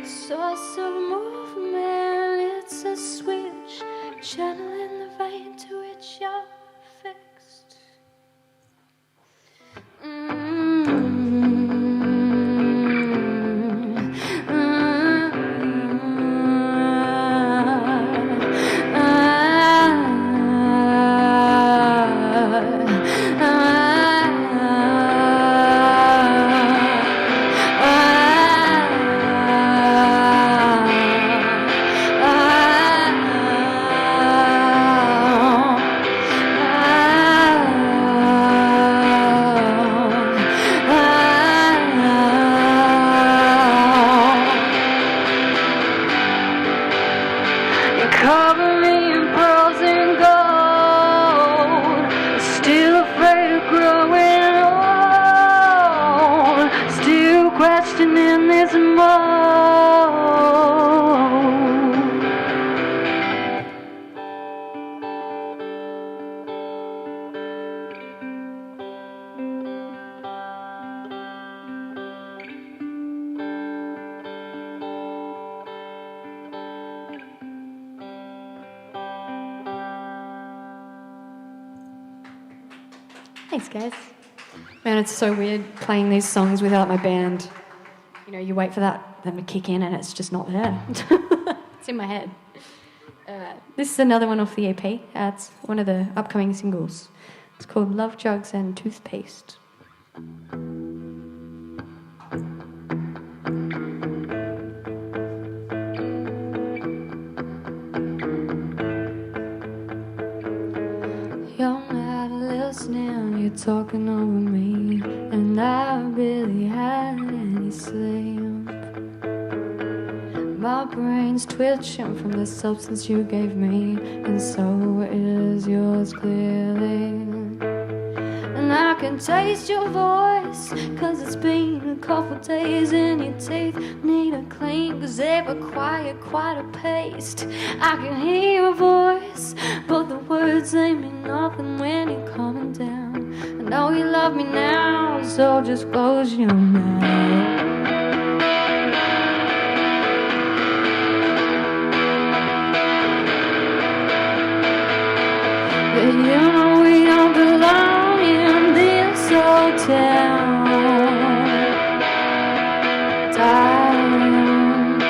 Source of movement, it's a switch, channeling the vein to which you're fixed. there's more. Thanks, guys. Man, it's so weird playing these songs without my band. You know, you wait for them to kick in and it's just not there. It's in my head. This is another one off the EP. It's one of the upcoming singles. It's called Love, Drugs and Toothpaste. You're not listening, you're talking over me, and I barely had any sleep. My brain's twitching from the substance you gave me, and so is yours clearly. And I can taste your voice, 'cause it's been a couple days, and your teeth need a clean, 'cause they've acquired quite a paste. I can hear your voice, but the words ain't mean nothing when you're coming down. I know you love me now, so just close your mouth. But you know we don't belong in this hotel. Darling,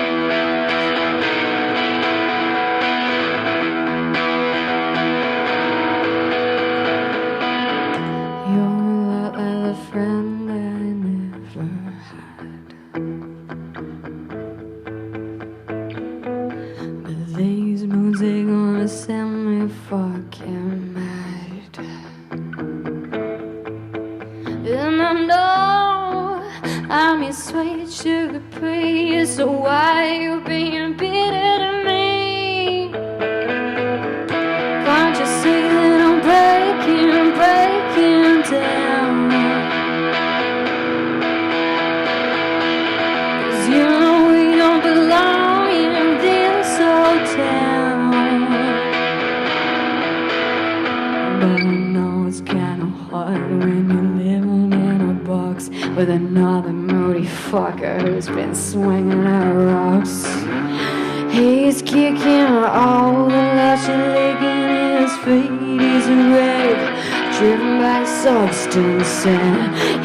you're a lot like the friend that I never had. But these moods, they gonna send me fucking mad. And I know I'm your sweet sugar pea, so why you being bitter to me? Can't you see that I'm breaking down? 'Cause you know we don't belong in this hotel. But I know it's kinda hard when you're living in a box with another moody fucker who's been swinging at rocks. He's kicking all the lush and licking his feet. He's a wreck, driven by substance, and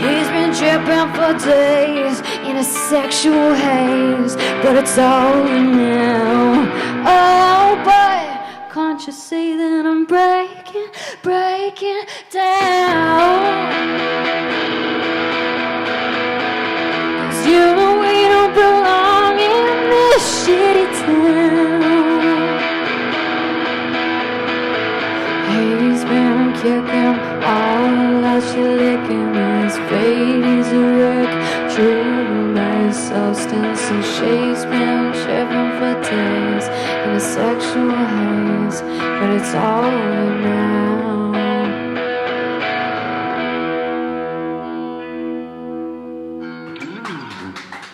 he's been tripping for days in a sexual haze. But it's over now. Oh, but can't you see that I'm breaking down? 'Cause you know we don't belong in this shitty town. He's been kicking all the lush, licking his fate. He's a wreck, driven by his substance, and she's been tripping for days in a sexual haze. But it's over now.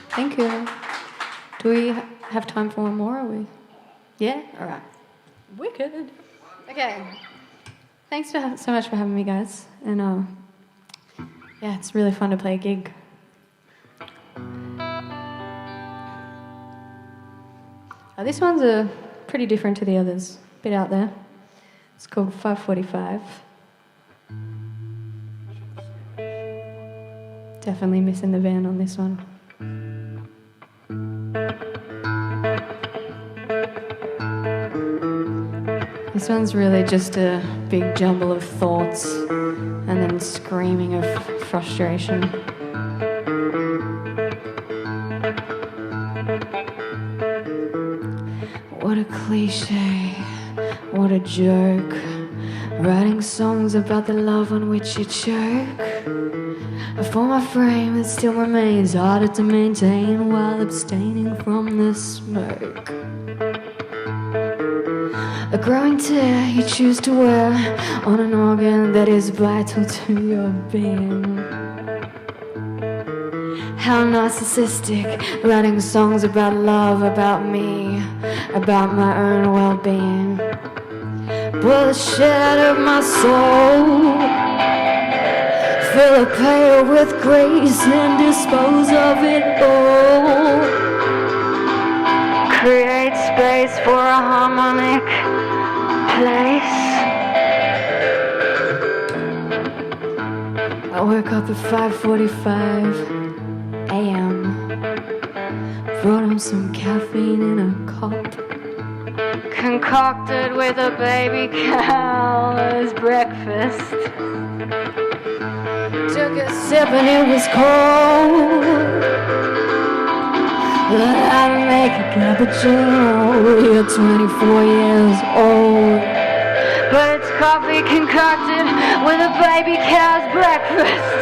Thank you. Do we have time for one more? Are we? Yeah? All right. Wicked. Okay. Thanks so much for having me, guys. And yeah, it's really fun to play a gig. This one's pretty different to the others. A bit out there. It's called 545. Definitely missing the van on this one. This one's really just a big jumble of thoughts and then screaming of frustration. What a cliche, what a joke. Writing songs about the love on which you choke. For my frame it still remains harder to maintain while abstaining from the smoke. A growing tear you choose to wear on an organ that is vital to your being. How narcissistic, writing songs about love, about me, about my own well-being. Pull the shit out of my soul, fill a pail with grace and dispose of it all. Create space for a harmonic place. I woke up at 5:45 a.m. Brought him some caffeine in a cup, concocted with a baby cow as breakfast. Took a sip and it was cold. I'd make a cappuccino. You're 24 years old, but it's coffee concocted with a baby cow's breakfast.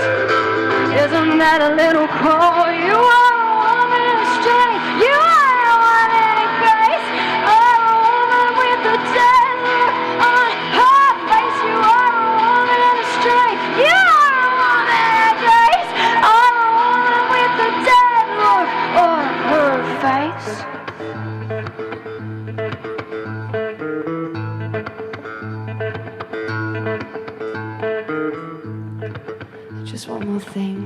Isn't that a little cold? You are a woman in strength. You are a woman in grace. A woman with a dead look on her face. You are a woman in strength. You are a woman in grace. I'm a woman with a dead look on her face. Just one more thing.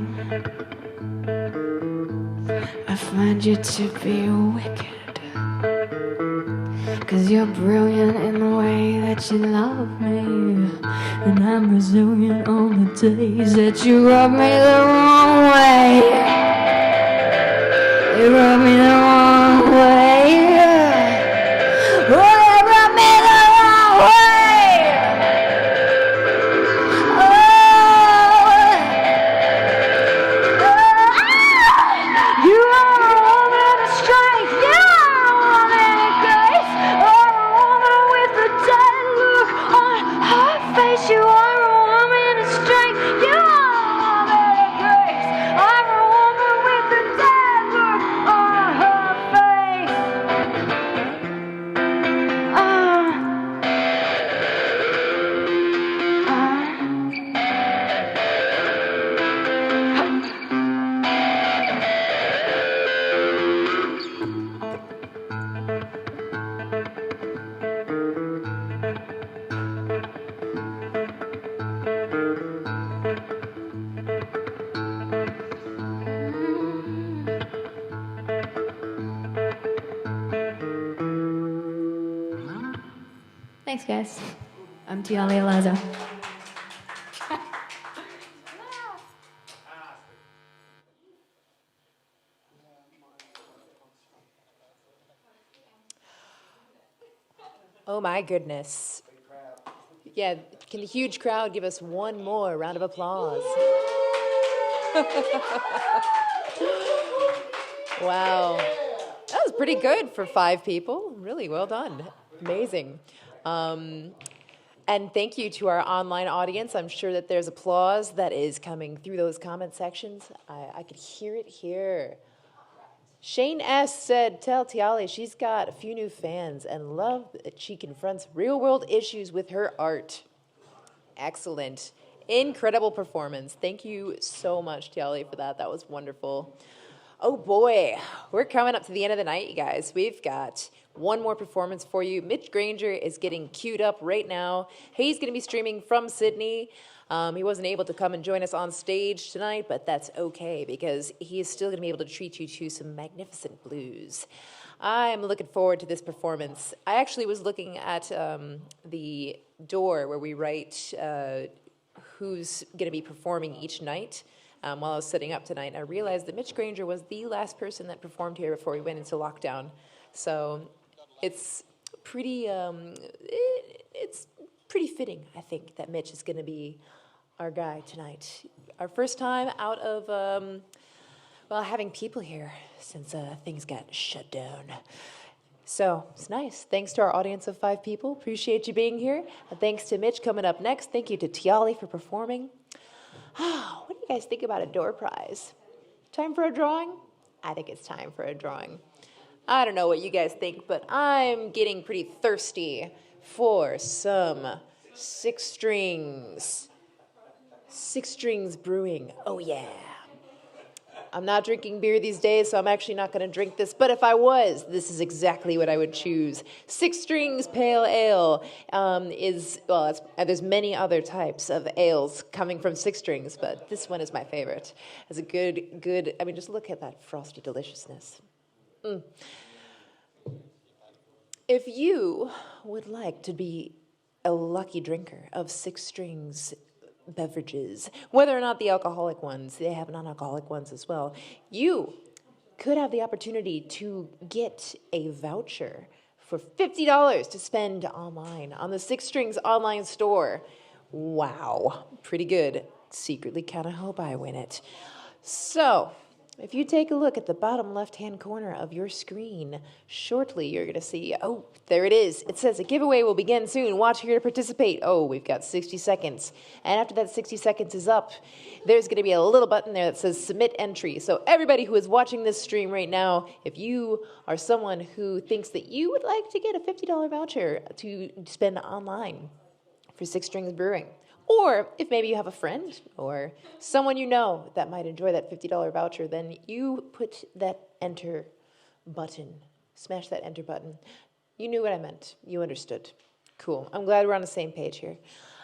I find you to be wicked, 'cause you're brilliant in the way that you love me, and I'm resilient on the days that you rub me the wrong way. You rub me the wrong way. Oh, you rub me the wrong way. You are a woman of strength. You are a woman of grace. Or a woman with a dead look on her face. You are a woman of strength. You are a woman of grace. I'm a woman with a dead look on her face. Thanks, guys. I'm Tiali Alaza. Oh my goodness. Yeah, can the huge crowd give us one more round of applause? Wow. That was pretty good for 5 people. Really well done. Amazing. And thank you to our online audience. I'm sure that there's applause that is coming through those comment sections. I could hear it here. Shane S. said, tell Tiali she's got a few new fans and love that she confronts real-world issues with her art. Excellent. Incredible performance. Thank you so much, Tiali, for that. That was wonderful. Oh, boy. We're coming up to the end of the night, you guys. We've got one more performance for you. Mitch Granger is getting queued up right now. He's going to be streaming from Sydney. He wasn't able to come and join us on stage tonight, but that's okay because he is still going to be able to treat you to some magnificent blues. I'm looking forward to this performance. I actually was looking at the door where we write who's going to be performing each night while I was setting up tonight. And I realized that Mitch Granger was the last person that performed here before we went into lockdown. So it's pretty it's pretty fitting, I think, that Mitch is going to be our guy tonight. Our first time out of, well, having people here since things got shut down. So it's nice. Thanks to our audience of 5 people. Appreciate you being here. And thanks to Mitch coming up next. Thank you to Tiali for performing. What do you guys think about a door prize? Time for a drawing? I think it's time for a drawing. I don't know what you guys think, but I'm getting pretty thirsty for some 6 strings. 6 strings brewing. Oh, yeah. I'm not drinking beer these days, so I'm actually not going to drink this. But if I was, this is exactly what I would choose. Six Strings Pale Ale there's many other types of ales coming from Six Strings, but this one is my favorite. It's a good, I mean, just look at that frosty deliciousness. If you would like to be a lucky drinker of Six Strings beverages, whether or not the alcoholic ones, they have non-alcoholic ones as well, you could have the opportunity to get a voucher for $50 to spend online on the Six Strings online store. Wow, pretty good. Secretly kind of hope I win it. So, if you take a look at the bottom left-hand corner of your screen, shortly you're going to see, oh, there it is. It says a giveaway will begin soon. Watch here to participate. Oh, we've got 60 seconds. And after that 60 seconds is up, there's going to be a little button there that says submit entry. So everybody who is watching this stream right now, if you are someone who thinks that you would like to get a $50 voucher to spend online for Six Strings Brewing, or if maybe you have a friend or someone you know that might enjoy that $50 voucher, then you put that enter button, smash that enter button. You knew what I meant. You understood. Cool. I'm glad we're on the same page here.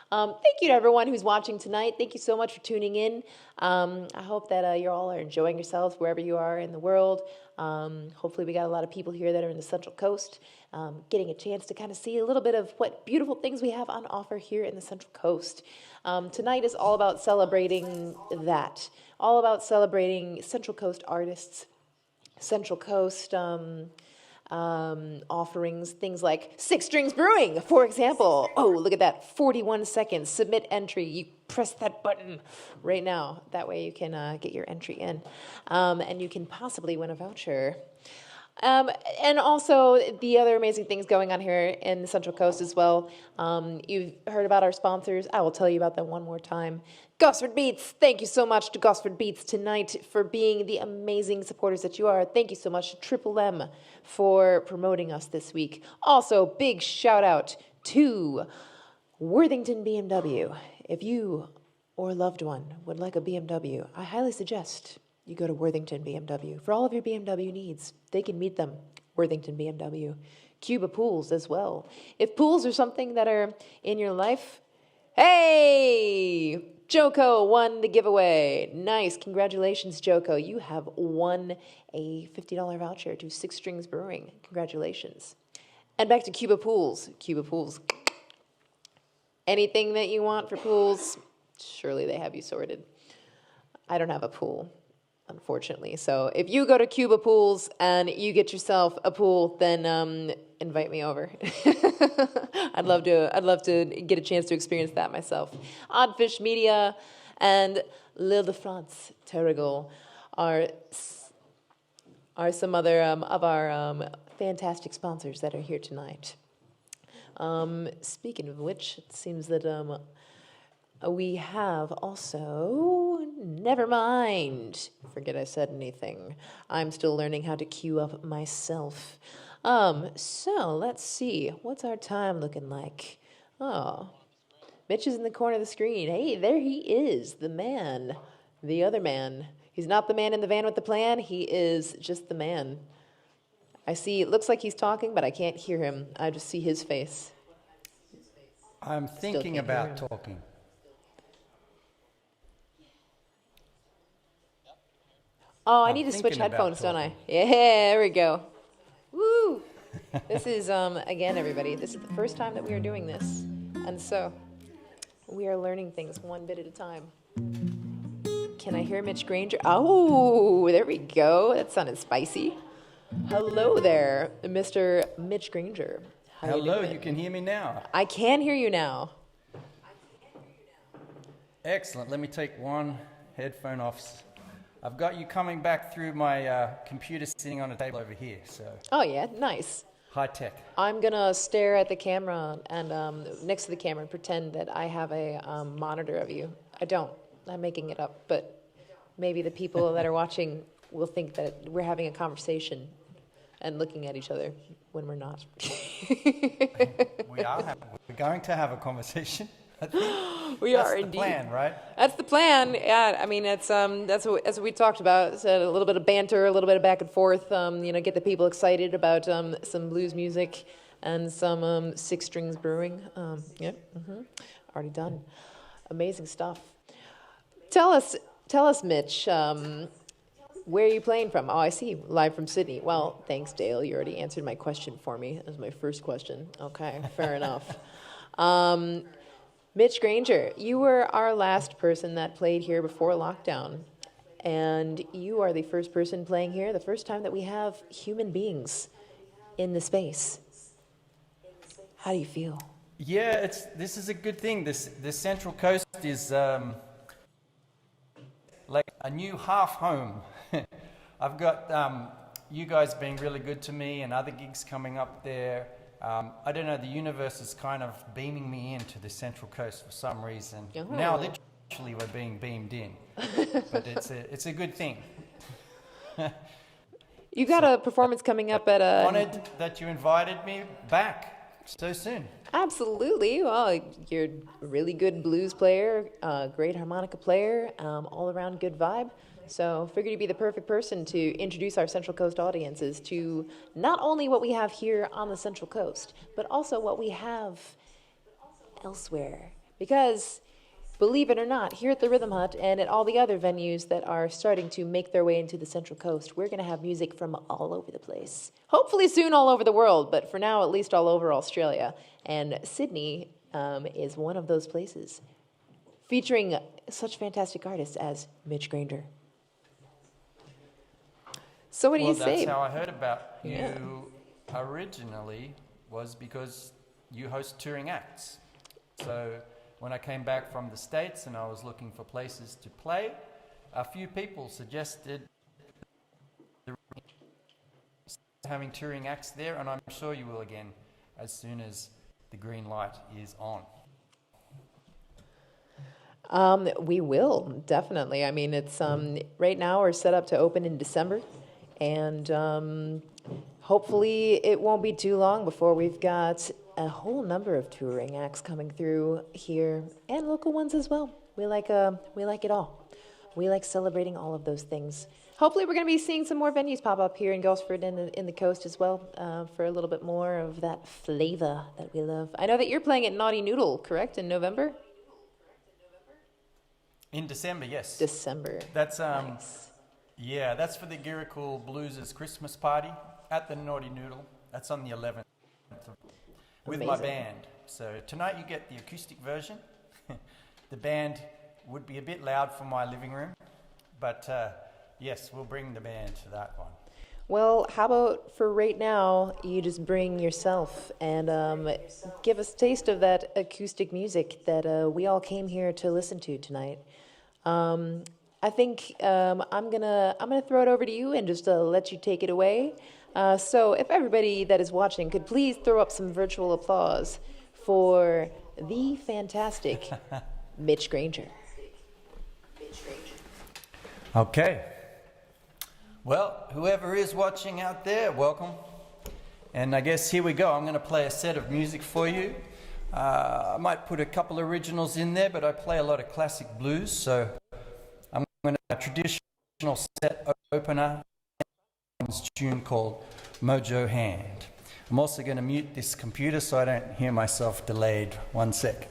Thank you to everyone who's watching tonight. Thank you so much for tuning in. I hope that you all are enjoying yourselves wherever you are in the world. Hopefully we got a lot of people here that are in the Central Coast, getting a chance to kind of see a little bit of what beautiful things we have on offer here in the Central Coast. Tonight is all about celebrating that, all about celebrating Central Coast artists, Central Coast offerings, things like Six Strings Brewing, for example. Oh, look at that, 41 seconds, submit entry. You press that button right now. That way you can get your entry in, and you can possibly win a voucher. And also the other amazing things going on here in the Central Coast as well. You've heard about our sponsors. I will tell you about them one more time. Gosford Beats, thank you so much to Gosford Beats tonight for being the amazing supporters that you are. Thank you so much to Triple M for promoting us this week. Also, big shout out to Worthington BMW. If you or a loved one would like a BMW, I highly suggest you go to Worthington BMW. For all of your BMW needs, they can meet them. Worthington BMW. Cuba Pools as well. If pools are something that are in your life, hey! Joko won the giveaway. Nice. Congratulations, Joko. You have won a $50 voucher to Six Strings Brewing. Congratulations. And back to Cuba Pools. Cuba Pools. Anything that you want for pools, surely they have you sorted. I don't have a pool, unfortunately. So if you go to Cuba Pools and you get yourself a pool, then invite me over. I'd love to get a chance to experience that myself. Oddfish Media and L'Île de France Terrigal are some other of our fantastic sponsors that are here tonight. Speaking of which, it seems that we have also, never mind, forget I said anything. I'm still learning how to queue up myself. So let's see, what's our time looking like? Oh, Mitch is in the corner of the screen. Hey, there he is, the man, the other man. He's not the man in the van with the plan, he is just the man. I see, it looks like he's talking, but I can't hear him. I just see his face. I'm thinking about talking. Oh, I need to switch headphones, don't I? Yeah, there we go. Woo! This is, again, everybody, this is the first time that we are doing this. And so, we are learning things one bit at a time. Can I hear Mitch Granger? Oh, there we go. That sounded spicy. Hello there, Mr. Mitch Granger. Hello, you can hear me now. I can hear you now. Excellent. Let me take one headphone off. I've got you coming back through my computer sitting on a table over here. So. Oh, yeah, nice. High tech. I'm going to stare at the camera and next to the camera and pretend that I have a monitor of you. I don't. I'm making it up. But maybe the people that are watching will think that we're having a conversation and looking at each other when we're not. We're going to have a conversation. We That's are the indeed. plan, right? That's the plan. Yeah, I mean, that's what we talked about. So a little bit of banter, a little bit of back and forth. Get the people excited about some blues music and some Six Strings Brewing. Yep, already done. Amazing stuff. Tell us, Mitch. Where are you playing from? Oh, I see. Live from Sydney. Well, thanks, Dale. You already answered my question for me. That was my first question. Okay, fair enough. Mitch Granger, you were our last person that played here before lockdown. And you are the first person playing here, the first time that we have human beings in the space. How do you feel? Yeah, this is a good thing. This Central Coast is like a new half home. I've got you guys being really good to me and other gigs coming up there. I don't know, the universe is kind of beaming me into the Central Coast for some reason. Oh. Now literally we're being beamed in, but it's a good thing. You got a performance coming up at a... Honored that you invited me back so soon. Absolutely. Well, you're a really good blues player, great harmonica player, all around good vibe. So figured you'd be the perfect person to introduce our Central Coast audiences to not only what we have here on the Central Coast, but also what we have elsewhere. Because, believe it or not, here at the Rhythm Hut and at all the other venues that are starting to make their way into the Central Coast, we're going to have music from all over the place. Hopefully soon all over the world, but for now at least all over Australia. And Sydney is one of those places, featuring such fantastic artists as Mitch Granger. So what do you say? That's how I heard about you originally, was because you host touring acts. So when I came back from the States and I was looking for places to play, a few people suggested having touring acts there, and I'm sure you will again as soon as the green light is on. We will, definitely. I mean, it's right now we're set up to open in December. And hopefully it won't be too long before we've got a whole number of touring acts coming through here, and local ones as well. We like it all. We like celebrating all of those things. Hopefully we're going to be seeing some more venues pop up here in Gosford and in the coast as well, for a little bit more of that flavor that we love. I know that you're playing at Naughty Noodle, correct, in November? In December, yes. December. That's nice. Yeah, that's for the Giracool Blues' Christmas party at the Naughty Noodle. That's on the 11th with my band. So tonight you get the acoustic version. The band would be a bit loud for my living room, but yes, we'll bring the band to that one. Well, how about for right now, you just bring yourself and give us a taste of that acoustic music that we all came here to listen to tonight. I think I'm gonna throw it over to you and just let you take it away. So if everybody that is watching could please throw up some virtual applause for the fantastic Mitch Granger. Okay. Well, whoever is watching out there, welcome. And I guess here we go. I'm going to play a set of music for you. I might put a couple originals in there, but I play a lot of classic blues, so I'm going to a traditional set opener, a tune called Mojo Hand. I'm also going to mute this computer so I don't hear myself delayed. 1 sec.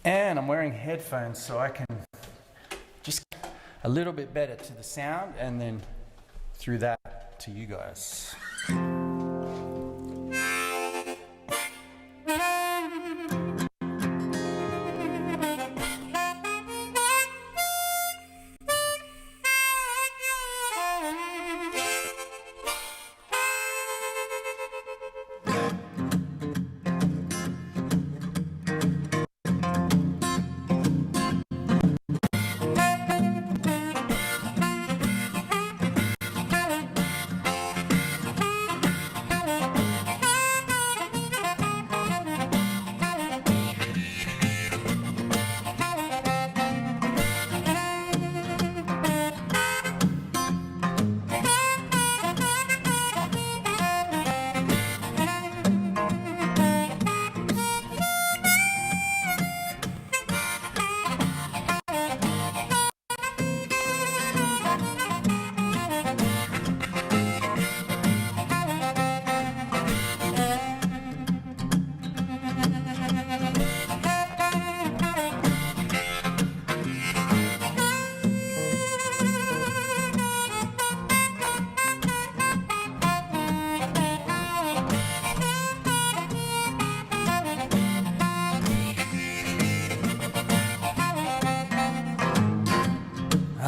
And I'm wearing headphones so I can just a little bit better to the sound and then through that to you guys.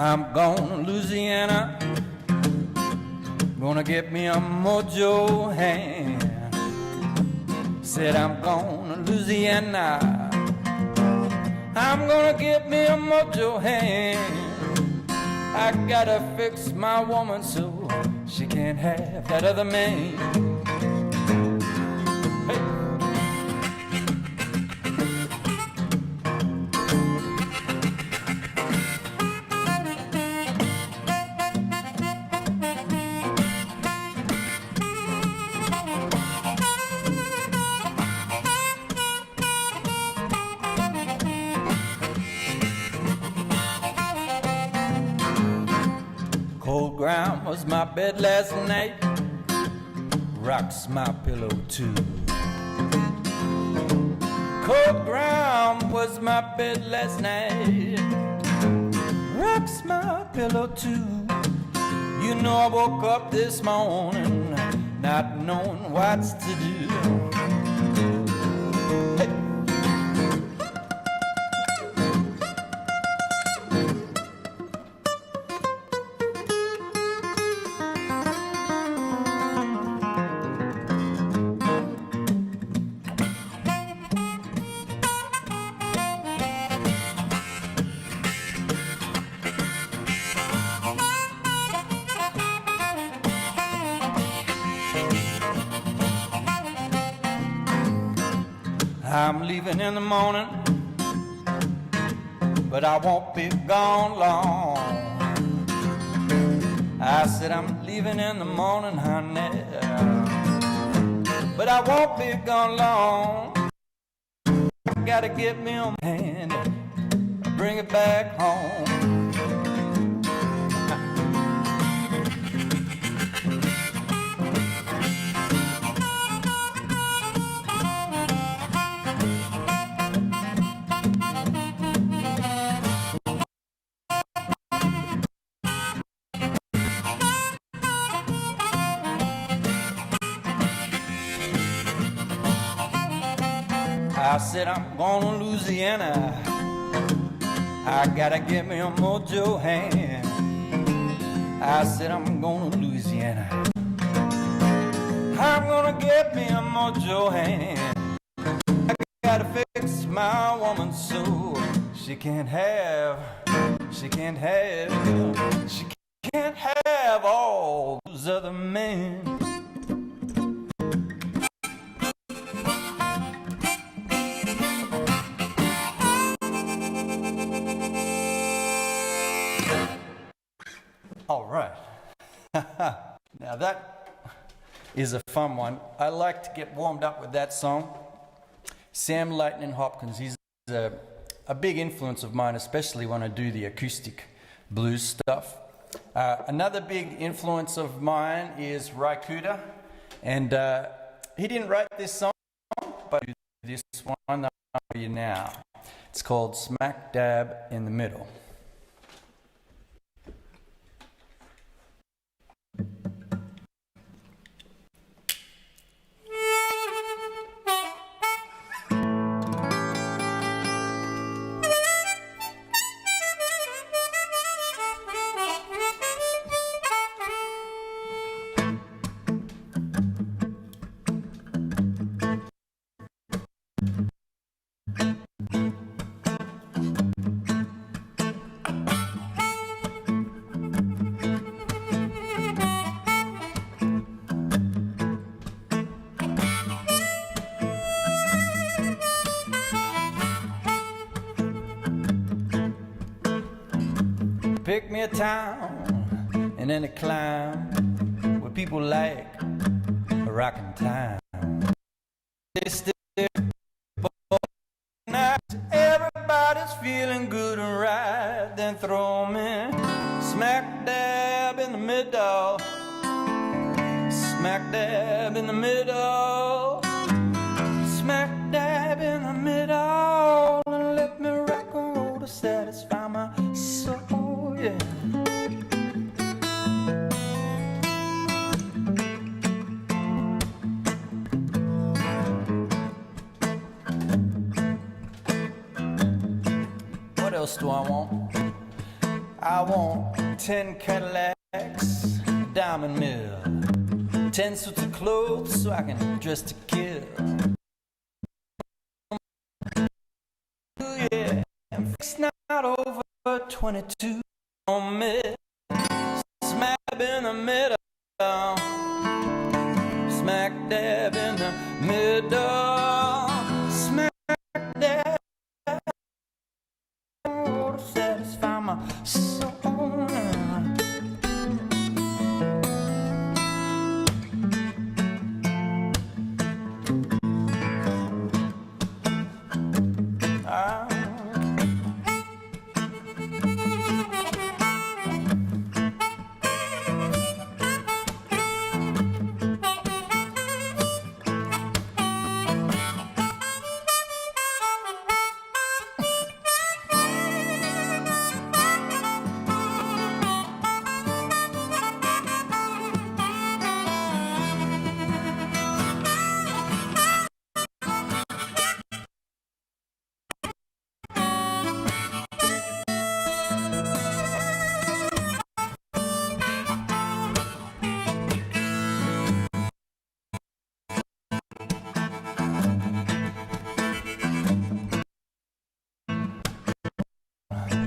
I'm going to Louisiana, gonna get me a mojo hand. Said I'm going to Louisiana, I'm gonna get me a mojo hand. I gotta fix my woman so she can't have that other man. Hey. Cold ground was my bed last night, rocks my pillow too. Cold ground was my bed last night, rocks my pillow too. You know I woke up this morning not knowing what's to do. Hey. I'm leaving in the morning, but I won't be gone long. I said I'm leaving in the morning, honey, but I won't be gone long. I gotta get me a hand, bring it back home. I said I'm going to Louisiana, I gotta get me a mojo hand. I said I'm going to Louisiana, I'm gonna get me a mojo hand. I gotta fix my woman so she can't have all those other men. All right. Now that is a fun one. I like to get warmed up with that song. Sam Lightning Hopkins, he's a big influence of mine, especially when I do the acoustic blues stuff. Another big influence of mine is Rotc, and he didn't write this song, but this one I'll show you now. It's called Smack Dab in the Middle. Pick me a town and then a climb where people like a rockin' time. Everybody's feeling good and right, then throw me smack dab in the middle, smack dab in the middle, smack dab in the middle, and let me rock and roll to satisfy my soul, yeah. What else do I want? I want 10 Cadillacs, a diamond mill, 10 suits of clothes so I can dress to kill. Yeah, it's not over 22 on me. Smack in the middle, smack dab in the middle, smack dab to satisfy my soul.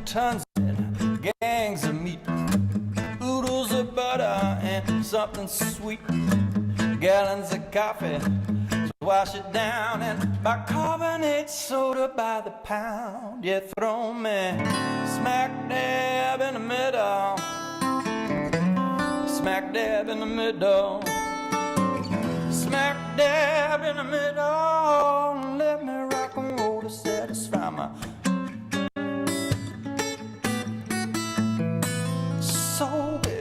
Tons of gangs of meat, oodles of butter and something sweet, gallons of coffee to wash it down, and bicarbonate soda by the pound. You throw me smack dab in the middle, smack dab in the middle, smack dab in the middle. Let me rock and roll to satisfy my soul, baby.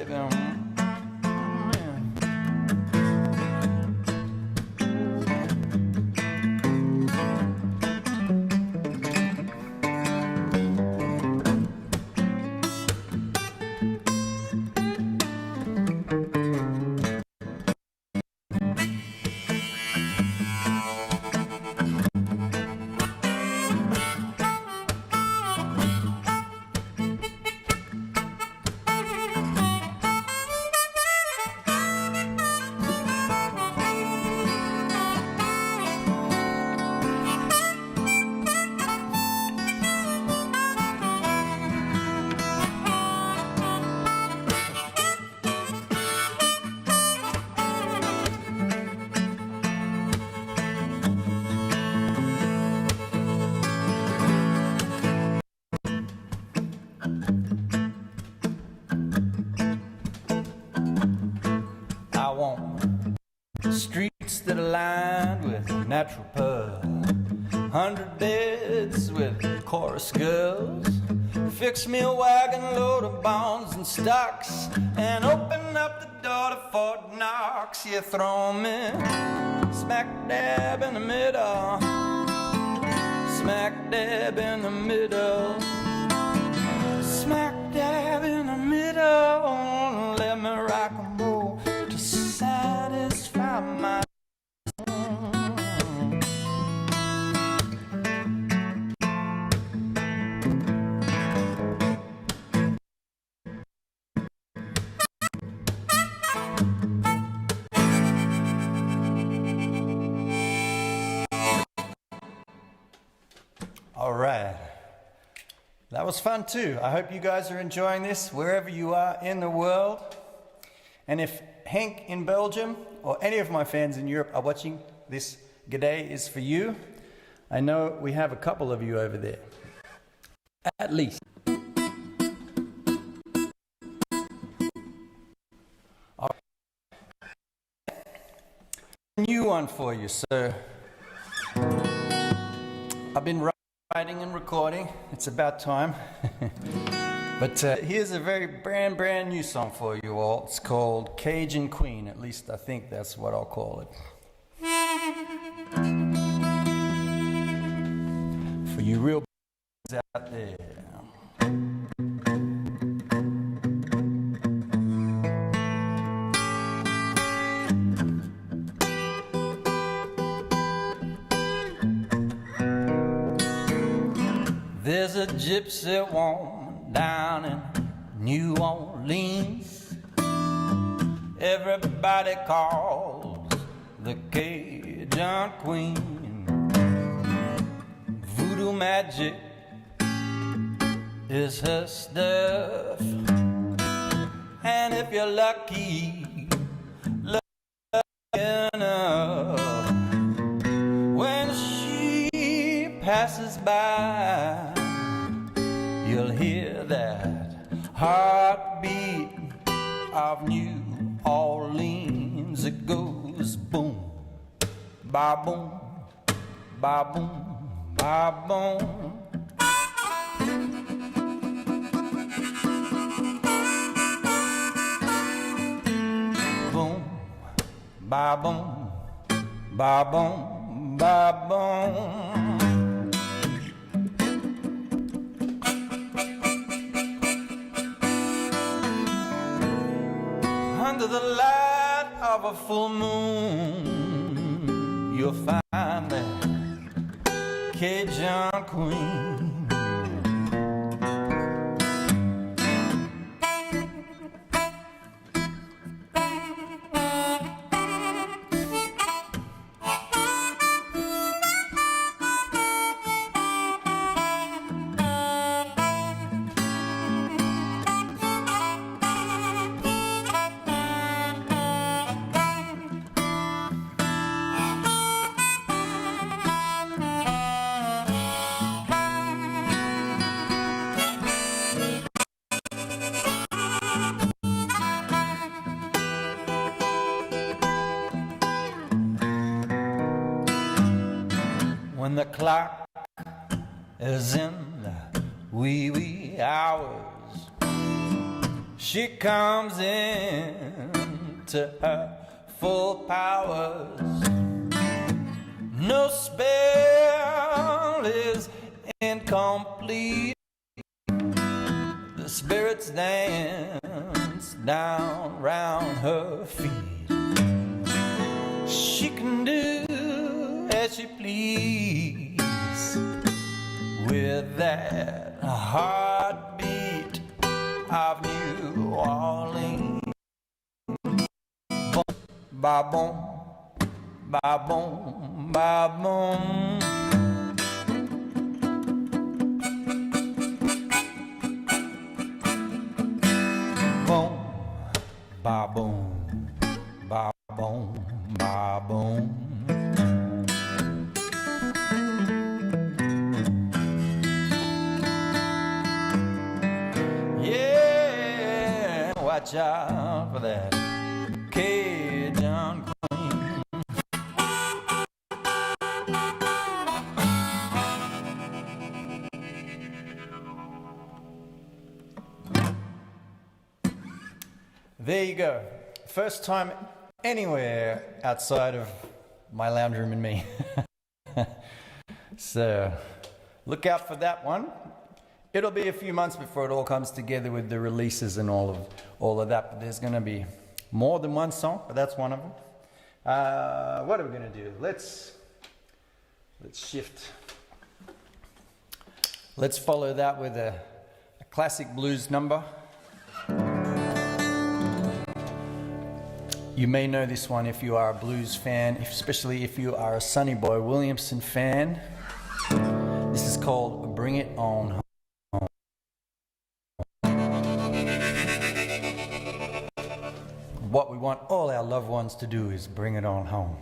Streets that are lined with natural pearl, 100 beds with chorus girls. Fix me a wagon load of bonds and stocks, and open up the door to Fort Knox. You throw me smack dab in the middle, smack dab in the middle, smack dab in the middle. Let me rock and roll to satisfy my All right. That was fun too. I hope you guys are enjoying this wherever you are in the world. And if Henk in Belgium or any of my fans in Europe are watching, this g'day is for you. I know we have a couple of you over there. At least. A new one for you. So I've been writing and recording. It's about time. But here's a very brand new song for you all. It's called Cajun Queen. At least I think that's what I'll call it. For you real out there. There's a gypsy woman down in New Orleans, everybody calls the Cajun Queen. Voodoo magic is her stuff, and if you're lucky enough, when she passes by, you'll hear that heartbeat of New Orleans. It goes boom, ba boom, ba boom, ba boom. Boom, ba boom, ba boom, ba boom. Under the light of a full moon, you'll find that Cajun Queen. When the clock is in the wee wee hours, she comes in to her full powers. No spell is incomplete. The spirits dance down round her feet. She can do as she please with that heartbeat of New Orleans. Boom, ba boom, ba boom, ba boom. Boom, ba boom, ba boom, ba boom. Yeah, watch out for that Cajun Queen. There you go. First time anywhere outside of my lounge room and me. So look out for that one. It'll be a few months before it all comes together with the releases and all of that. But there's going to be more than one song, but that's one of them. What are we going to do? Let's shift. Let's follow that with a classic blues number. You may know this one if you are a blues fan, especially if you are a Sonny Boy Williamson fan. This is called Bring It On Home. What we want all our loved ones to do is bring it on home.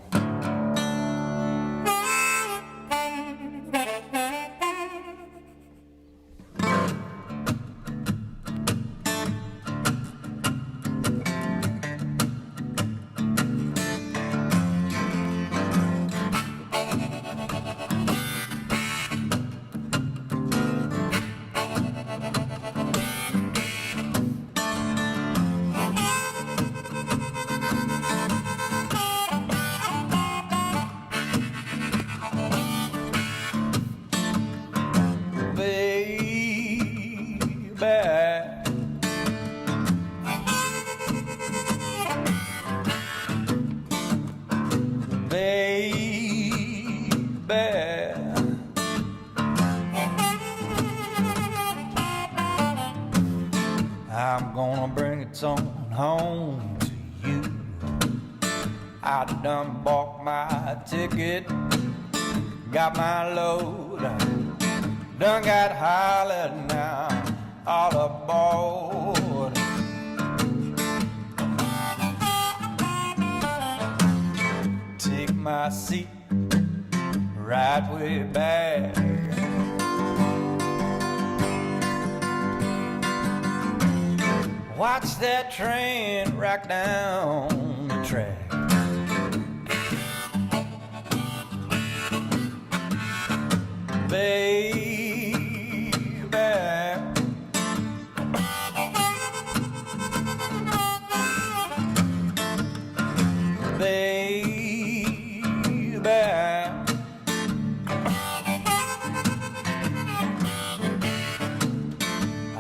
it's on home to you. I done bought my ticket, got my load, done got hollered now, all aboard. Take my seat right way back. Watch that train rock down the track. Baby, baby,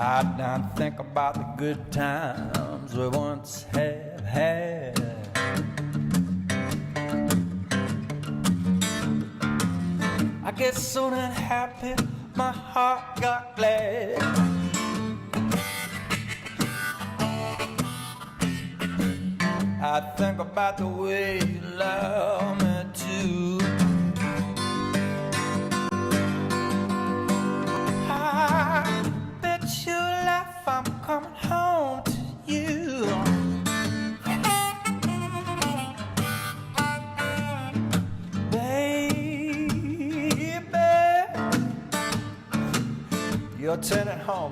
I done think about the good times we once have had. I get so damn happy, my heart got glad. I think about the way you love me too. I bet you laugh, I'm coming home to you. You're turning home.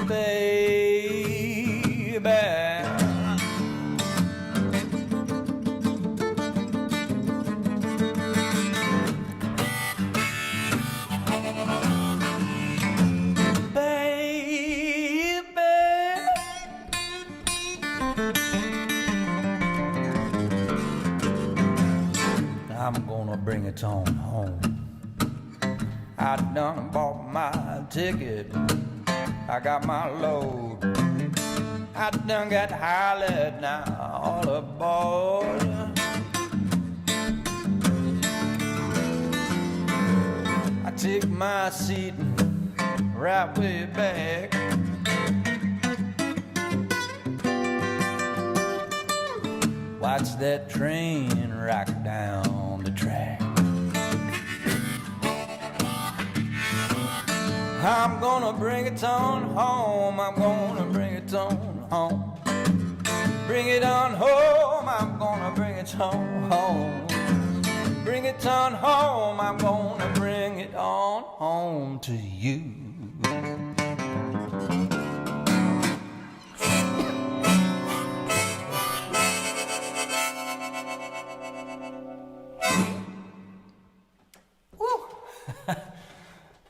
Baby. I'm gonna bring it on home. I done bought my ticket, I got my load, I done got hollered now, all aboard. I take my seat right way back. Watch that train rock down the track. I'm gonna bring it on home. I'm gonna bring it on home. Bring it on home. I'm gonna bring it on home. Bring it on home. I'm gonna bring it on home to you.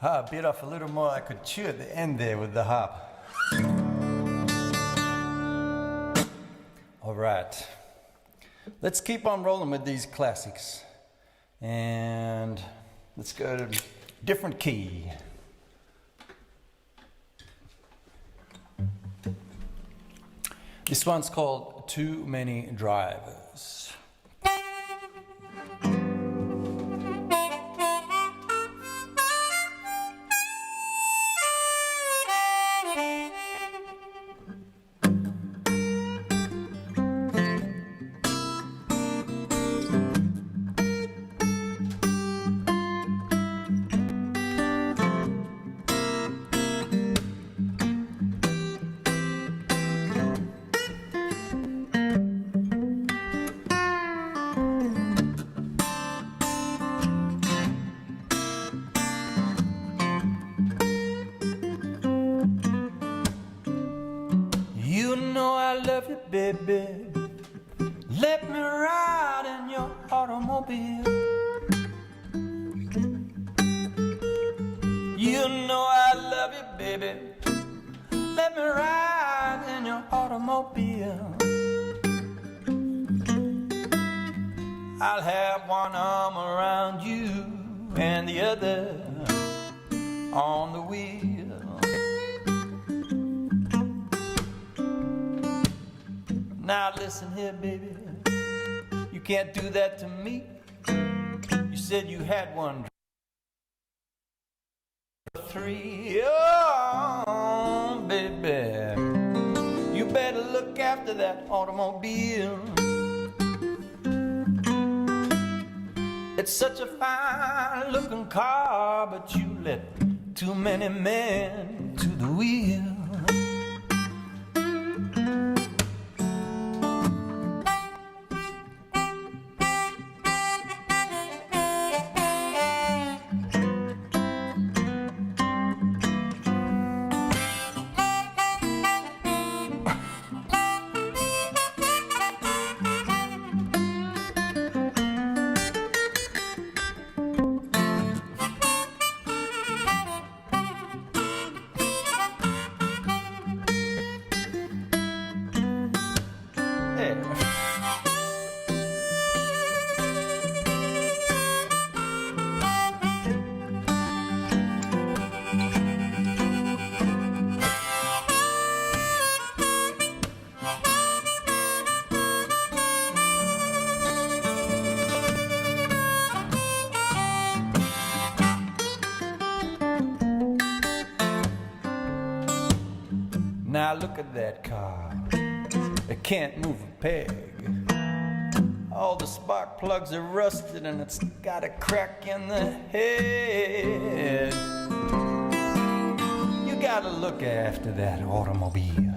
I bit off a little more I could chew at the end there with the harp. All right. Let's keep on rolling with these classics. And let's go to different key. This one's called Too Many Drivers. love you, baby. Let me ride in your automobile. You know I love you, baby. Let me ride in your automobile. I'll have one arm around you and the other on the wheel. Now listen here, baby. You can't do that to me. You said you had one, three. Oh, baby, you better look after that automobile. It's such a fine looking car, but you let too many men to the wheel. Now look at that car. It can't move a peg. All the spark plugs are rusted and it's got a crack in the head. You gotta look after that automobile.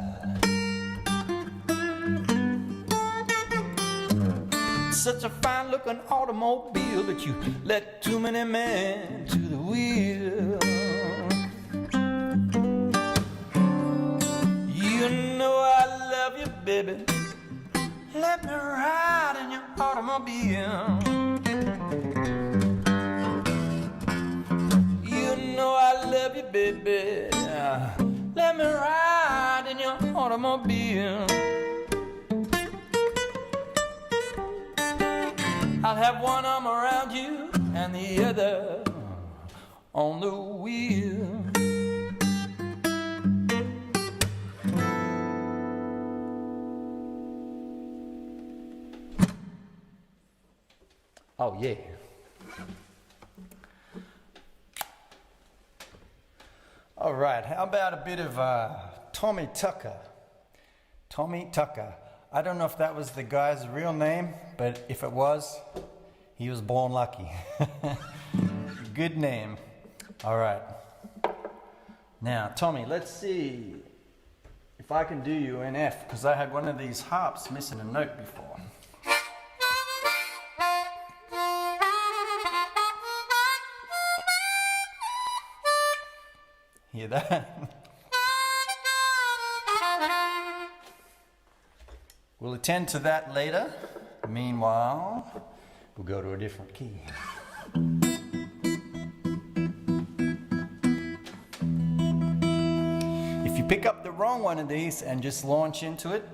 Such a fine looking automobile, but you let too many men to the wheel. You know I love you, baby. Let me ride in your automobile. You know I love you, baby. Let me ride in your automobile. I'll have one arm around you and the other on the wheel. Oh, yeah. All right, how about a bit of Tommy Tucker? Tommy Tucker. I don't know if that was the guy's real name, but if it was, he was born lucky. Good name. All right. Now, Tommy, let's see if I can do you in F, because I had one of these harps missing a note before. Hear that? We'll attend to that later. Meanwhile, we'll go to a different key. If you pick up the wrong one of these and just launch into it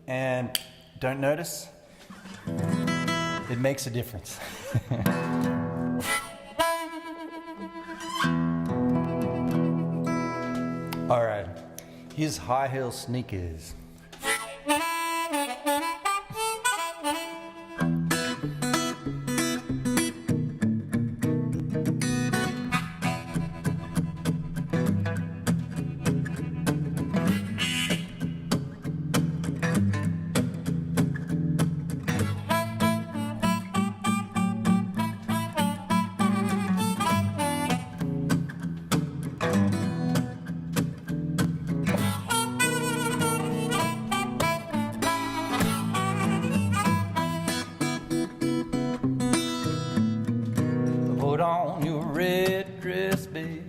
and don't notice, it makes a difference. All right, here's High Heel Sneakers. Put on your red dress, baby,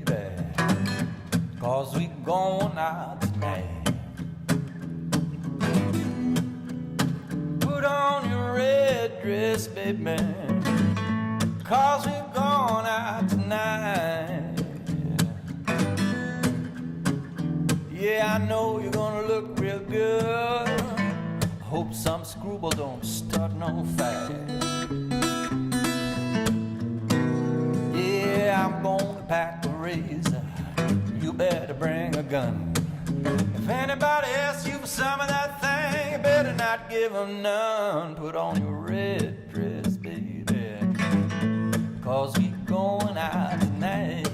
'cause we going out tonight. baby, 'cause we're going out tonight. Yeah, I know you're gonna look real good. I hope some screwball don't start no fight. Yeah, I'm gonna pack a razor. You better bring a gun. If anybody asks you for some of that thing, you better not give them none. Put on your red dress, baby, 'cause we going out tonight.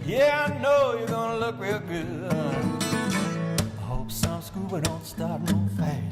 Yeah, I know you're gonna look real good. I hope some scuba don't start no fight.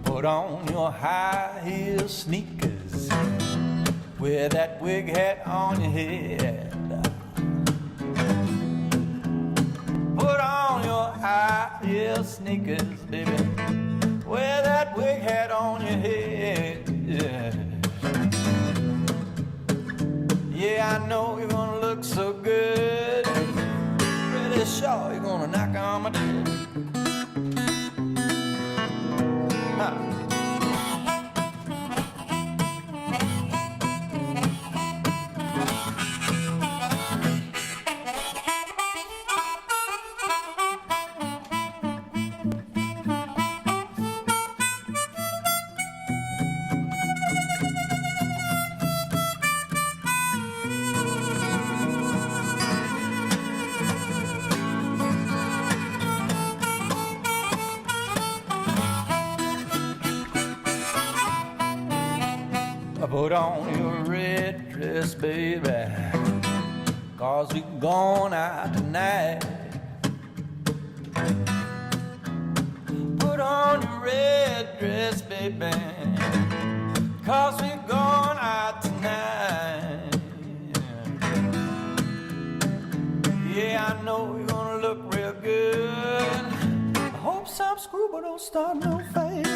Put on your high heel sneakers, wear that wig hat on your head. Put on your high heel sneakers, baby, wear that wig hat on your head. Yeah, yeah, I know you're gonna look so good. Pretty sure you're gonna knock on my door. Put on your red dress, baby, 'cause we going out tonight. Put on your red dress, baby, 'cause we going out tonight. Yeah, I know you're gonna look real good. I hope some screwball don't start no fight.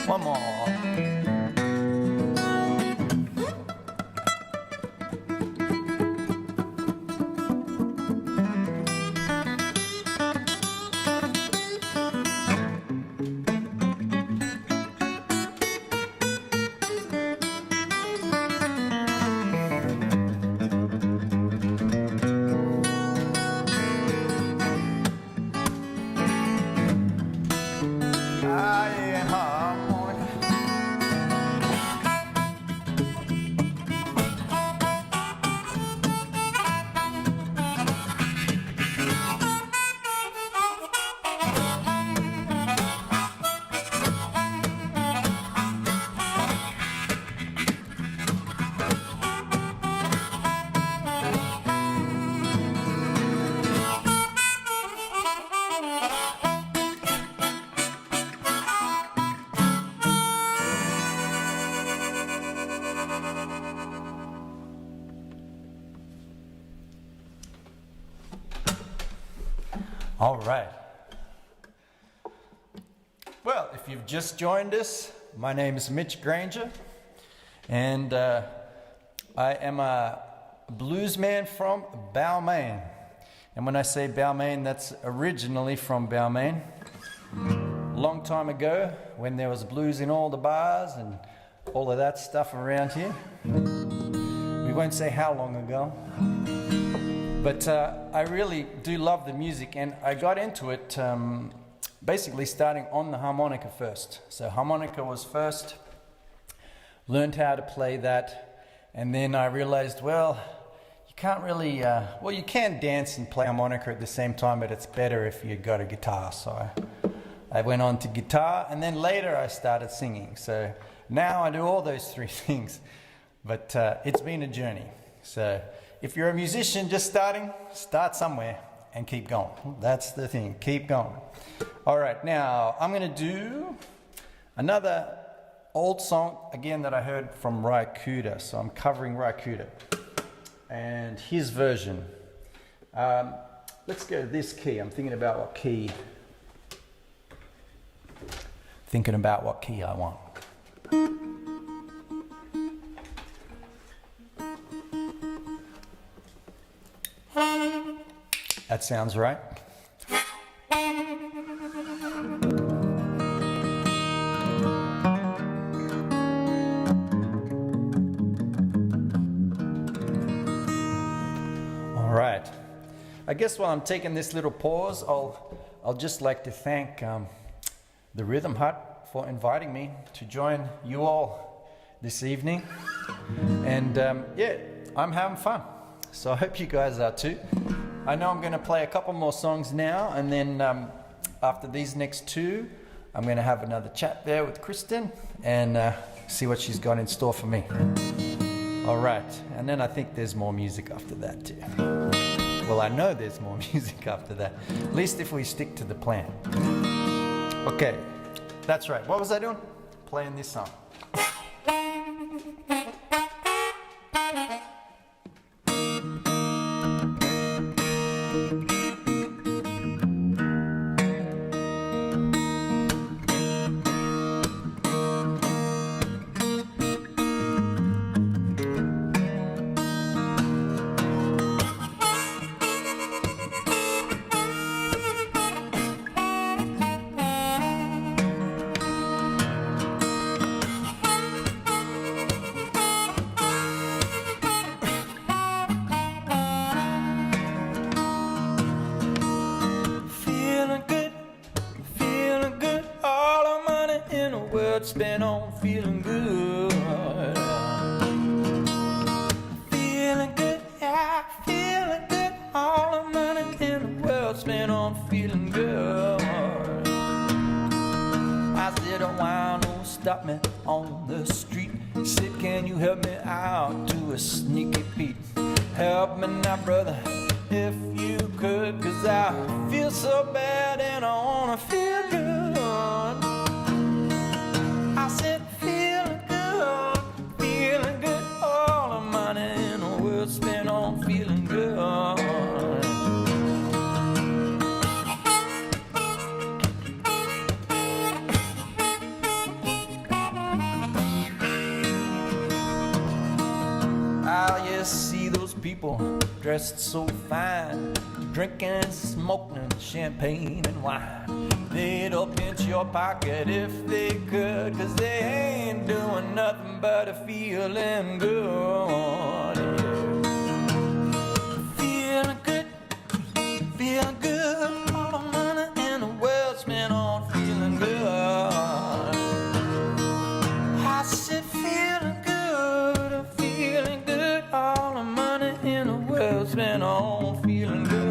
One more. All right. Well, if you've just joined us, my name is Mitch Granger, and I am a bluesman from Balmain. And when I say Balmain, that's originally from Balmain. A long time ago, when there was blues in all the bars and all of that stuff around here. We won't say how long ago. But I really do love the music, and I got into it basically starting on the harmonica first. So harmonica was first, learned how to play that, and then I realized, well, you can't really, well, you can dance and play harmonica at the same time, but it's better if you got a guitar. So I went on to guitar, and then later I started singing. So now I do all those three things, but it's been a journey. So if you're a musician just starting, start somewhere and keep going. That's the thing, keep going. All right, now I'm going to do another old song again that I heard from Rotc. So I'm covering Rotc and his version. Let's go to this key. I'm thinking about what key I want. That sounds right. All right. I guess while I'm taking this little pause, I'll just like to thank the Rhythm Hut for inviting me to join you all this evening. And yeah, I'm having fun. So I hope you guys are too. I know I'm going to play a couple more songs now, and then after these next two, I'm going to have another chat there with Kristen and see what she's got in store for me. All right, and then I think there's more music after that too. Well, I know there's more music after that, at least if we stick to the plan. Okay, that's right. What was I doing? Playing this song. Spent on feeling good. Feeling good, yeah, feeling good. All the money in the world spent on feeling good. I said, oh, wow, no, stop me on the street. He said, can you help me out to a sneaky Pete? Help me now, brother, if you could, 'cause I feel so bad and I wanna feel good. I said, feeling good, all the money in the world spent on feeling good. I just see those people dressed so fine, drinking and smoking champagne and wine. They'll pinch your pocket if they could, 'cause they ain't doing nothing but a feeling good. Feeling good, feeling good. All the money in the world spent on feeling good. I said feeling good. All the money in the world spent on feeling good.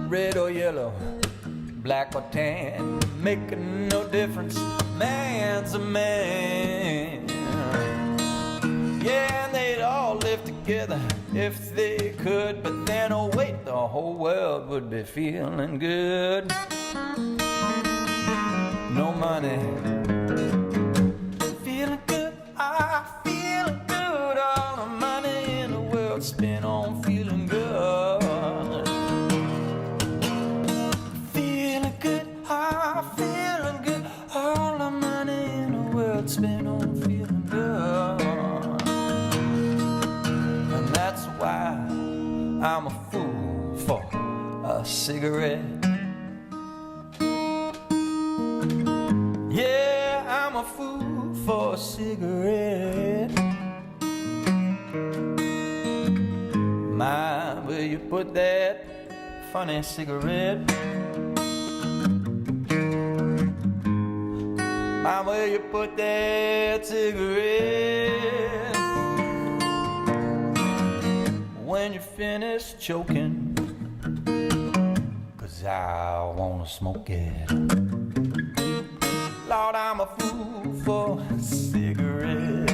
Red or yellow, black or tan, making no difference, man's a man. Yeah, and they'd all live together if they could, but then, oh wait, the whole world would be feeling good. No money, feeling good, I feeling good. All the money in the world spent on feeling good. Feeling good, all the money in the world spent on feeling good. I'm a fool for a cigarette. Yeah, I'm a fool for a cigarette. Mind where you put that funny cigarette? Mind where you put that cigarette? When you finish choking, 'cause I wanna smoke it. Lord, I'm a fool for a cigarette.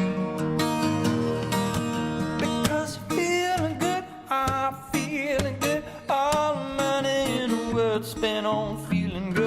Because feeling good, I'm feeling good. All the money in the world spent on feeling good.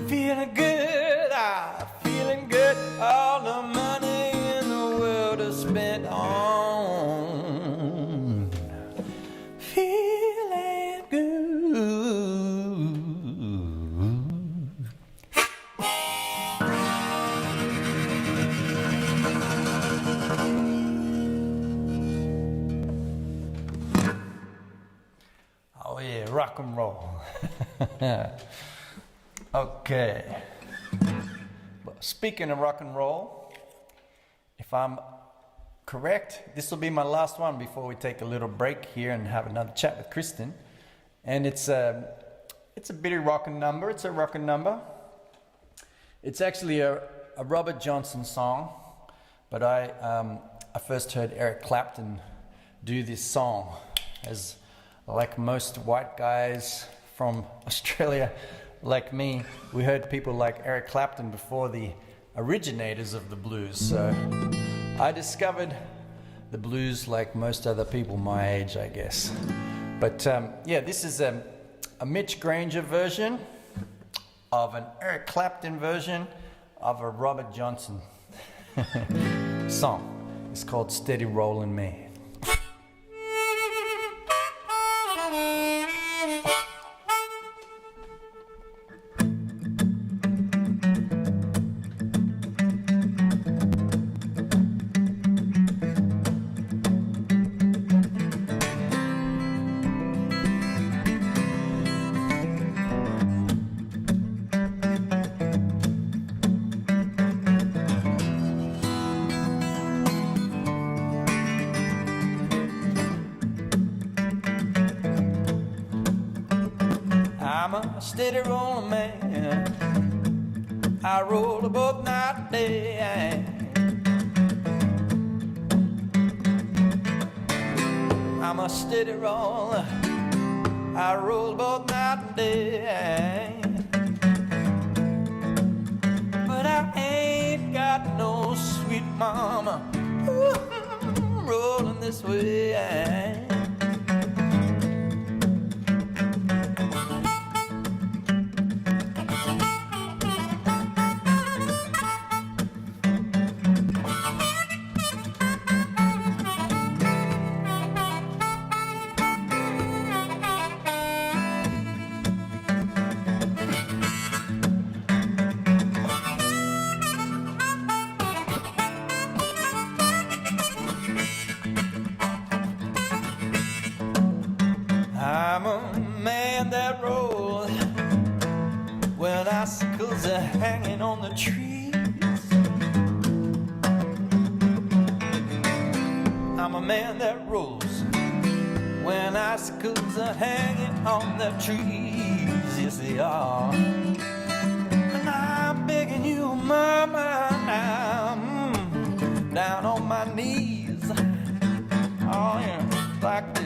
Feeling good, I'm feeling good. All the money in the world is spent on feeling good. Oh yeah, rock and roll. Okay. Well, speaking of rock and roll, if I'm correct, this will be my last one before we take a little break here and have another chat with Kristen. And it's a bitty rockin' number. It's a rockin' number. It's actually a Robert Johnson song, but I first heard Eric Clapton do this song, as like most white guys from Australia. Like me, we heard people like Eric Clapton before the originators of the blues. So I discovered the blues like most other people my age, I guess. But yeah, this is a Mitch Granger version of an Eric Clapton version of a Robert Johnson song. It's called Steady Rollin' Me. I'm a steady rolling man. I roll both night and day. I'm a steady roller. I roll both night and day. But I ain't got no sweet mama rolling this way. I'm a man that rolls when icicles are hanging on the trees. I'm a man that rolls when icicles are hanging on the trees. Yes, they are. And I'm begging you, mama, I'm down on my knees. Oh, yeah, like this.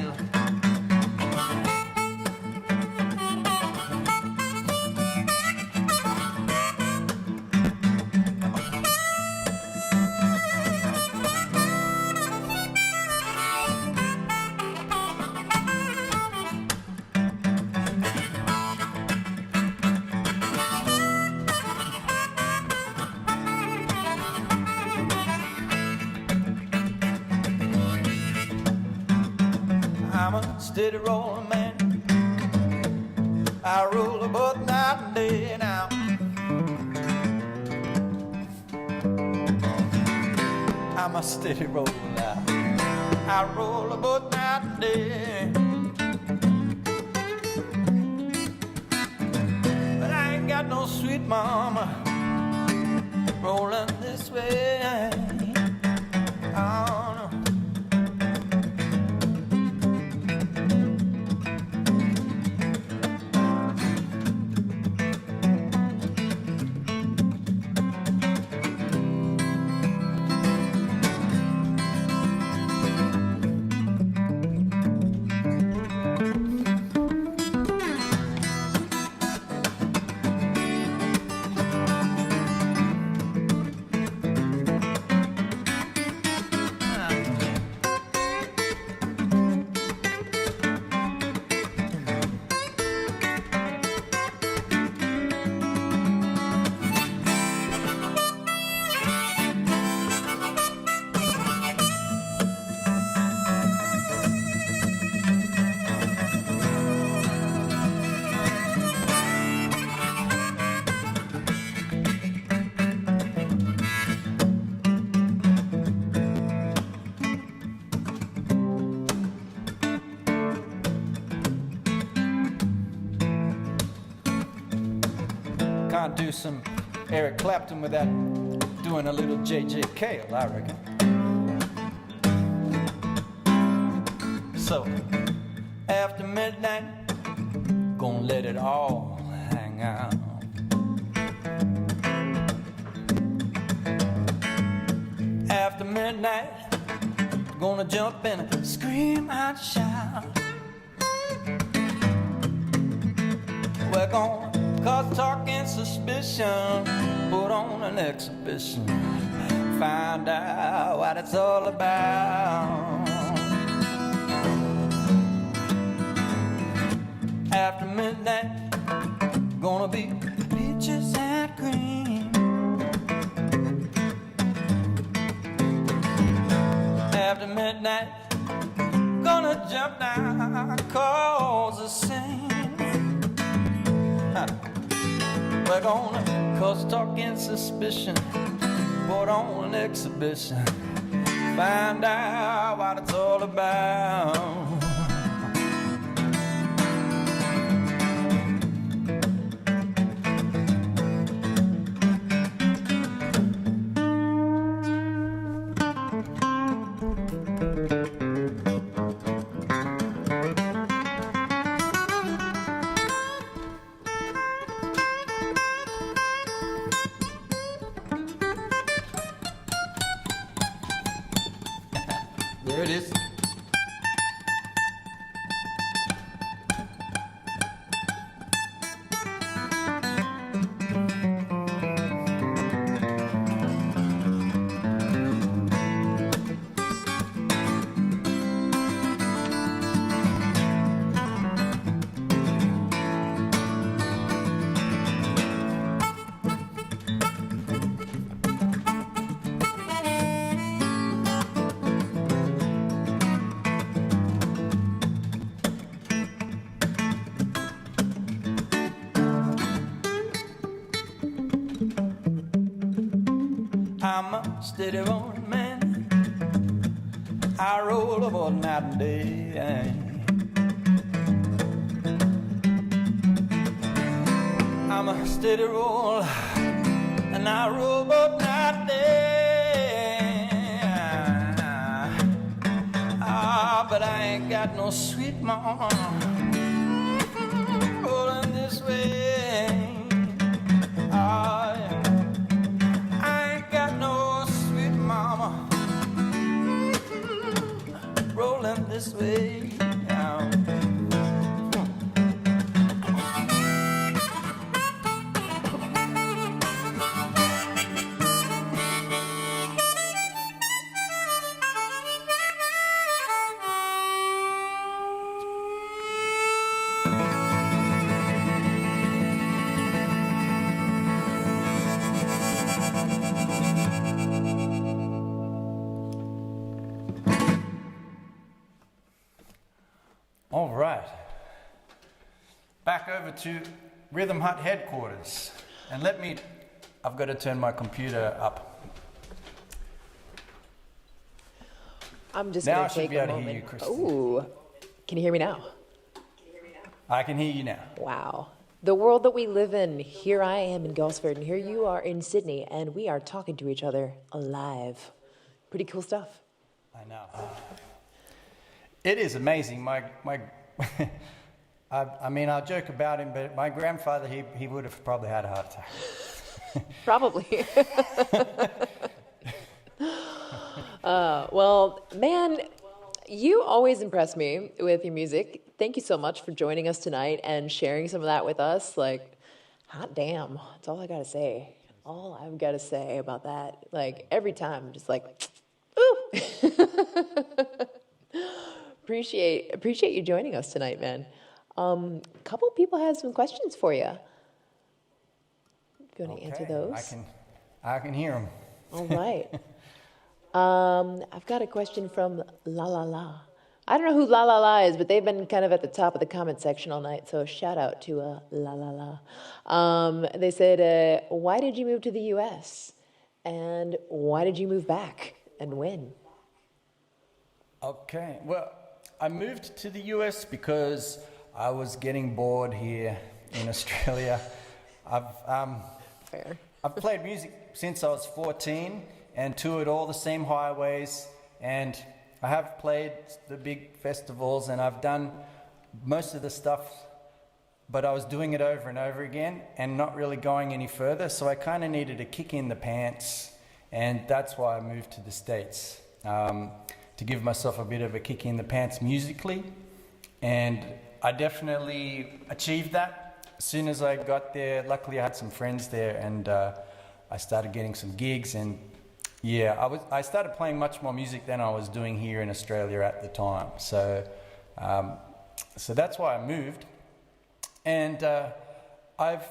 steady rolling man. I roll both night and day now. I'm a steady roller. I roll both night and day. But I ain't got no sweet mama rolling this way. Oh, no. Can't do some Eric Clapton without doing a little J.J. Cale, I reckon. So, after midnight, gonna let it all hang out. After midnight, gonna jump and scream and shout. We're gonna cause talk and suspicion, put on an exhibition, find out what it's all about. After midnight, gonna be peaches and cream. After midnight, gonna jump down, cause a scene. We're gonna cause talk and suspicion, put on an exhibition, find out what it's all about. There it is. I'm a steady rolling man. I roll about night and day. I'm a steady roller, and I roll about night and day. Ah, but I ain't got no sweet mama rolling this way. Ah, yeah. Rolling this way now. All right. Back over to Rhythm Hut headquarters. And I've got to turn my computer up. I'm just Now going I to should take be a able to hear moment. you, Kristen. Ooh, can you hear me now? I can hear you now. Wow. The world that we live in, here I am in Gosford, and here you are in Sydney, and we are talking to each other live. Pretty cool stuff. I know. It is amazing. My I mean, I'll joke about him, but my grandfather, he would have probably had a heart attack. Probably. Well, man, you always impress me with your music. Thank you so much for joining us tonight and sharing some of that with us. Like, hot damn. That's all I got to say. All I've got to say about that. Like, every time, I'm just like, ooh. Appreciate you joining us tonight, man. A couple people had some questions for you. If you want to answer those. I can hear them. All right. I've got a question from La La La. I don't know who La La La is, but they've been kind of at the top of the comment section all night, so shout out to La La La. They said, why did you move to the U.S.? And why did you move back, and when? Okay, well, I moved to the US because I was getting bored here in Australia. I've played music since I was 14 and toured all the same highways, and I have played the big festivals, and I've done most of the stuff, but I was doing it over and over again and not really going any further, so I kind of needed a kick in the pants, and that's why I moved to the States, to give myself a bit of a kick in the pants musically, and I definitely achieved that. As soon as I got there, luckily I had some friends there, and I started getting some gigs, and yeah, I started playing much more music than I was doing here in Australia at the time. So that's why I moved. And I've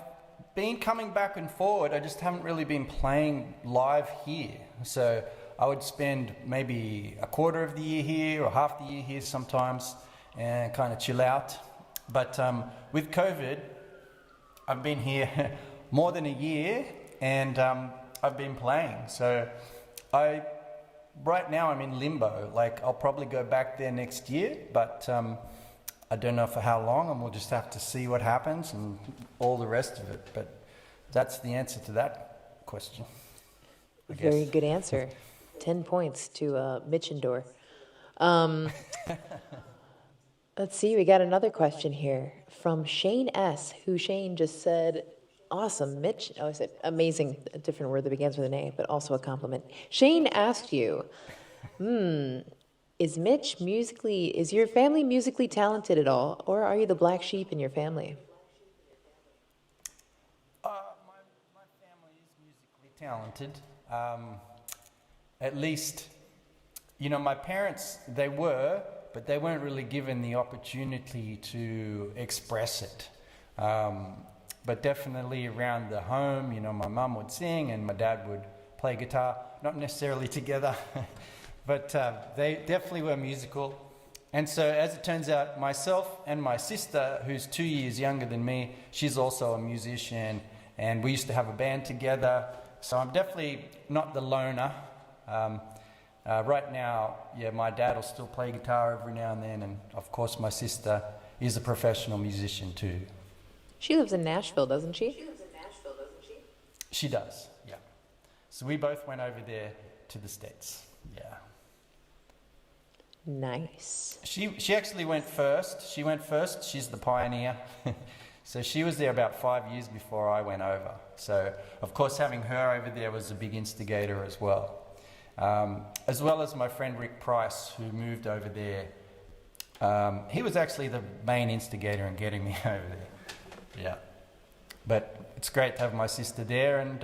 been coming back and forward. I just haven't really been playing live here. So I would spend maybe a quarter of the year here or half the year here sometimes and kind of chill out. But with COVID, I've been here more than a year, and I've been playing. So right now I'm in limbo. Like, I'll probably go back there next year, but I don't know for how long, and we'll just have to see what happens and all the rest of it. But that's the answer to that question, I guess. Very good answer. 10 points to Mitchendor. Let's see, we got another question here from Shane S., who Shane just said, awesome, Mitch. Oh, I said amazing, a different word that begins with an A, but also a compliment. Shane asked you, is your family musically talented at all, or are you the black sheep in your family? My family is musically talented. At least, my parents, they were, but they weren't really given the opportunity to express it. But definitely around the home, my mum would sing and my dad would play guitar, not necessarily together, but they definitely were musical. And so as it turns out, myself and my sister, who's 2 years younger than me, she's also a musician, and we used to have a band together. So I'm definitely not the loner. Right now, my dad will still play guitar every now and then, and of course my sister is a professional musician too. She lives in Nashville, doesn't she? She does, yeah. So we both went over there to the States, yeah. Nice. She actually went first. She went first. She's the pioneer. So she was there about 5 years before I went over. So, of course, having her over there was a big instigator as well. As well as my friend Rick Price, who moved over there. He was actually the main instigator in getting me over there. Yeah. But it's great to have my sister there, and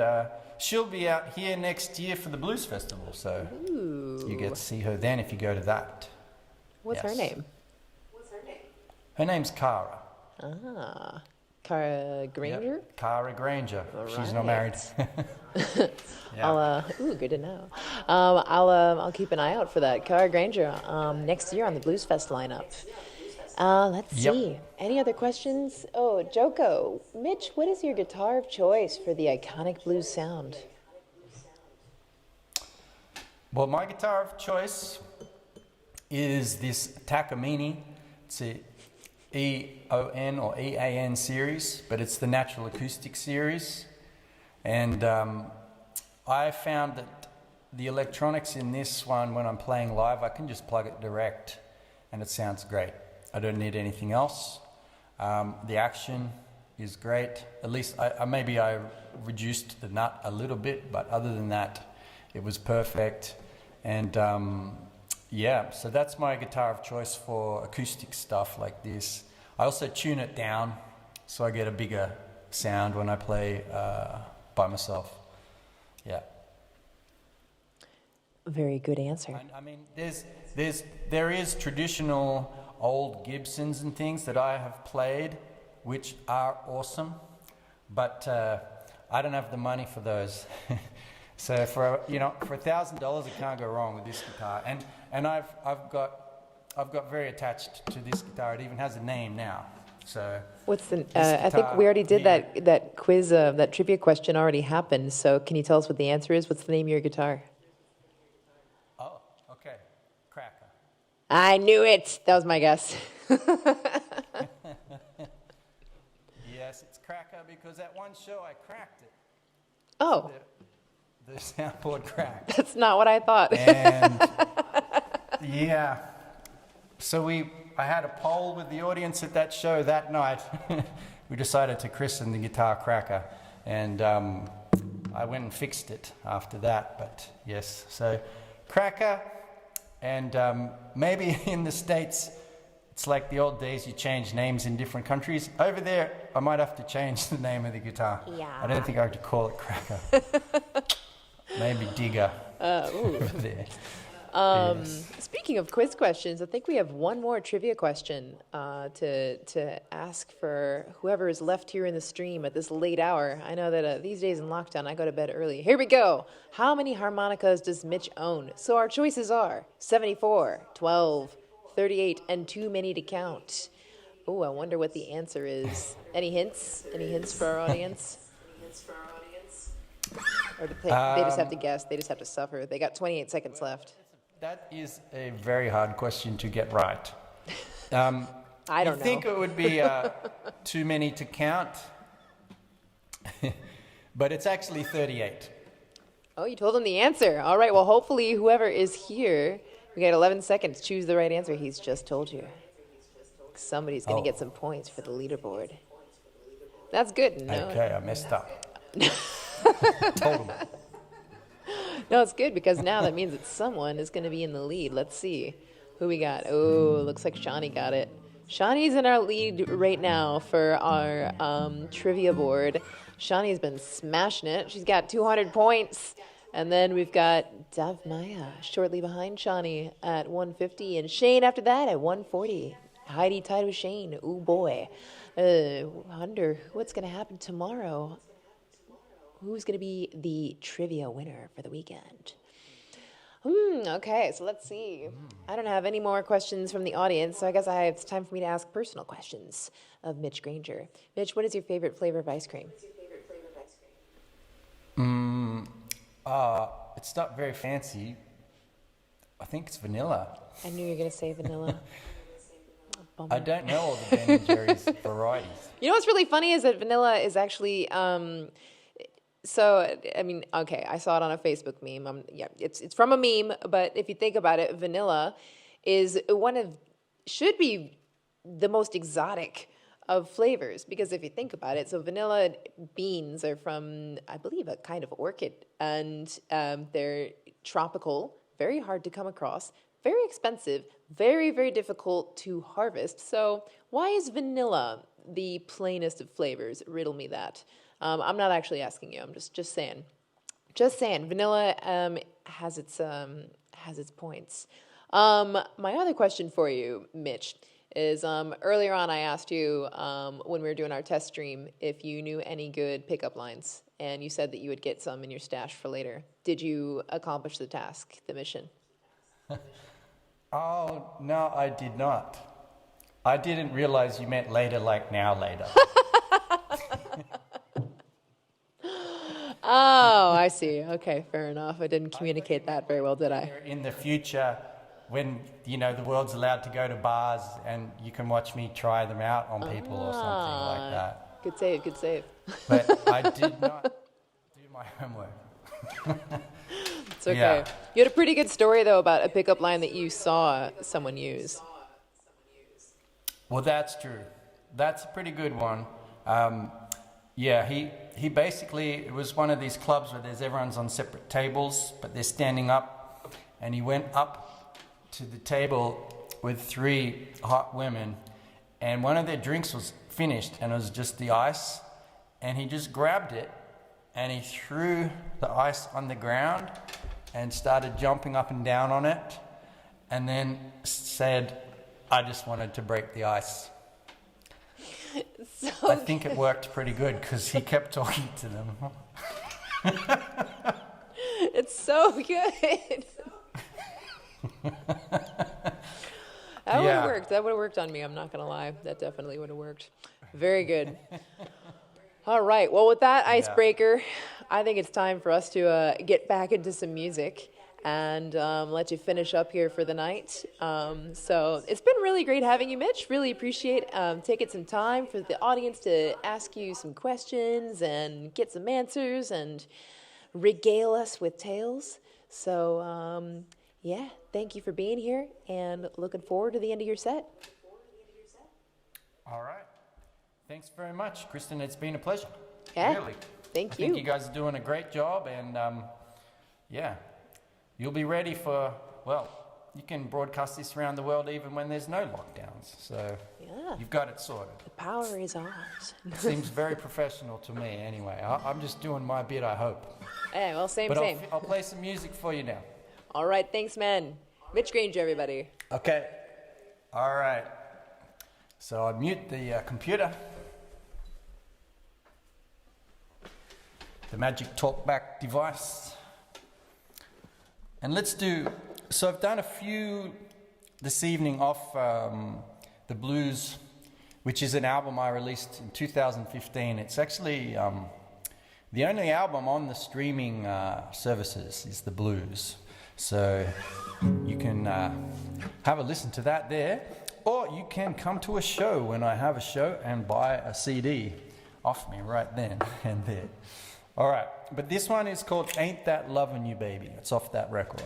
she'll be out here next year for the Blues Festival, so you get to see her then if you go to that. What's her name? Her name's Cara. Ah, Cara Granger? Yep. Cara Granger. All She's not married. Yeah. Good to know. I'll keep an eye out for that. Cara Granger, next year on the Blues Fest lineup. Let's see. Any other questions? Oh, Joko. Mitch, what is your guitar of choice for the iconic blues sound? Well, my guitar of choice is this Takamine. It's a EON or EAN series, but it's the Natural Acoustic series. And I found that the electronics in this one, when I'm playing live, I can just plug it direct and it sounds great. I don't need anything else. The action is great. At least maybe I reduced the nut a little bit, but other than that, it was perfect. And yeah, so that's my guitar of choice for acoustic stuff like this. I also tune it down so I get a bigger sound when I play by myself. Yeah. Very good answer. I mean, there is traditional old Gibsons and things that I have played, which are awesome, but I don't have the money for those. So for $1,000, it can't go wrong with this guitar. And I've got very attached to this guitar. It even has a name now. So what's the? I think we already did that quiz. That trivia question already happened. So can you tell us what the answer is? What's the name of your guitar? Oh, okay, Cracker. I knew it. That was my guess. Yes, it's Cracker because at one show I cracked it. Oh. The soundboard cracked. That's not what I thought. And yeah, so I had a poll with the audience at that show that night. We decided to christen the guitar Cracker, and I went and fixed it after that. But yes, so Cracker, and maybe in the States, it's like the old days, you change names in different countries. Over there, I might have to change the name of the guitar. Yeah. I don't think I have to call it Cracker. Maybe Digger. Over there. Yes. Speaking of quiz questions, I think we have one more trivia question to ask for whoever is left here in the stream at this late hour. I know that these days in lockdown, I go to bed early. Here we go. How many harmonicas does Mitch own? So our choices are 74, 12, 38, and too many to count. Oh, I wonder what the answer is. Any hints? Any hints for our audience? Or do they just have to guess? They just have to suffer. They got 28 seconds left. That is a very hard question to get right. I don't know. think it would be too many to count, but it's actually 38. Oh, you told him the answer. All right, well, hopefully whoever is here, we got 11 seconds. Choose the right answer. He's just told you. Somebody's going to get some points for the leaderboard. That's good. No? Okay, I messed up. Told him. No, it's good because now that means that someone is going to be in the lead. Let's see who we got. Oh, looks like Shawnee got it. Shawnee's in our lead right now for our trivia board. Shawnee's been smashing it. She's got 200 points. And then we've got Dav Maya shortly behind Shawnee at 150. And Shane after that at 140. Heidi tied with Shane. Ooh, boy. Wonder what's going to happen tomorrow. Who's going to be the trivia winner for the weekend? Okay, so let's see. I don't have any more questions from the audience, so I guess it's time for me to ask personal questions of Mitch Granger. Mitch, what is your favorite flavor of ice cream? It's not very fancy. I think it's vanilla. I knew you were going to say vanilla. I don't know all the Ben & Jerry's varieties. You know what's really funny is that vanilla is actually... So, I mean, okay, I saw it on a Facebook meme. It's from a meme, but if you think about it, vanilla is should be the most exotic of flavors, because if you think about it, so vanilla beans are from, I believe, a kind of orchid, and they're tropical, very hard to come across, very expensive, very, very difficult to harvest. So why is vanilla the plainest of flavors? Riddle me that. I'm not actually asking you. I'm just saying. Just saying. Vanilla has its points. My other question for you, Mitch, is earlier on I asked you when we were doing our test stream if you knew any good pickup lines, and you said that you would get some in your stash for later. Did you accomplish the task, the mission? Oh, no, I did not. I didn't realize you meant later, like now later. Oh, I see. Okay, fair enough. I didn't communicate that very well, did I? In the future, when the world's allowed to go to bars, and you can watch me try them out on people or something like that. Good save, good save. But I did not do my homework. It's okay. Yeah. You had a pretty good story though about a pickup line that you saw someone use. Well, that's true. That's a pretty good one. He basically, it was one of these clubs where everyone's on separate tables, but they're standing up, and he went up to the table with 3 hot women, and one of their drinks was finished, and it was just the ice, and he just grabbed it, and he threw the ice on the ground, and started jumping up and down on it, and then said, "I just wanted to break the ice." So I think it worked pretty good because he kept talking to them. It's so good. That would have worked. That would have worked on me. I'm not going to lie. That definitely would have worked. Very good. All right. Well, with that icebreaker, I think it's time for us to get back into some music and let you finish up here for the night. So it's been really great having you, Mitch. Really appreciate taking some time for the audience to ask you some questions and get some answers and regale us with tales. So, thank you for being here and looking forward to the end of your set. All right. Thanks very much, Kristen. It's been a pleasure. Yeah. Really. Thank you. I think you guys are doing a great job, and you'll be ready for, you can broadcast this around the world even when there's no lockdowns. So you've got it sorted. The power is ours. Seems very professional to me anyway. I'm just doing my bit, I hope. Hey, well, same. I'll play some music for you now. All right, thanks, man. Mitch Granger, everybody. Okay. All right. So I mute the computer. The magic talkback device. And so I've done a few this evening off The Blues, which is an album I released in 2015. It's actually the only album on the streaming services is The Blues. So you can have a listen to that there, or you can come to a show when I have a show and buy a CD off me right then and there. All right, but this one is called Ain't That Lovin' You Baby. It's off that record.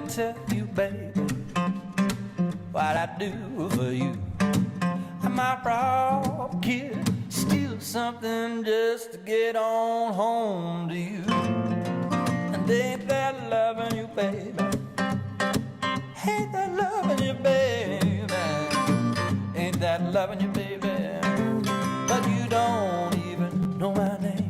Tell you, baby, what I do for you. I'm a proud kid, steal something just to get on home to you. And ain't that loving you, baby? Ain't that loving you, baby? Ain't that loving you, baby? But you don't even know my name.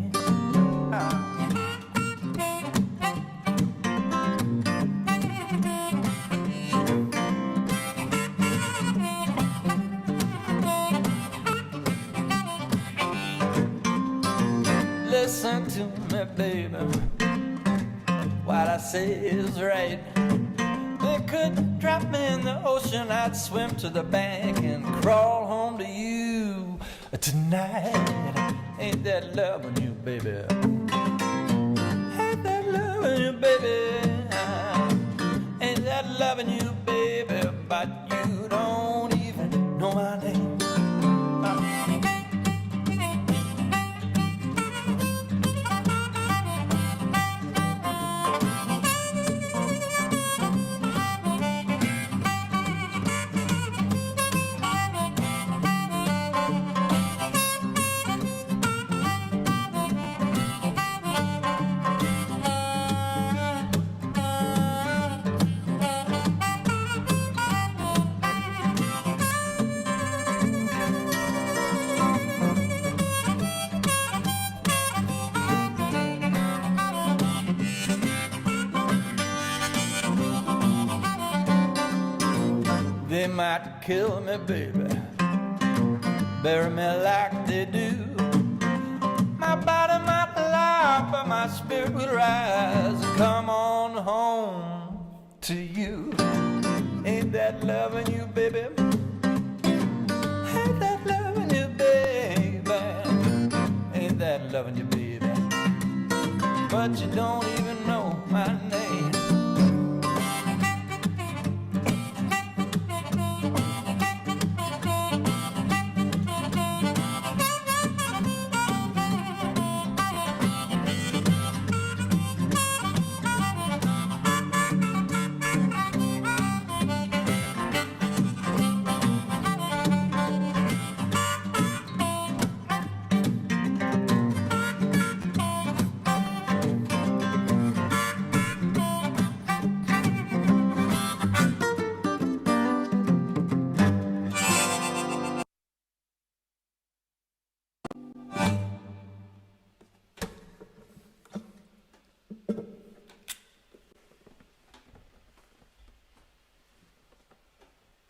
Listen to me, baby. What I say is right. They could drop me in the ocean, I'd swim to the bank and crawl home to you tonight. Ain't that loving you, baby? Ain't that loving you, baby? Ain't that loving you, baby? But you don't even know my name. They might kill me, baby, bury me like they do. My body might lie, but my spirit will rise and come on home to you. Ain't that loving you, baby? Ain't that loving you, baby? Ain't that loving you, baby? But you don't even know my name.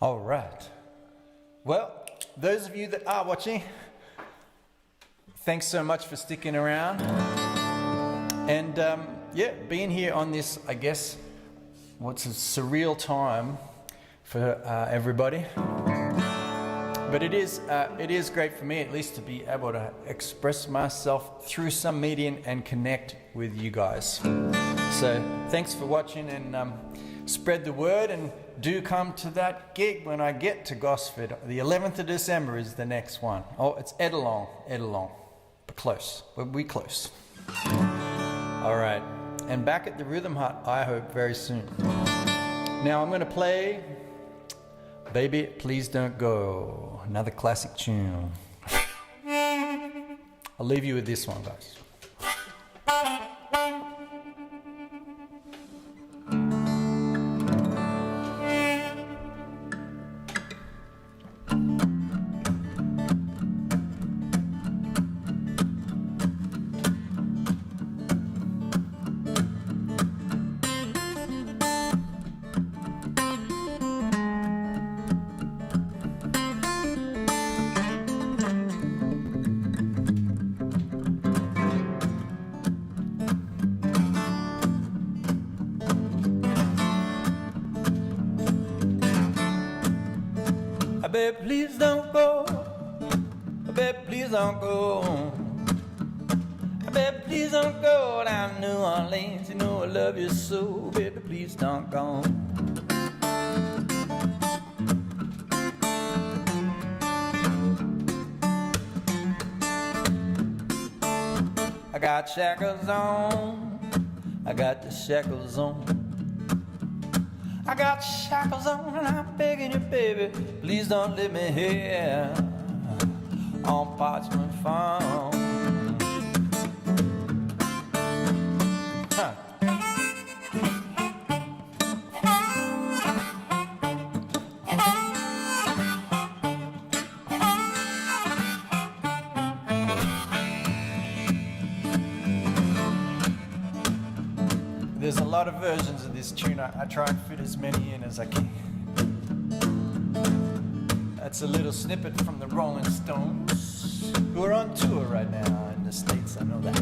All right. Well, those of you that are watching, thanks so much for sticking around. And yeah, being here on this, I guess, what's a surreal time for everybody. But it is great for me, at least, to be able to express myself through some medium and connect with you guys. So thanks for watching, and spread the word, and do come to that gig when I get to Gosford. The 11th of December is the next one. Oh, it's Edelong. But close. We're close. All right. And back at the Rhythm Hut, I hope, very soon. Now I'm going to play Baby Please Don't Go, another classic tune. I'll leave you with this one, guys. Baby, please don't go. Baby, please don't go. Baby, please don't go down New Orleans. You know I love you so. Baby, please don't go. I got shackles on. I got the shackles on. I got shackles on and I'm begging you, baby, please don't leave me here on Parchment Farm. Huh. There's a lot of versions of this tune. I try and fit as many in as I can. That's a little snippet from the Rolling Stones, who are on tour right now in the States, I know that.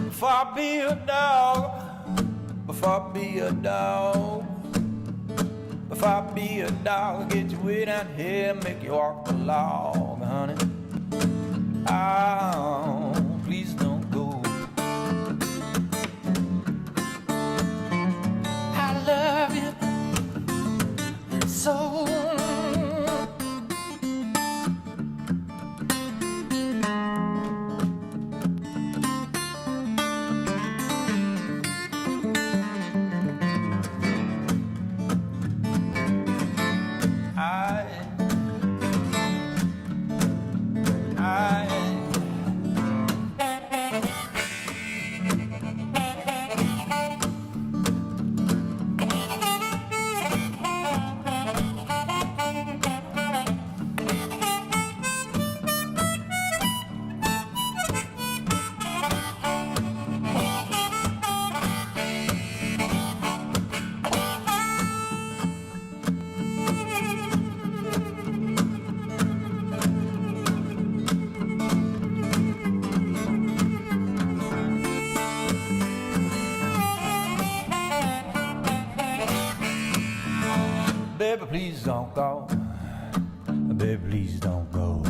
Before I be a dog, before I be a dog, if I be a dog, get you way down here, make you walk the log, honey. Oh, please don't go. I love you so. Baby, please don't go. Baby, please don't go.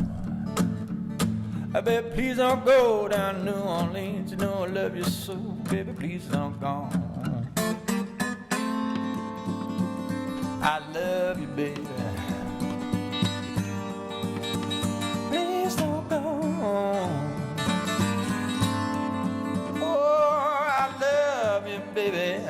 Baby, please don't go down to New Orleans. You know I love you so. Baby, please don't go. I love you, baby. Please don't go. Oh, I love you, baby.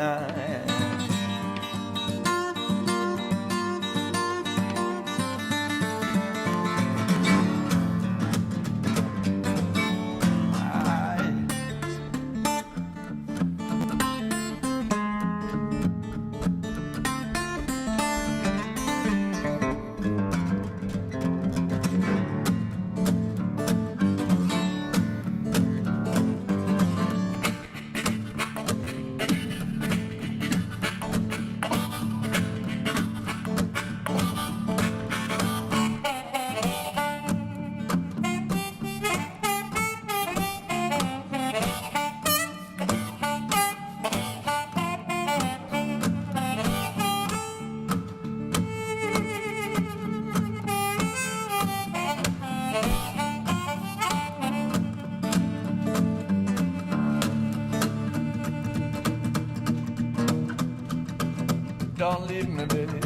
Don't leave me, baby.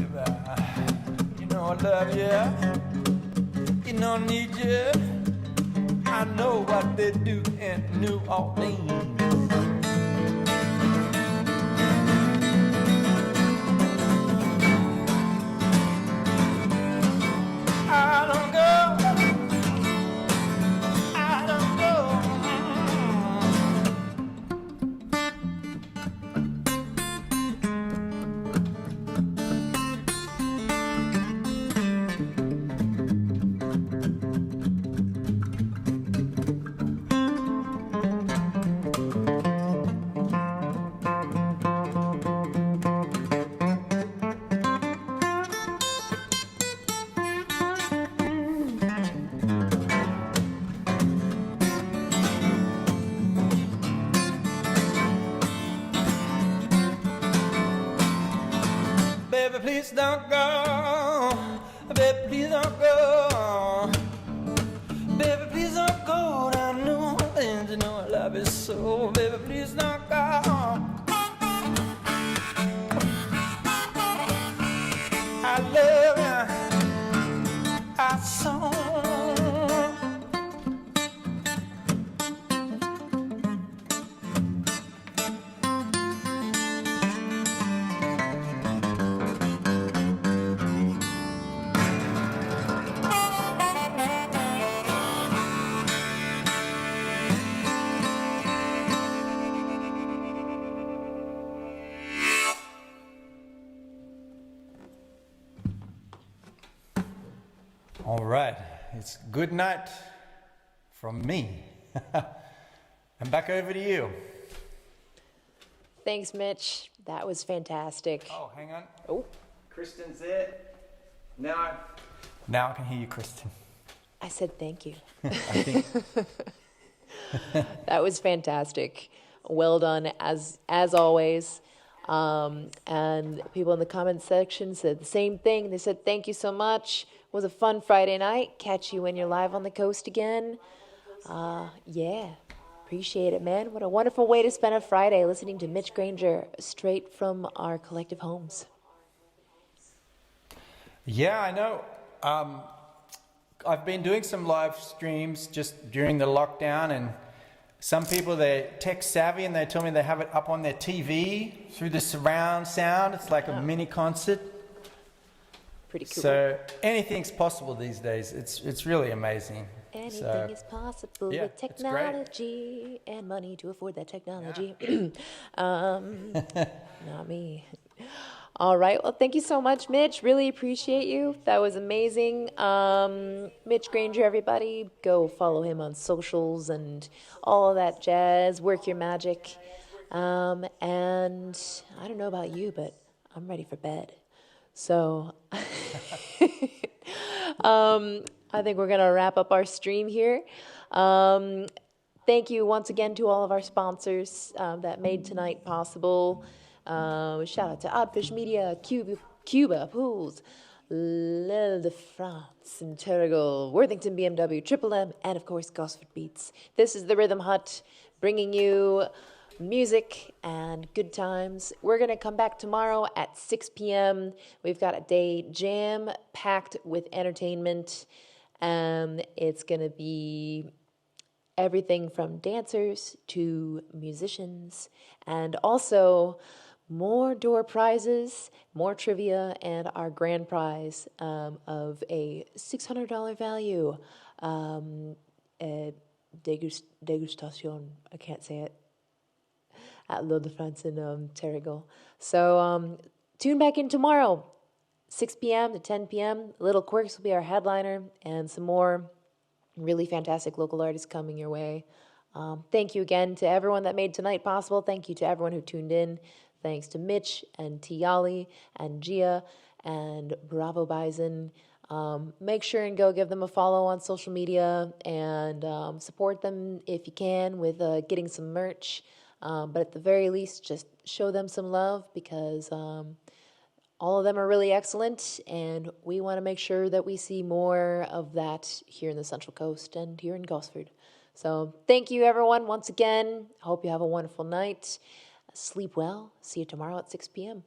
You know I love you. You know I need you. I know what they do in New Orleans. I don't go. I don't go. Baby, please don't go. Baby, please don't go. Baby, please don't go down to New Orleans. You know I love you so. Baby, please don't go. I love you. I so. All right, it's good night from me. And back over to you. Thanks, Mitch. That was fantastic. Oh, hang on. Oh, Kristen's there. Now I can hear you, Kristen. I said thank you. I think. That was fantastic. Well done, as always. And people in the comment section said the same thing. They said thank you so much. It was a fun Friday night. Catch you when you're live on the coast again. Yeah, appreciate it, man. What a wonderful way to spend a Friday, listening to Mitch Granger straight from our collective homes. Yeah, I know. I've been doing some live streams just during the lockdown, and some people, they're tech savvy and they tell me they have it up on their TV through the surround sound. It's like a mini concert. Pretty cool. So anything's possible these days. It's really amazing. Anything is possible yeah, with technology and money to afford that technology. Not me. All right. Well, thank you so much, Mitch. Really appreciate you. That was amazing. Mitch Granger, everybody, go follow him on socials and all of that jazz. Work your magic. And I don't know about you, but I'm ready for bed. So I think we're going to wrap up our stream here. Thank you once again to all of our sponsors that made tonight possible. Shout out to Oddfish Media, Cuba, Pools, L'Île de France, and Terrigal, Worthington BMW, Triple M, and of course Gosford Beats. This is the Rhythm Hut, bringing you music and good times. We're going to come back tomorrow at 6 p.m. We've got a day jam-packed with entertainment. It's going to be everything from dancers to musicians, and also more door prizes, more trivia, and our grand prize of a $600 value degustation. I can't say it. At L'Île de France in Terrigal. So tune back in tomorrow, 6 p.m. to 10 p.m. Little Quirks will be our headliner, and some more really fantastic local artists coming your way. Thank you again to everyone that made tonight possible. Thank you to everyone who tuned in. Thanks to Mitch and Tiali and Gia and Bravo Bison. Make sure and go give them a follow on social media and support them if you can with getting some merch. But at the very least, just show them some love because all of them are really excellent, and we want to make sure that we see more of that here in the Central Coast and here in Gosford. So thank you, everyone, once again. Hope you have a wonderful night. Sleep well. See you tomorrow at 6 p.m.